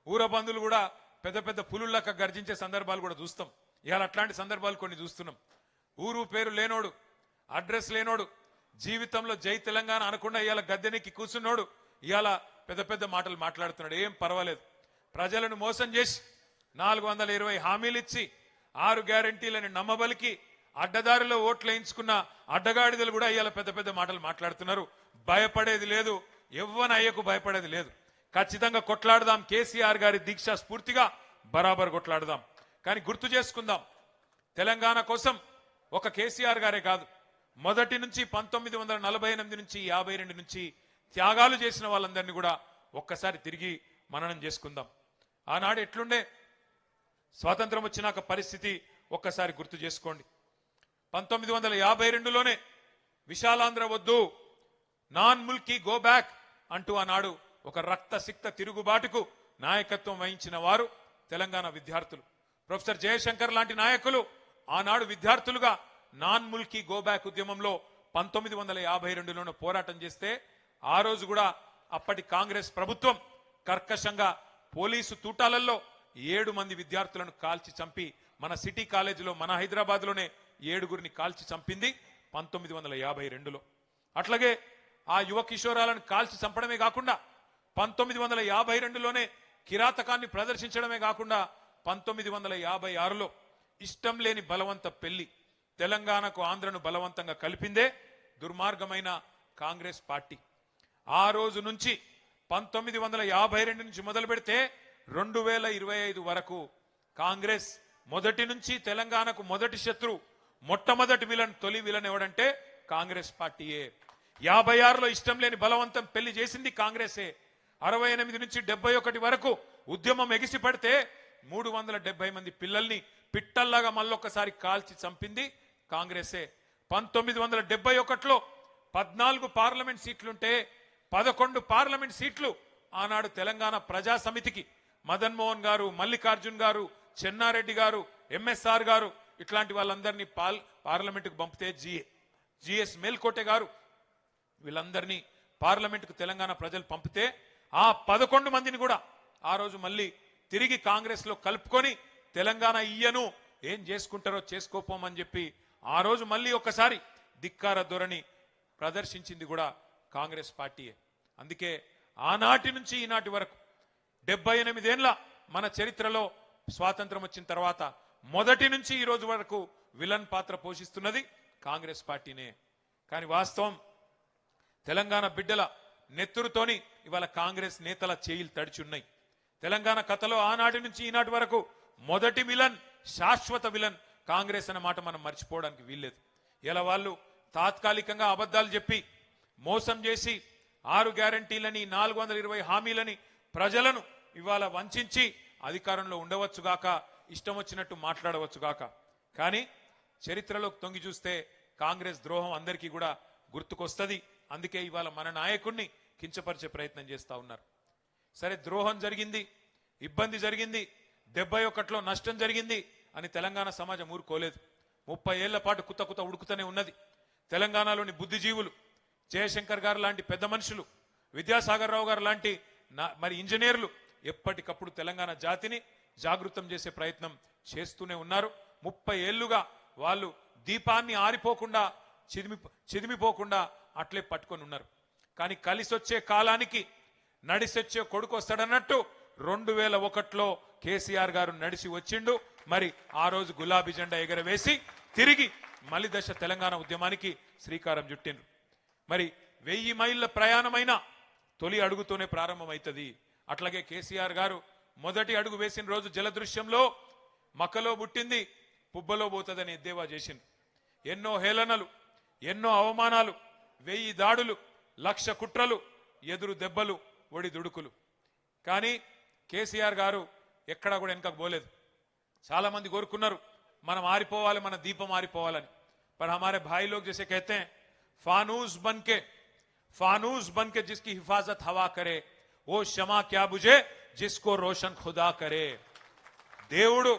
ఊరబందులు కూడా పెద్ద పెద్ద పులుల లెక్క గర్జించే సందర్భాలు కూడా చూస్తాం. ఇవాళ అట్లాంటి సందర్భాలు కొన్ని చూస్తున్నాం. ఊరు పేరు లేనోడు, అడ్రస్ లేనోడు, జీవితంలో జై తెలంగాణ అనకుండా ఇవాళ గద్దెనెక్కి కూర్చున్నోడు ఇవాళ పెద్ద పెద్ద మాటలు మాట్లాడుతున్నాడు. ఏం పర్వాలేదు, ప్రజలను మోసం చేసి 420 హామీలు ఇచ్చి 6 గ్యారంటీలని నమ్మబలికి అడ్డదారిలో ఓట్లు వేయించుకున్న అడ్డగాడిదలు కూడా ఇవాళ పెద్ద పెద్ద మాటలు మాట్లాడుతున్నారు. భయపడేది లేదు, ఎవ్వన అయ్యకు భయపడేది లేదు. ఖచ్చితంగా కొట్లాడదాం, కేసీఆర్ గారి దీక్ష స్ఫూర్తిగా బరాబర్ కొట్లాడదాం. కానీ గుర్తు చేసుకుందాం, తెలంగాణ కోసం ఒక కేసీఆర్ గారే కాదు, మొదటి నుంచి 1948 నుంచి 52 నుంచి త్యాగాలు చేసిన వాళ్ళందరినీ కూడా ఒక్కసారి తిరిగి మననం చేసుకుందాం. ఆనాడు ఎట్లుండే, స్వాతంత్రం వచ్చినాక పరిస్థితి ఒక్కసారి గుర్తు చేసుకోండి. 1952లోనే విశాలాంధ్ర వద్దు, నాన్ ముల్కీ గో బ్యాక్ అంటూ ఆనాడు ఒక రక్తసిక్త తిరుగుబాటుకు నాయకత్వం వహించిన వారు తెలంగాణ విద్యార్థులు. ప్రొఫెసర్ జయశంకర్ లాంటి నాయకులు ఆనాడు విద్యార్థులుగా నాన్ ముల్కీ గో బ్యాక్ ఉద్యమంలో 1952లోనే పోరాటం చేస్తే ఆ రోజు కూడా అప్పటి కాంగ్రెస్ ప్రభుత్వం కర్కశంగా పోలీసు తూటాలలో 7 మంది విద్యార్థులను కాల్చి చంపి, మన సిటీ కాలేజీలో, మన హైదరాబాద్లోనే 7గురిని కాల్చి చంపింది 1952లో. అట్లాగే ఆ యువ కిషోరాలను కాల్చి చంపడమే కాకుండా 1952లోనే కిరాతకాన్ని ప్రదర్శించడమే కాకుండా 1956లో ఇష్టం లేని బలవంత పెళ్లి తెలంగాణకు ఆంధ్రను బలవంతంగా కలిపిందే దుర్మార్గమైన కాంగ్రెస్ పార్టీ. ఆ రోజు నుంచి 1952 నుంచి మొదలు పెడితే 2025 వరకు కాంగ్రెస్ మొదటి నుంచి తెలంగాణకు మొదటి శత్రు, మొట్టమొదటి విలన్, తొలి విలన్ ఎవడంటే కాంగ్రెస్ పార్టీయే. 56లో ఇష్టం లేని బలవంతం పెళ్లి చేసింది కాంగ్రెసే. 68 నుంచి 71 వరకు ఉద్యమం ఎగిసి పడితే 370 మంది పిల్లల్ని పిట్టల్లాగా మళ్ళొక్కసారి కాల్చి చంపింది కాంగ్రెసే. 1971లో 14 పార్లమెంట్ సీట్లుంటే 11 పార్లమెంట్ సీట్లు ఆనాడు తెలంగాణ ప్రజా సమితికి మదన్ మోహన్ గారు, మల్లికార్జున్ గారు, చెన్నారెడ్డి గారు, ఎంఎస్ఆర్ గారు ఇట్లాంటి వాళ్ళందరినీ పార్లమెంటుకు పంపితే జిఎస్ మేల్కోటె గారు వీళ్ళందరినీ పార్లమెంటుకు తెలంగాణ ప్రజలు పంపితే ఆ 11 మందిని కూడా ఆ రోజు మళ్ళీ తిరిగి కాంగ్రెస్ లో కలుపుకొని తెలంగాణ ఇయ్యను, ఏం చేసుకుంటారో చేసుకోపోమని చెప్పి ఆ రోజు మళ్ళీ ఒకసారి ధిక్కార ధోరణి ప్రదర్శించింది కూడా కాంగ్రెస్ పార్టీయే. అందుకే ఆనాటి నుంచి ఈనాటి వరకు 78 ఏళ్ల మన చరిత్రలో స్వాతంత్రం వచ్చిన తర్వాత మొదటి నుంచి ఈ రోజు వరకు విలన్ పాత్ర పోషిస్తున్నది కాంగ్రెస్ పార్టీనే. కానీ వాస్తవం తెలంగాణ బిడ్డల నెత్తురుతోని ఇవాళ కాంగ్రెస్ నేతల చేయిలు తడిచి ఉన్నాయి. తెలంగాణ కథలో ఆనాటి నుంచి ఈనాటి వరకు మొదటి విలన్, శాశ్వత విలన్ కాంగ్రెస్ అనే మాట మనం మర్చిపోవడానికి వీల్లేదు. ఇలా వాళ్ళు తాత్కాలికంగా అబద్ధాలు చెప్పి మోసం చేసి 6 గ్యారంటీలని 420 హామీలని ప్రజలను ఇవాళ వంచి అధికారంలో ఉండవచ్చుగాక, ఇష్టం వచ్చినట్టు మాట్లాడవచ్చుగాక. కానీ చరిత్రలోకి తొంగి చూస్తే కాంగ్రెస్ ద్రోహం అందరికీ కూడా గుర్తుకొస్తుంది. అందుకే ఇవాళ మన నాయకుడిని కించపరిచే ప్రయత్నం చేస్తా ఉన్నారు. సరే, ద్రోహం జరిగింది, ఇబ్బంది జరిగింది, 71లో నష్టం జరిగింది అని తెలంగాణ సమాజం ఊరుకోలేదు. 30 ఏళ్ల పాటు కుత ఉడుకుతూనే ఉన్నది. తెలంగాణలోని బుద్ధిజీవులు, జయశంకర్ గారు లాంటి పెద్ద మనుషులు, విద్యాసాగర్ రావు గారు లాంటి మరి ఇంజనీర్లు ఎప్పటికప్పుడు తెలంగాణ జాతిని జాగృతం చేసే ప్రయత్నం చేస్తూనే ఉన్నారు. 30 ఏళ్లుగా వాళ్ళు దీపాన్ని ఆరిపోకుండా చిదిమిపోకుండా అట్లే పట్టుకొని ఉన్నారు. కానీ కలిసొచ్చే కాలానికి నడిసొచ్చే కొడుకు వస్తాడన్నట్టు 2001లో కేసీఆర్ గారు నడిచి వచ్చిండు. మరి ఆ రోజు గులాబీ జెండా ఎగరవేసి తిరిగి మలి దశ తెలంగాణ ఉద్యమానికి శ్రీకారం చుట్టిండ్రు. మరి 1000 మైళ్ళ ప్రయాణమైన తొలి అడుగుతోనే ప్రారంభమవుతుంది. అట్లాగే కేసీఆర్ గారు మొదటి అడుగు వేసిన రోజు జలదృశ్యంలో మక్కలో పుట్టింది పుబ్బలో పోతుందని ఎద్దేవా చేసింది. ఎన్నో హేళనలు, ఎన్నో అవమానాలు, 1000 దాడులు, 1,00,000 కుట్రలు, ఎదురు దెబ్బలు, ఒడి దుడుకులు. కానీ కేసీఆర్ గారు ఎక్కడా కూడా వెనకకు పోలేదు. చాలా మంది కోరుకున్నారు మనం ఆరిపోవాలి, మన దీపం ఆరిపోవాలని. पर हमारे भाई लोग जैसे कहते हैं फानूस बनके जिसकी हिफाजत हवा करे वो शमा क्या बुझे जिसको रोशन खुदा करे. దేవుడు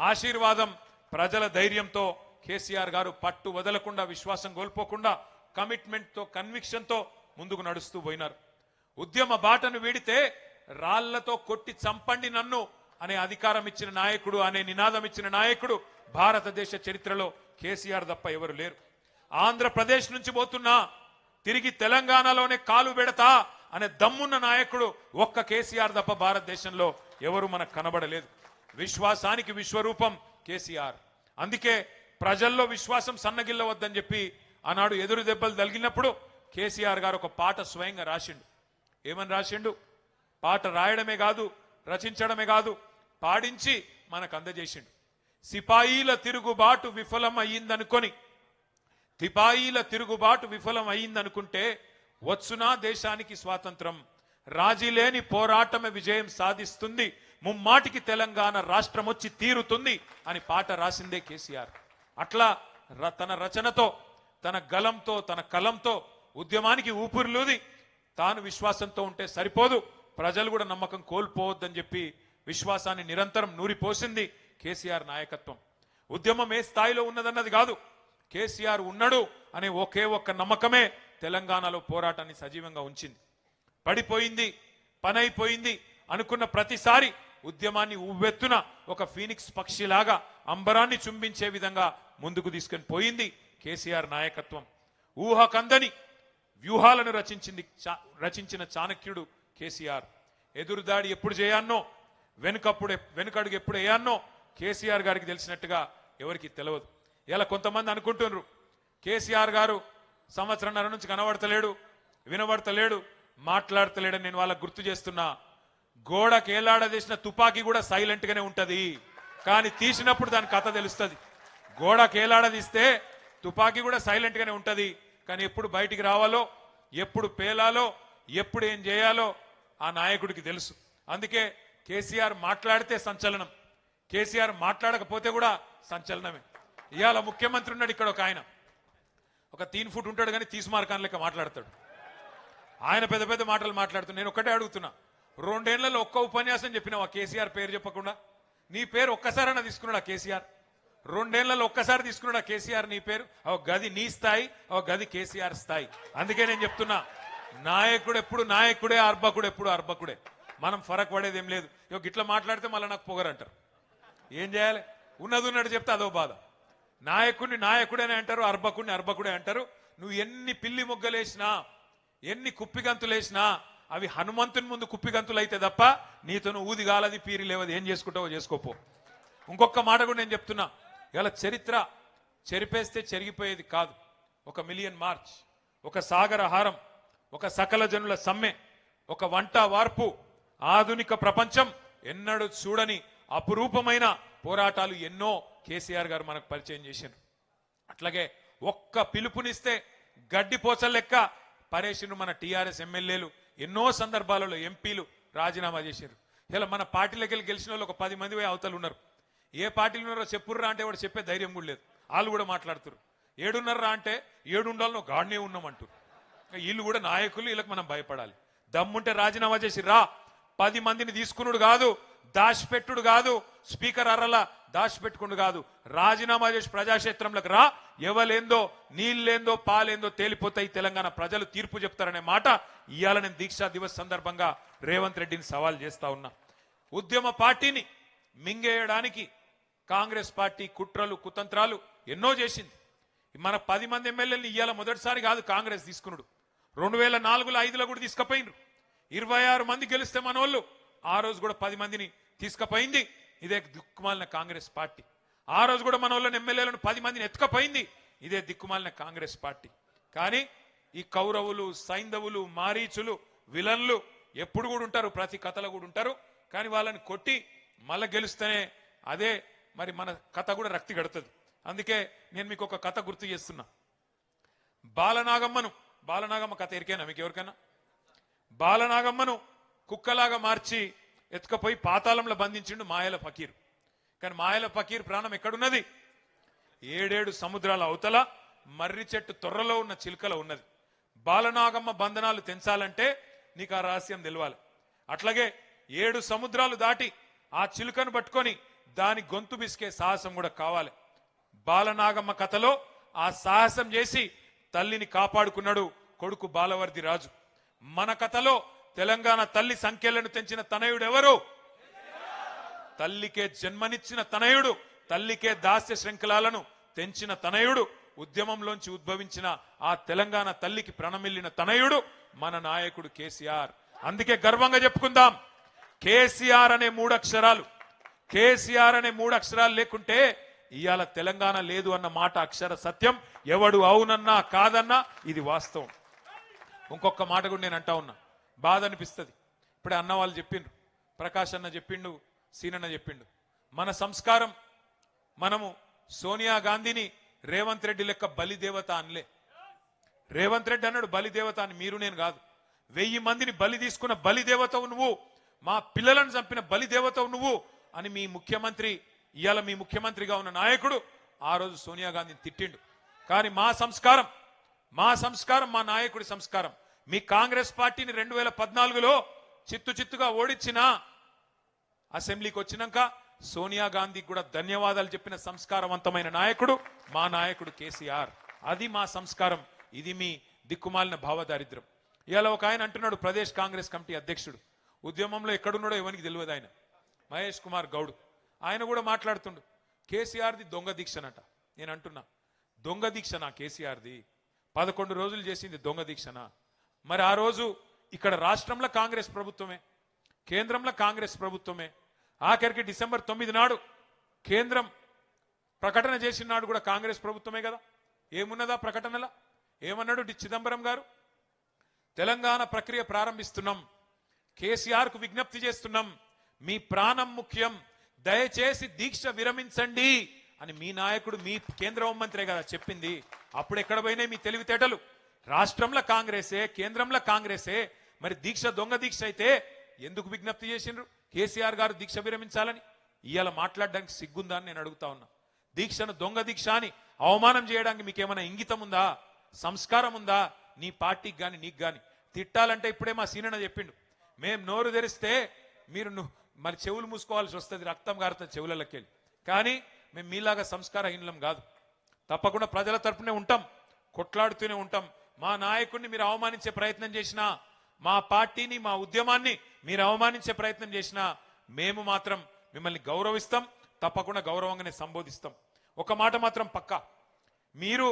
ఆశీర్వాదం, ప్రజల ధైర్యంతో కేసీఆర్ గారు పట్టు వదలకుండా, విశ్వాసం కోల్పోకుండా, కమిట్మెంట్ తో, కన్విక్షన్ తో ముందుకు నడుస్తూ పోయినారు. ఉద్యమ బాటను వీడితే రాళ్లతో కొట్టి చంపండి నన్ను అనే అధికారం ఇచ్చిన నాయకుడు, అనే నినాదం ఇచ్చిన నాయకుడు భారతదేశ చరిత్రలో కేసీఆర్ తప్ప ఎవరు లేరు. ఆంధ్రప్రదేశ్ నుంచి పోతున్నా తిరిగి తెలంగాణలోనే కాలు పెడతా అనే దమ్మున్న నాయకుడు ఒక్క కేసీఆర్ తప్ప భారతదేశంలో ఎవరు మనకు కనబడలేదు. విశ్వాసానికి విశ్వరూపం కేసీఆర్. అందుకే ప్రజల్లో విశ్వాసం సన్నగిల్లవద్దని చెప్పి ఆనాడు ఎదురు దెబ్బలు తగిలినప్పుడు కేసీఆర్ గారు ఒక పాట స్వయంగా రాసిండు. ఏమని రాసిండు? పాట రాయడమే కాదు, రచించడమే కాదు, పాడించి మనకు అందజేసిండు. సిపాయిల తిరుగుబాటు విఫలం అయ్యిందనుకుంటే వచ్చునా దేశానికి స్వాతంత్రం, రాజీలేని పోరాటమే విజయం సాధిస్తుంది, ముమ్మాటికి తెలంగాణ రాష్ట్రం వచ్చి తీరుతుంది అని పాట రాసిందే కేసీఆర్. అట్లా తన రచనతో, తన గలంతో, తన కలంతో ఉద్యమానికి ఊపిరిలూది తాను విశ్వాసంతో ఉంటే సరిపోదు, ప్రజలు కూడా నమ్మకం కోల్పోవద్దని చెప్పి విశ్వాసాన్ని నిరంతరం నూరిపోసింది కేసీఆర్ నాయకత్వం. ఉద్యమం ఏ స్థాయిలో ఉన్నదన్నది కాదు, కేసీఆర్ ఉన్నాడు అనే ఒకే ఒక్క నమ్మకమే తెలంగాణలో పోరాటాన్ని సజీవంగా ఉంచింది. పడిపోయింది, పనైపోయింది అనుకున్న ప్రతిసారి ఉద్యమాన్ని ఉవ్వెత్తున ఒక ఫీనిక్స్ పక్షిలాగా అంబరాన్ని చుంబించే విధంగా ముందుకు తీసుకొని పోయింది కేసీఆర్ నాయకత్వం. ఊహకందని వ్యూహాలను రచించిన చాణక్యుడు కేసీఆర్. ఎదురుదాడి ఎప్పుడు చేయాన్నో, వెనుకడుగు ఎప్పుడు వేయాన్నో కేసీఆర్ గారికి తెలిసినట్టుగా ఎవరికి తెలియదు. ఇలా కొంతమంది అనుకుంటున్నారు కేసీఆర్ గారు సంవత్సరంన్నర నుంచి కనబడతలేడు, వినబడతలేడు, మాట్లాడతలేడని నేను వాళ్ళకు గుర్తు చేస్తున్నా. గోడకు ఏలాడదీసిన తుపాకీ కూడా సైలెంట్ గానే ఉంటది, కానీ తీసినప్పుడు దాని కథ తెలుస్తుంది. గోడకు ఏలాడదీస్తే తుపాకీ కూడా సైలెంట్ గానే ఉంటది, కానీ ఎప్పుడు బయటికి రావాలో, ఎప్పుడు పేలాలో, ఎప్పుడు ఏం చేయాలో ఆ నాయకుడికి తెలుసు. అందుకే కేసీఆర్ మాట్లాడితే సంచలనం, కేసీఆర్ మాట్లాడకపోతే కూడా సంచలనమే. ఇవాళ ముఖ్యమంత్రి ఉన్నాడు ఇక్కడ, ఒక ఆయన ఒక 3 ఫుట్ ఉంటాడు కానీ తీస్మార్కాన్ లెక్క మాట్లాడతాడు. ఆయన పెద్ద పెద్ద మాటలు మాట్లాడుతున్నాడు. నేను ఒక్కటే అడుగుతున్నా, 2 ఏళ్లలో ఒక్క ఉపన్యాసం చెప్పినావు ఆ కేసీఆర్ పేరు చెప్పకుండా? నీ పేరు ఒక్కసారైనా తీసుకున్నాడు ఆ కేసీఆర్? 2 ఏళ్లలో ఒక్కసారి తీసుకున్నాడు ఆ కేసీఆర్ నీ పేరు? ఒక గది నీ స్థాయి, ఒక గది కేసీఆర్ స్థాయి. అందుకే నేను చెప్తున్నా, నాయకుడు ఎప్పుడు నాయకుడే, అర్భకుడు ఎప్పుడు అర్భకుడే. మనం ఫరక్ పడేది ఏం లేదు. ఇట్లా మాట్లాడితే మళ్ళీ నాకు పొగరంటారు. ఏం చేయాలి? ఉన్నది ఉన్నట్టు చెప్తే అదో బాధ. నాయకుడిని నాయకుడేనే అంటారు, అర్భకుడిని అర్భకుడే అంటారు. నువ్వు ఎన్ని పిల్లి మొగ్గలేసినా, ఎన్ని కుప్పిగంతులేసినా అవి హనుమంతుని ముందు కుప్పిగంతులు అయితే తప్ప నీతోను ఊది గాలది, పీరి లేవది. ఏం చేసుకుంటావో చేసుకోపో. ఇంకొక మాట కూడా నేను చెప్తున్నా, ఇలా చరిత్ర చెరిపేస్తే చెరిగిపోయేది కాదు. 1 మిలియన్ మార్చ్, ఒక సాగర హారం, ఒక సకల జనుల సమ్మె, ఒక వంట వార్పు, ఆధునిక ప్రపంచం ఎన్నడూ చూడని అపురూపమైన పోరాటాలు ఎన్నో కేసీఆర్ గారు మనకు పరిచయం చేశారు. అట్లాగే ఒక్క పిలుపునిస్తే గడ్డిపోచల లెక్క పరేషను మన టీఆర్ఎస్ ఎమ్మెల్యేలు ఎన్నో సందర్భాలలో ఎంపీలు రాజీనామా చేశారు. ఇలా మన పార్టీలోకి వెళ్ళి గెలిచిన వాళ్ళు ఒక 10 మంది అవతలు ఉన్నారు. ఏ పార్టీలు ఉన్నారో చెప్పుర్రా అంటే వాడు చెప్పే ధైర్యం కూడా లేదు. వాళ్ళు కూడా మాట్లాడుతారు. 7 అంటే 7 ఉండాలనో గాడినే ఉన్నామంటారు. వీళ్ళు కూడా నాయకులు, వీళ్ళకి మనం భయపడాలి. దమ్ముంటే రాజీనామా చేసి రా. 10 మందిని తీసుకున్నాడు కాదు, దాచిపెట్టుడు కాదు, స్పీకర్ అర్రలా దాచిపెట్టుకుడు కాదు, రాజీనామా చేసి ప్రజాక్షేత్రంలోకి రా. ఎవలేందో నీళ్ళేందో పాలేందో తేలిపోతాయి. తెలంగాణ ప్రజలు తీర్పు చెప్తారనే మాట ఇవాళ నేను దీక్షా దివస్ సందర్భంగా రేవంత్ రెడ్డిని సవాల్ చేస్తా ఉన్నా. ఉద్యమ పార్టీని మింగేయడానికి కాంగ్రెస్ పార్టీ కుట్రలు కుతంత్రాలు ఎన్నో చేసింది. మన 10 మంది ఎమ్మెల్యేలని ఇవాళ మొదటిసారి కాదు కాంగ్రెస్ తీసుకున్నాడు. 2004లో 5లో కూడా తీసుకుపోయినరు. 26 మంది గెలిస్తే మనోళ్ళు ఆ రోజు కూడా 10 మందిని తీసుకుపోయింది ఇదే దిక్కుమాలిన కాంగ్రెస్ పార్టీ. ఆ రోజు కూడా మన వాళ్ళని ఎమ్మెల్యేలను 10 మందిని ఎత్తుకపోయింది ఇదే దిక్కుమాలిన కాంగ్రెస్ పార్టీ. కానీ ఈ కౌరవులు, సైంధవులు, మారీచులు, విలన్లు ఎప్పుడు కూడా ఉంటారు, ప్రతి కథలో కూడా ఉంటారు. కానీ వాళ్ళని కొట్టి మళ్ళా గెలుస్తేనే అదే మరి మన కథ కూడా రక్తి గడుతుంది. అందుకే నేను మీకు ఒక కథ గుర్తు చేస్తున్నా. బాలనాగమ్మ కథ ఎరికైనా మీకు ఎవరికైనా? బాలనాగమ్మను కుక్కలాగా మార్చి ఎత్తుకపోయి పాతాళంలో బంధించిండు మాయల ఫకీర్. కానీ మాయల ఫకీర్ ప్రాణం ఎక్కడున్నది? 7 సముద్రాల అవతల మర్రి చెట్టు తొర్రలో ఉన్న చిలుకలో ఉన్నది. బాలనాగమ్మ బంధనాలు తెంచాలంటే నీకు ఆ రహస్యం తెలవాలి. అట్లాగే 7 సముద్రాలు దాటి ఆ చిలుకను పట్టుకొని దాని గొంతు బిసికే సాహసం కూడా కావాలి. బాలనాగమ్మ కథలో ఆ సాహసం చేసి తల్లిని కాపాడుకున్నాడు కొడుకు బాలవర్ది రాజు. మన కథలో తెలంగాణ తల్లి సంఖ్యలను తెంచిన తనయుడు ఎవరు? తల్లికే జన్మనిచ్చిన తనయుడు, తల్లికే దాస్య శృంఖలాలను తెంచిన తనయుడు, ఉద్యమంలోంచి ఉద్భవించిన ఆ తెలంగాణ తల్లికి ప్రణమిల్లిన తనయుడు మన నాయకుడు కేసీఆర్. అందుకే గర్వంగా చెప్పుకుందాం, కేసీఆర్ అనే 3 అక్షరాలు, కేసీఆర్ అనే 3 అక్షరాలు లేకుంటే ఇవాళ తెలంగాణ లేదు అన్న మాట అక్షర సత్యం. ఎవడు అవునన్నా కాదన్నా ఇది వాస్తవం. ఇంకొక మాట కూడా నేను అంటా ఉన్నా, బాధ అనిపిస్తుంది. ఇప్పుడే అన్న వాళ్ళు చెప్పిండ్రు, ప్రకాష్ అన్న చెప్పిండు, సీనన్న చెప్పిండు. మన సంస్కారం, మనము సోనియా గాంధీని రేవంత్ రెడ్డి లెక్క బలిదేవత అనలే. రేవంత్ రెడ్డి అన్నాడు బలిదేవత అని, మీరు నేను కాదు. 1000 మందిని బలి తీసుకున్న బలిదేవతవు నువ్వు, మా పిల్లలను చంపిన బలిదేవతవు నువ్వు అని మీ ముఖ్యమంత్రి, ఇవాళ మీ ముఖ్యమంత్రిగా ఉన్న నాయకుడు ఆ రోజు సోనియా గాంధీని తిట్టిండు. కానీ మా సంస్కారం, మా నాయకుడి సంస్కారం, మీ కాంగ్రెస్ పార్టీని 2014లో చిత్తుగా ఓడించిన అసెంబ్లీకి వచ్చినాక సోనియా గాంధీకి కూడా ధన్యవాదాలు చెప్పిన సంస్కారవంతమైన నాయకుడు మా నాయకుడు కేసీఆర్. అది మా సంస్కారం, ఇది మీ దిక్కుమాలిన భావదారిద్ర్యం. ఇవాళ ఒక ఆయన అంటున్నాడు, ప్రదేశ్ కాంగ్రెస్ కమిటీ అధ్యక్షుడు, ఉద్యమంలో ఎక్కడున్నాడో ఎవరికి తెలియదు ఆయన, మహేష్ కుమార్ గౌడ్. ఆయన కూడా మాట్లాడుతుండు, కేసీఆర్ది దొంగ దీక్షనట. నేను అంటున్నా, దొంగ దీక్షనా కేసీఆర్ది? 11 రోజులు చేసింది దొంగ దీక్షనా? మరి ఆ రోజు ఇక్కడ రాష్ట్రంలో కాంగ్రెస్ ప్రభుత్వమే, కేంద్రంలో కాంగ్రెస్ ప్రభుత్వమే. ఆఖరికి డిసెంబర్ 9 నాడు కేంద్రం ప్రకటన చేసిన నాడు కూడా కాంగ్రెస్ ప్రభుత్వమే కదా. ఏమున్నదా ప్రకటనలా? ఏమన్నాడు చిదంబరం గారు? తెలంగాణ ప్రక్రియ ప్రారంభిస్తున్నాం, కేసీఆర్కు విజ్ఞప్తి చేస్తున్నాం, మీ ప్రాణం ముఖ్యం, దయచేసి దీక్ష విరమించండి అని మీ నాయకుడు, మీ కేంద్ర హోంమంత్రే కదా చెప్పింది. అప్పుడు ఎక్కడ పోయినాయి మీ తెలివితేటలు? రాష్ట్రంలో కాంగ్రెసే, కేంద్రంలో కాంగ్రెసే. మరి దీక్ష దొంగ దీక్ష అయితే ఎందుకు విజ్ఞప్తి చేసిండ్రు కేసీఆర్ గారు దీక్ష విరమించాలని? ఇవాళ మాట్లాడడానికి సిగ్గుందా అని నేను అడుగుతా ఉన్నా. దీక్షను దొంగ దీక్ష అని అవమానం చేయడానికి మీకేమైనా ఇంగితం ఉందా, సంస్కారం ఉందా? నీ పార్టీకి కానీ నీకు కానీ తిట్టాలంటే ఇప్పుడే మా సీనన్న చెప్పిండు, మేం నోరు తెరిస్తే మీరు మరి చెవులు మూసుకోవాల్సి వస్తుంది, రక్తం కారుతుంది చెవులకెళ్ళి. కానీ మేము మీలాగా సంస్కారహీనం కాదు. తప్పకుండా ప్రజల తరపునే ఉంటాం, కొట్లాడుతూనే ఉంటాం. మా నాయకుడిని మీరు అవమానించే ప్రయత్నం చేసినా, మా పార్టీని, మా ఉద్యమాన్ని మీరు అవమానించే ప్రయత్నం చేసినా మేము మాత్రం మిమ్మల్ని గౌరవిస్తాం, తప్పకుండా గౌరవంగానే సంబోధిస్తాం. ఒక మాట మాత్రం పక్కా, మీరు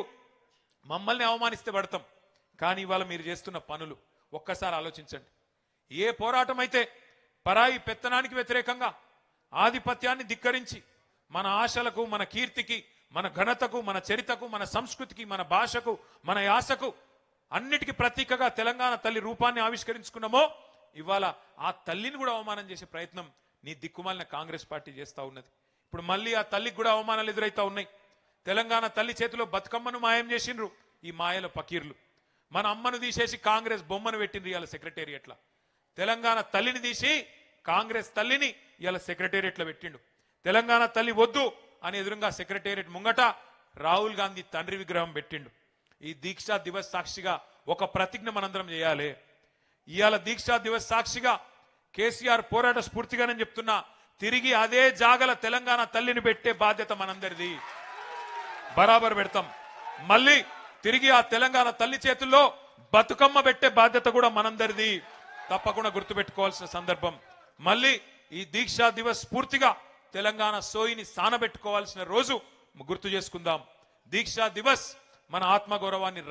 మమ్మల్ని అవమానిస్తే పడతాం, కానీ ఇవాళ మీరు చేస్తున్న పనులు ఒక్కసారి ఆలోచించండి. ఏ పోరాటం అయితే పరాయి పెత్తనానికి వ్యతిరేకంగా ఆధిపత్యాన్ని ధిక్కరించి మన ఆశలకు, మన కీర్తికి, మన ఘనతకు, మన చరితకు, మన సంస్కృతికి, మన భాషకు, మన యాసకు అన్నిటికీ ప్రతీకగా తెలంగాణ తల్లి రూపాన్ని ఆవిష్కరించుకున్నామో, ఇవాళ ఆ తల్లిని కూడా అవమానం చేసే ప్రయత్నం నీ దిక్కుమాలిన కాంగ్రెస్ పార్టీ చేస్తా ఉన్నది. ఇప్పుడు మళ్ళీ ఆ తల్లికి కూడా అవమానాలు ఎదురైతా ఉన్నాయి. తెలంగాణ తల్లి చేతిలో బతుకమ్మను మాయం చేసిండ్రు ఈ మాయల పకీర్లు. మన అమ్మను తీసేసి కాంగ్రెస్ బొమ్మను పెట్టిండ్రు ఇవాళ సెక్రటేరియట్లా. తెలంగాణ తల్లిని తీసి కాంగ్రెస్ తల్లిని ఇవాళ సెక్రటేరియట్లో పెట్టిండు. తెలంగాణ తల్లి వద్దు అని ఎదురుగా సెక్రటేరియట్ ముంగట రాహుల్ గాంధీ తండ్రి విగ్రహం పెట్టిండు. ఈ దీక్షా దివస్ సాక్షిగా ఒక ప్రతిజ్ఞ మనందరం చేయాలి. ఇవాళ దీక్షా దివస్ సాక్షిగా కేసీఆర్ పోరాట స్ఫూర్తిగానే చెప్తున్నా, తిరిగి అదే జాగల తెలంగాణ తల్లిని పెట్టే బాధ్యత మనందరిది. బరాబర్ పెడతాం. మళ్ళీ తిరిగి ఆ తెలంగాణ తల్లి చేతుల్లో బతుకమ్మ పెట్టే బాధ్యత కూడా మనందరిది. తప్పకుండా గుర్తుపెట్టుకోవాల్సిన సందర్భం. మళ్ళీ ఈ దీక్షా దివస్ స్ఫూర్తిగా తెలంగాణ సోయిని సానబెట్టుకోవాల్సిన రోజు గుర్తు చేసుకుందాం. దీక్షా దివస్ మన ఆత్మగౌరవాన్ని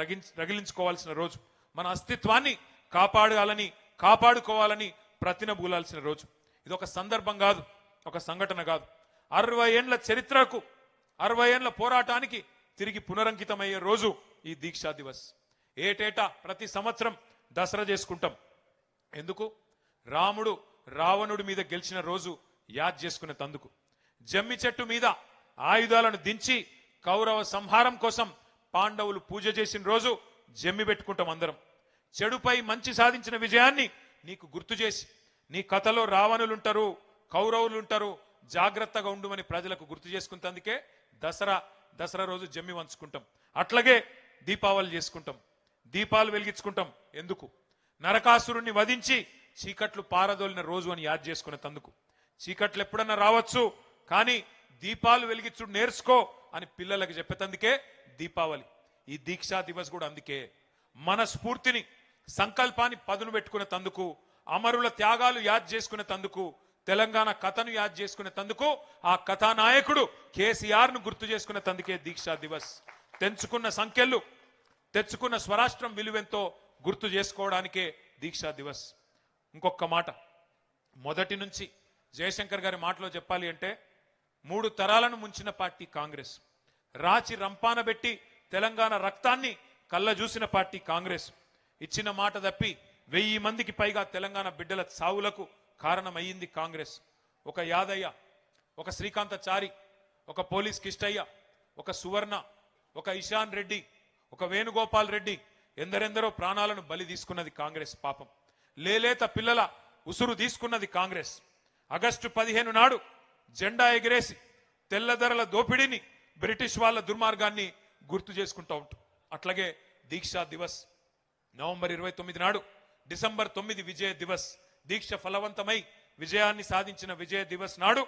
రగిలించుకోవాల్సిన రోజు, మన అస్తిత్వాన్ని కాపాడుకోవాలని ప్రతినబూలాల్సిన రోజు. ఇది ఒక సందర్భం కాదు, ఒక సంఘటన కాదు. 60 ఏండ్ల చరిత్రకు, 60 ఏండ్ల పోరాటానికి తిరిగి పునరంకితమయ్యే రోజు ఈ దీక్షా దివస్. ఏటేటా ప్రతి సంవత్సరం దసరా చేసుకుంటాం. ఎందుకు? రాముడు రావణుడి మీద గెలిచిన రోజు యాద్ చేసుకునే తందుకు. జమ్మి చెట్టు మీద ఆయుధాలను దించి కౌరవ సంహారం కోసం పాండవులు పూజ చేసిన రోజు జమ్మి పెట్టుకుంటాం అందరం. చెడుపై మంచి సాధించిన విజయాన్ని నీకు గుర్తు చేసి, నీ కథలో రావణులుంటారు, కౌరవులుంటారు, జాగ్రత్తగా ఉండుమని ప్రజలకు గుర్తు చేసుకుంటందుకే దసరా రోజు జమ్మి వంచుకుంటాం. అట్లాగే దీపావళి చేసుకుంటాం, దీపాలు వెలిగించుకుంటాం. ఎందుకు? నరకాసురుణ్ణి వధించి చీకట్లు పారదోలిన రోజు అని యాద్ చేసుకునే తందుకు. చీకట్లు ఎప్పుడన్నా రావచ్చు, కానీ దీపాలు వెలిగించుడు నేర్చుకో అని పిల్లలకు చెప్పేతందుకే దీపావళి. ఈ దీక్షా దివస్ కూడా అందుకే. మన స్ఫూర్తిని, సంకల్పాన్ని పదును పెట్టుకునే తందుకు, అమరుల త్యాగాలు యాద్ చేసుకునే తందుకు, తెలంగాణ కథను యాద్ చేసుకునే తందుకు, ఆ కథానాయకుడు కేసీఆర్ ను గుర్తు చేసుకునే తందుకే దీక్షా దివస్. తెంచుకున్న సంఖ్యలు, తెచ్చుకున్న స్వరాష్ట్రం విలువెంతో గుర్తు చేసుకోవడానికే దీక్షా దివస్. ఇంకొక మాట, మొదటి నుంచి జయశంకర్ గారి మాటలో చెప్పాలి అంటే, 3 తరాలను ముంచిన పార్టీ కాంగ్రెస్. రాచి రంపాన పెట్టి తెలంగాణ రక్తాన్ని కళ్ళ చూసిన పార్టీ కాంగ్రెస్. ఇచ్చిన మాట తప్పి 1000 మందికి పైగా తెలంగాణ బిడ్డల చావులకు కారణమయ్యింది కాంగ్రెస్. ఒక యాదయ్య, ఒక శ్రీకాంతచారి, ఒక పోలీస్ కిష్టయ్య, ఒక సువర్ణ, ఒక ఇషాన్ రెడ్డి, ఒక వేణుగోపాల్ రెడ్డి, ఎందరెందరో ప్రాణాలను బలి తీసుకున్నది కాంగ్రెస్. పాపం లేలేత పిల్లల ఉసురు తీసుకున్నది కాంగ్రెస్. ఆగస్టు 15 నాడు జెండా ఎగిరేసి తెల్లదొరల దోపిడీని, బ్రిటిష్ వాళ్ళ దుర్మార్గాన్ని గుర్తు చేసుకుంటూ ఉంటాం. అట్లాగే దీక్షా దివస్ నవంబర్ 29 నాడు, డిసెంబర్ 9 విజయ దివస్, దీక్ష ఫలవంతమై విజయాన్ని సాధించిన విజయ దివస్ నాడు,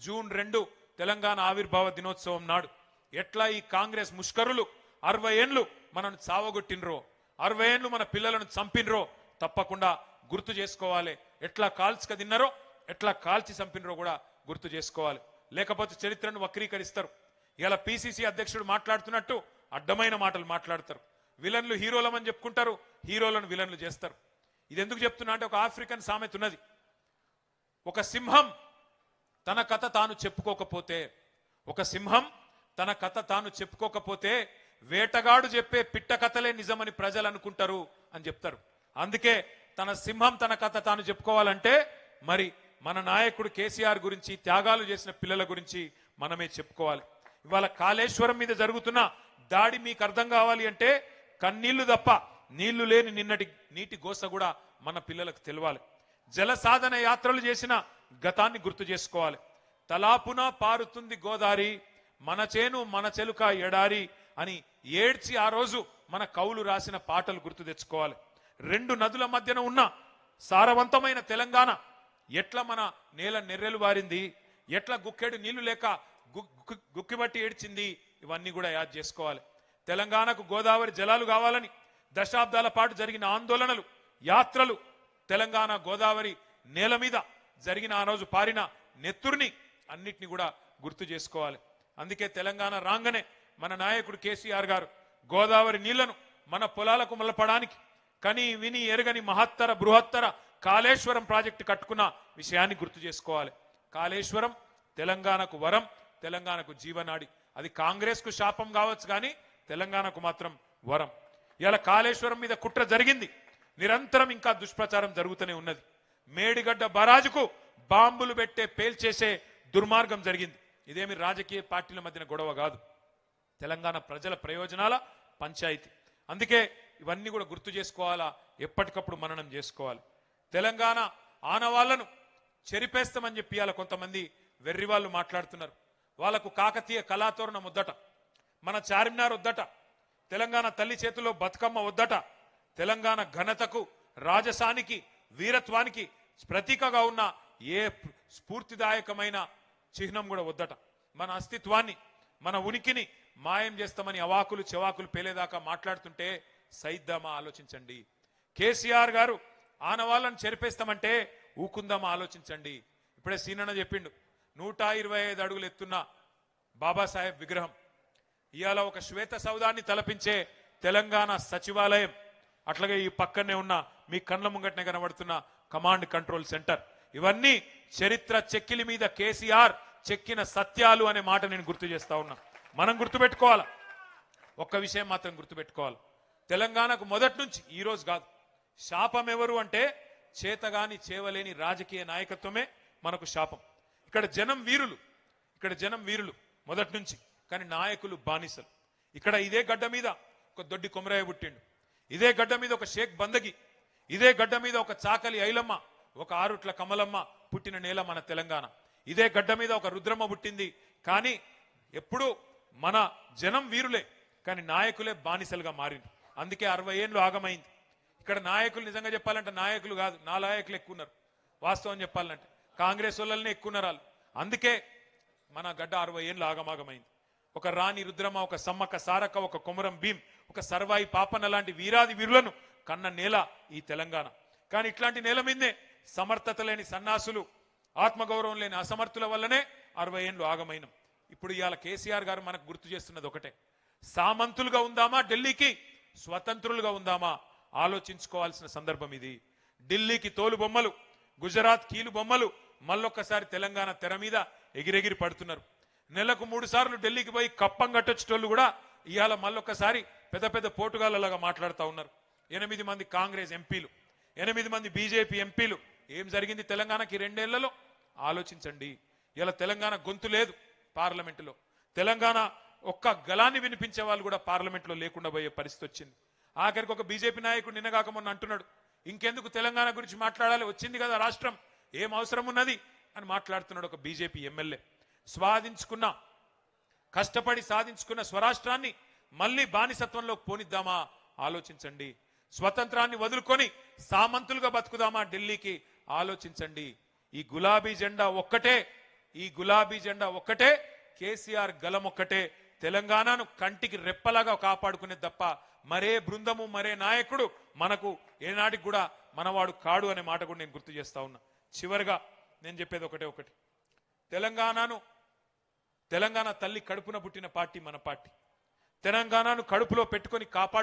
జూన్ 2 తెలంగాణ ఆవిర్భావ దినోత్సవం నాడు ఎట్లా ఈ కాంగ్రెస్ ముష్కరులు 60 ఏండ్లు మనను చావగొట్టినరో, 60 ఏండ్లు మన పిల్లలను చంపినరో తప్పకుండా గుర్తు చేసుకోవాలి. ఎట్లా కాల్చుక తిన్నారో, ఎట్లా కాల్చి చంపినరో కూడా గుర్తు చేసుకోవాలి. లేకపోతే చరిత్రను వక్రీకరిస్తారు. ఇలా పిసిసి అధ్యక్షుడు మాట్లాడుతున్నట్టు అడ్డమైన మాటలు మాట్లాడతారు. విలన్లు హీరోలమని చెప్పుకుంటారు, హీరోలను విలన్లు చేస్తారు. ఇది ఎందుకు చెప్తున్నా అంటే, ఒక ఆఫ్రికన్ సామెత ఉన్నది, ఒక సింహం తన కథ తాను చెప్పుకోకపోతే, ఒక సింహం తన కథ తాను చెప్పుకోకపోతే వేటగాడు చెప్పే పిట్ట కథలే నిజమని ప్రజలు అనుకుంటారు అని చెప్తారు. అందుకే తన సింహం తన కథ తాను చెప్పుకోవాలంటే మరి మన నాయకుడు కేసీఆర్ గురించి, త్యాగాలు చేసిన పిల్లల గురించి మనమే చెప్పుకోవాలి. ఇవాళ కాళేశ్వరం మీద జరుగుతున్న దాడి మీకు అర్థం కావాలి అంటే కన్నీళ్లు తప్ప నీళ్లు లేని నిన్నటి నీటి గోస కూడా మన పిల్లలకు తెలవాలి. జల సాధన యాత్రలు చేసిన గతాన్ని గుర్తు చేసుకోవాలి. తలాపున పారుతుంది గోదారి, మన చేను మన చెలుక ఎడారి అని ఏడ్చి ఆ రోజు మన కవులు రాసిన పాటలు గుర్తు తెచ్చుకోవాలి. రెండు నదుల మధ్యన ఉన్న సారవంతమైన తెలంగాణ ఎట్లా మన నేల నెర్రెలు వారింది, ఎట్లా గుక్కెడు నీళ్లు లేక గుక్కిబట్టి ఏడ్చింది, ఇవన్నీ కూడా యాద్ చేసుకోవాలి. తెలంగాణకు గోదావరి జలాలు కావాలని దశాబ్దాల పాటు జరిగిన ఆందోళనలు, యాత్రలు, తెలంగాణ గోదావరి నేల మీద జరిగిన ఆ రోజు పారిన నెత్తుర్ని అన్నిటిని కూడా గుర్తు చేసుకోవాలి. అందుకే తెలంగాణ రాగానే మన నాయకుడు కేసీఆర్ గారు గోదావరి నీళ్లను మన పొలాలకు మలపడానికి కని విని ఎరగని మహత్తర బృహత్తర కాళేశ్వరం ప్రాజెక్టు కట్టుకున్న విషయాన్ని గుర్తు చేసుకోవాలి. కాళేశ్వరం తెలంగాణకు వరం, తెలంగాణకు జీవనాడి. అది కాంగ్రెస్కు శాపం కావచ్చు కానీ తెలంగాణకు మాత్రం వరం. ఇలా కాళేశ్వరం మీద కుట్ర జరిగింది, నిరంతరం ఇంకా దుష్ప్రచారం జరుగుతూనే ఉన్నది. మేడిగడ్డ బరాజుకు బాంబులు పెట్టే పేల్చేసే దుర్మార్గం జరిగింది. ఇదేమి రాజకీయ పార్టీల మధ్యన గొడవ కాదు, తెలంగాణ ప్రజల ప్రయోజనాల పంచాయతీ. అందుకే ఇవన్నీ కూడా గుర్తు చేసుకోవాలా, ఎప్పటికప్పుడు మననం చేసుకోవాలి. తెలంగాణ ఆనవాళ్లను చెరిపేస్తామని చెప్పి ఇవాళ కొంతమంది వెర్రి వాళ్ళు మాట్లాడుతున్నారు. వాళ్లకు కాకతీయ కళాతోరణం వద్దట, మన చార్మినార్ వద్దట, తెలంగాణ తల్లి చేతిలో బతుకమ్మ వద్దట, తెలంగాణ ఘనతకు, రాజసానికి, వీరత్వానికి ప్రతీకగా ఉన్న ఏ స్ఫూర్తిదాయకమైన చిహ్నం కూడా వద్దట. మన అస్తిత్వాన్ని, మన ఉనికిని మాయం చేస్తామని అవాకులు చెవాకులు పేలేదాకా మాట్లాడుతుంటే సైద్దామా ఆలోచించండి. కేసీఆర్ గారు ఆనవాళ్ళను చెరిపేస్తామంటే ఊకుందామా ఆలోచించండి. ఇప్పుడే సీనన్న చెప్పిండు, 125 అడుగులు ఎత్తున్న బాబాసాహెబ్ విగ్రహం, ఇవాళ ఒక శ్వేత సౌధాన్ని తలపించే తెలంగాణ సచివాలయం, అట్లాగే ఈ పక్కనే ఉన్న మీ కళ్ళ ముంగటనే కనబడుతున్న కమాండ్ కంట్రోల్ సెంటర్, ఇవన్నీ చరిత్ర చెక్కిలి మీద కేసీఆర్ చెక్కిన సత్యాలు అనే మాట నేను గుర్తు చేస్తా ఉన్నా. మనం గుర్తుపెట్టుకోవాలి, ఒక్క విషయం మాత్రం గుర్తుపెట్టుకోవాలి, తెలంగాణకు మొదటి నుంచి ఈ రోజు కాదు శాపం ఎవరు అంటే చేతగాని చేవలేని రాజకీయ నాయకత్వమే మనకు శాపం. ఇక్కడ జనం వీరులు, ఇక్కడ జనం వీరులు మొదటి నుంచి, కానీ నాయకులు బానిసలు. ఇక్కడ ఇదే గడ్డ మీద ఒక దొడ్డి కొమరయ్య పుట్టిండు, ఇదే గడ్డ మీద ఒక షేక్ బందగి, ఇదే గడ్డ మీద ఒక చాకలి ఐలమ్మ, ఒక ఆరుట్ల కమలమ్మ పుట్టిన నేల మన తెలంగాణ. ఇదే గడ్డ మీద ఒక రుద్రమ్మ పుట్టింది. కానీ ఎప్పుడు మన జనం వీరులే, కానీ నాయకులే బానిసలుగా మారింది. అందుకే 60 ఏళ్ళు ఆగమైంది. ఇక్కడ నాయకులు నిజంగా చెప్పాలంటే నాయకులు కాదు, నా నాయకులు ఎక్కువ ఉన్నారు. వాస్తవం చెప్పాలంటే కాంగ్రెస్ వాళ్ళనే ఎక్కువ ఉన్నారు వాళ్ళు. అందుకే మన గడ్డ 60 ఏళ్ళు ఆగమాగమైంది. ఒక రాణి రుద్రమ్మ, ఒక సమ్మక్క సారక్క, ఒక కొమరం భీం, ఒక సర్వాయి పాపన్న లాంటి వీరాది వీరులను కన్న నేల ఈ తెలంగాణ. కానీ ఇట్లాంటి నేల మీదనే సమర్థత లేని సన్నాసులు, ఆత్మగౌరవం లేని అసమర్థుల వల్లనే 60 ఏళ్ళు ఆగమైనం. ఇప్పుడు ఇవాళ కేసీఆర్ గారు మనకు గుర్తు చేస్తున్నది ఒకటే, సామంతులుగా ఉందామా ఢిల్లీకి, స్వతంత్రులుగా ఉందామా ఆలోచించుకోవాల్సిన సందర్భం ఇది. ఢిల్లీకి తోలు బొమ్మలు, గుజరాత్ కీలు బొమ్మలు మళ్ళొక్కసారి తెలంగాణ తెర మీద ఎగిరెగిరి పడుతున్నారు. నెలకు 3 సార్లు ఢిల్లీకి పోయి కప్పం కట్టొచ్చేటోళ్ళు కూడా ఇవాళ మళ్ళొక్కసారి పెద్ద పెద్ద పోటుగాళ్ళలాగా మాట్లాడుతూ ఉన్నారు. 8 మంది కాంగ్రెస్ ఎంపీలు, 8 మంది బీజేపీ ఎంపీలు. ఏం జరిగింది తెలంగాణకి 2 ఏళ్లలో ఆలోచించండి. ఇలా తెలంగాణ గొంతు లేదు పార్లమెంటులో, తెలంగాణ ఒక్క గలాన్ని వినిపించే వాళ్ళు కూడా పార్లమెంట్లో లేకుండా పోయే పరిస్థితి వచ్చింది. ఆఖరికి ఒక బీజేపీ నాయకుడు నిన్నగాక మొన్న అంటున్నాడు, ఇంకెందుకు తెలంగాణ గురించి మాట్లాడాలి, వచ్చింది కదా రాష్ట్రం, ఏం అవసరం ఉన్నది అని మాట్లాడుతున్నాడు ఒక బీజేపీ ఎమ్మెల్యే. స్వాధించుకున్న, కష్టపడి సాధించుకున్న స్వరాష్ట్రాన్ని మళ్ళీ బానిసత్వంలో పోనిద్దామా ఆలోచించండి. స్వతంత్రాన్ని వదులుకొని సామంతులుగా బతుకుదామా ఢిల్లీకి ఆలోచించండి. ఈ గులాబీ జెండా ఒక్కటే, ఈ గులాబీ జెండా ఒక్కటే, కేసీఆర్ గలం ఒక్కటే తెలంగాణను కంటికి రెప్పలాగా కాపాడుకునే తప్ప మరే బృందము, మరే నాయకుడు మనకు ఏనాటికి కూడా మనవాడు కాడు అనే మాట కూడా నేను గుర్తు చేస్తా ఉన్నా. చివరిగా నేను చెప్పేది ఒకటి, తెలంగాణ తల్లి కడుపున పుట్టిన పార్టీ మన పార్టీ. తెలంగాణను కడుపులో పెట్టుకొని కాపాడు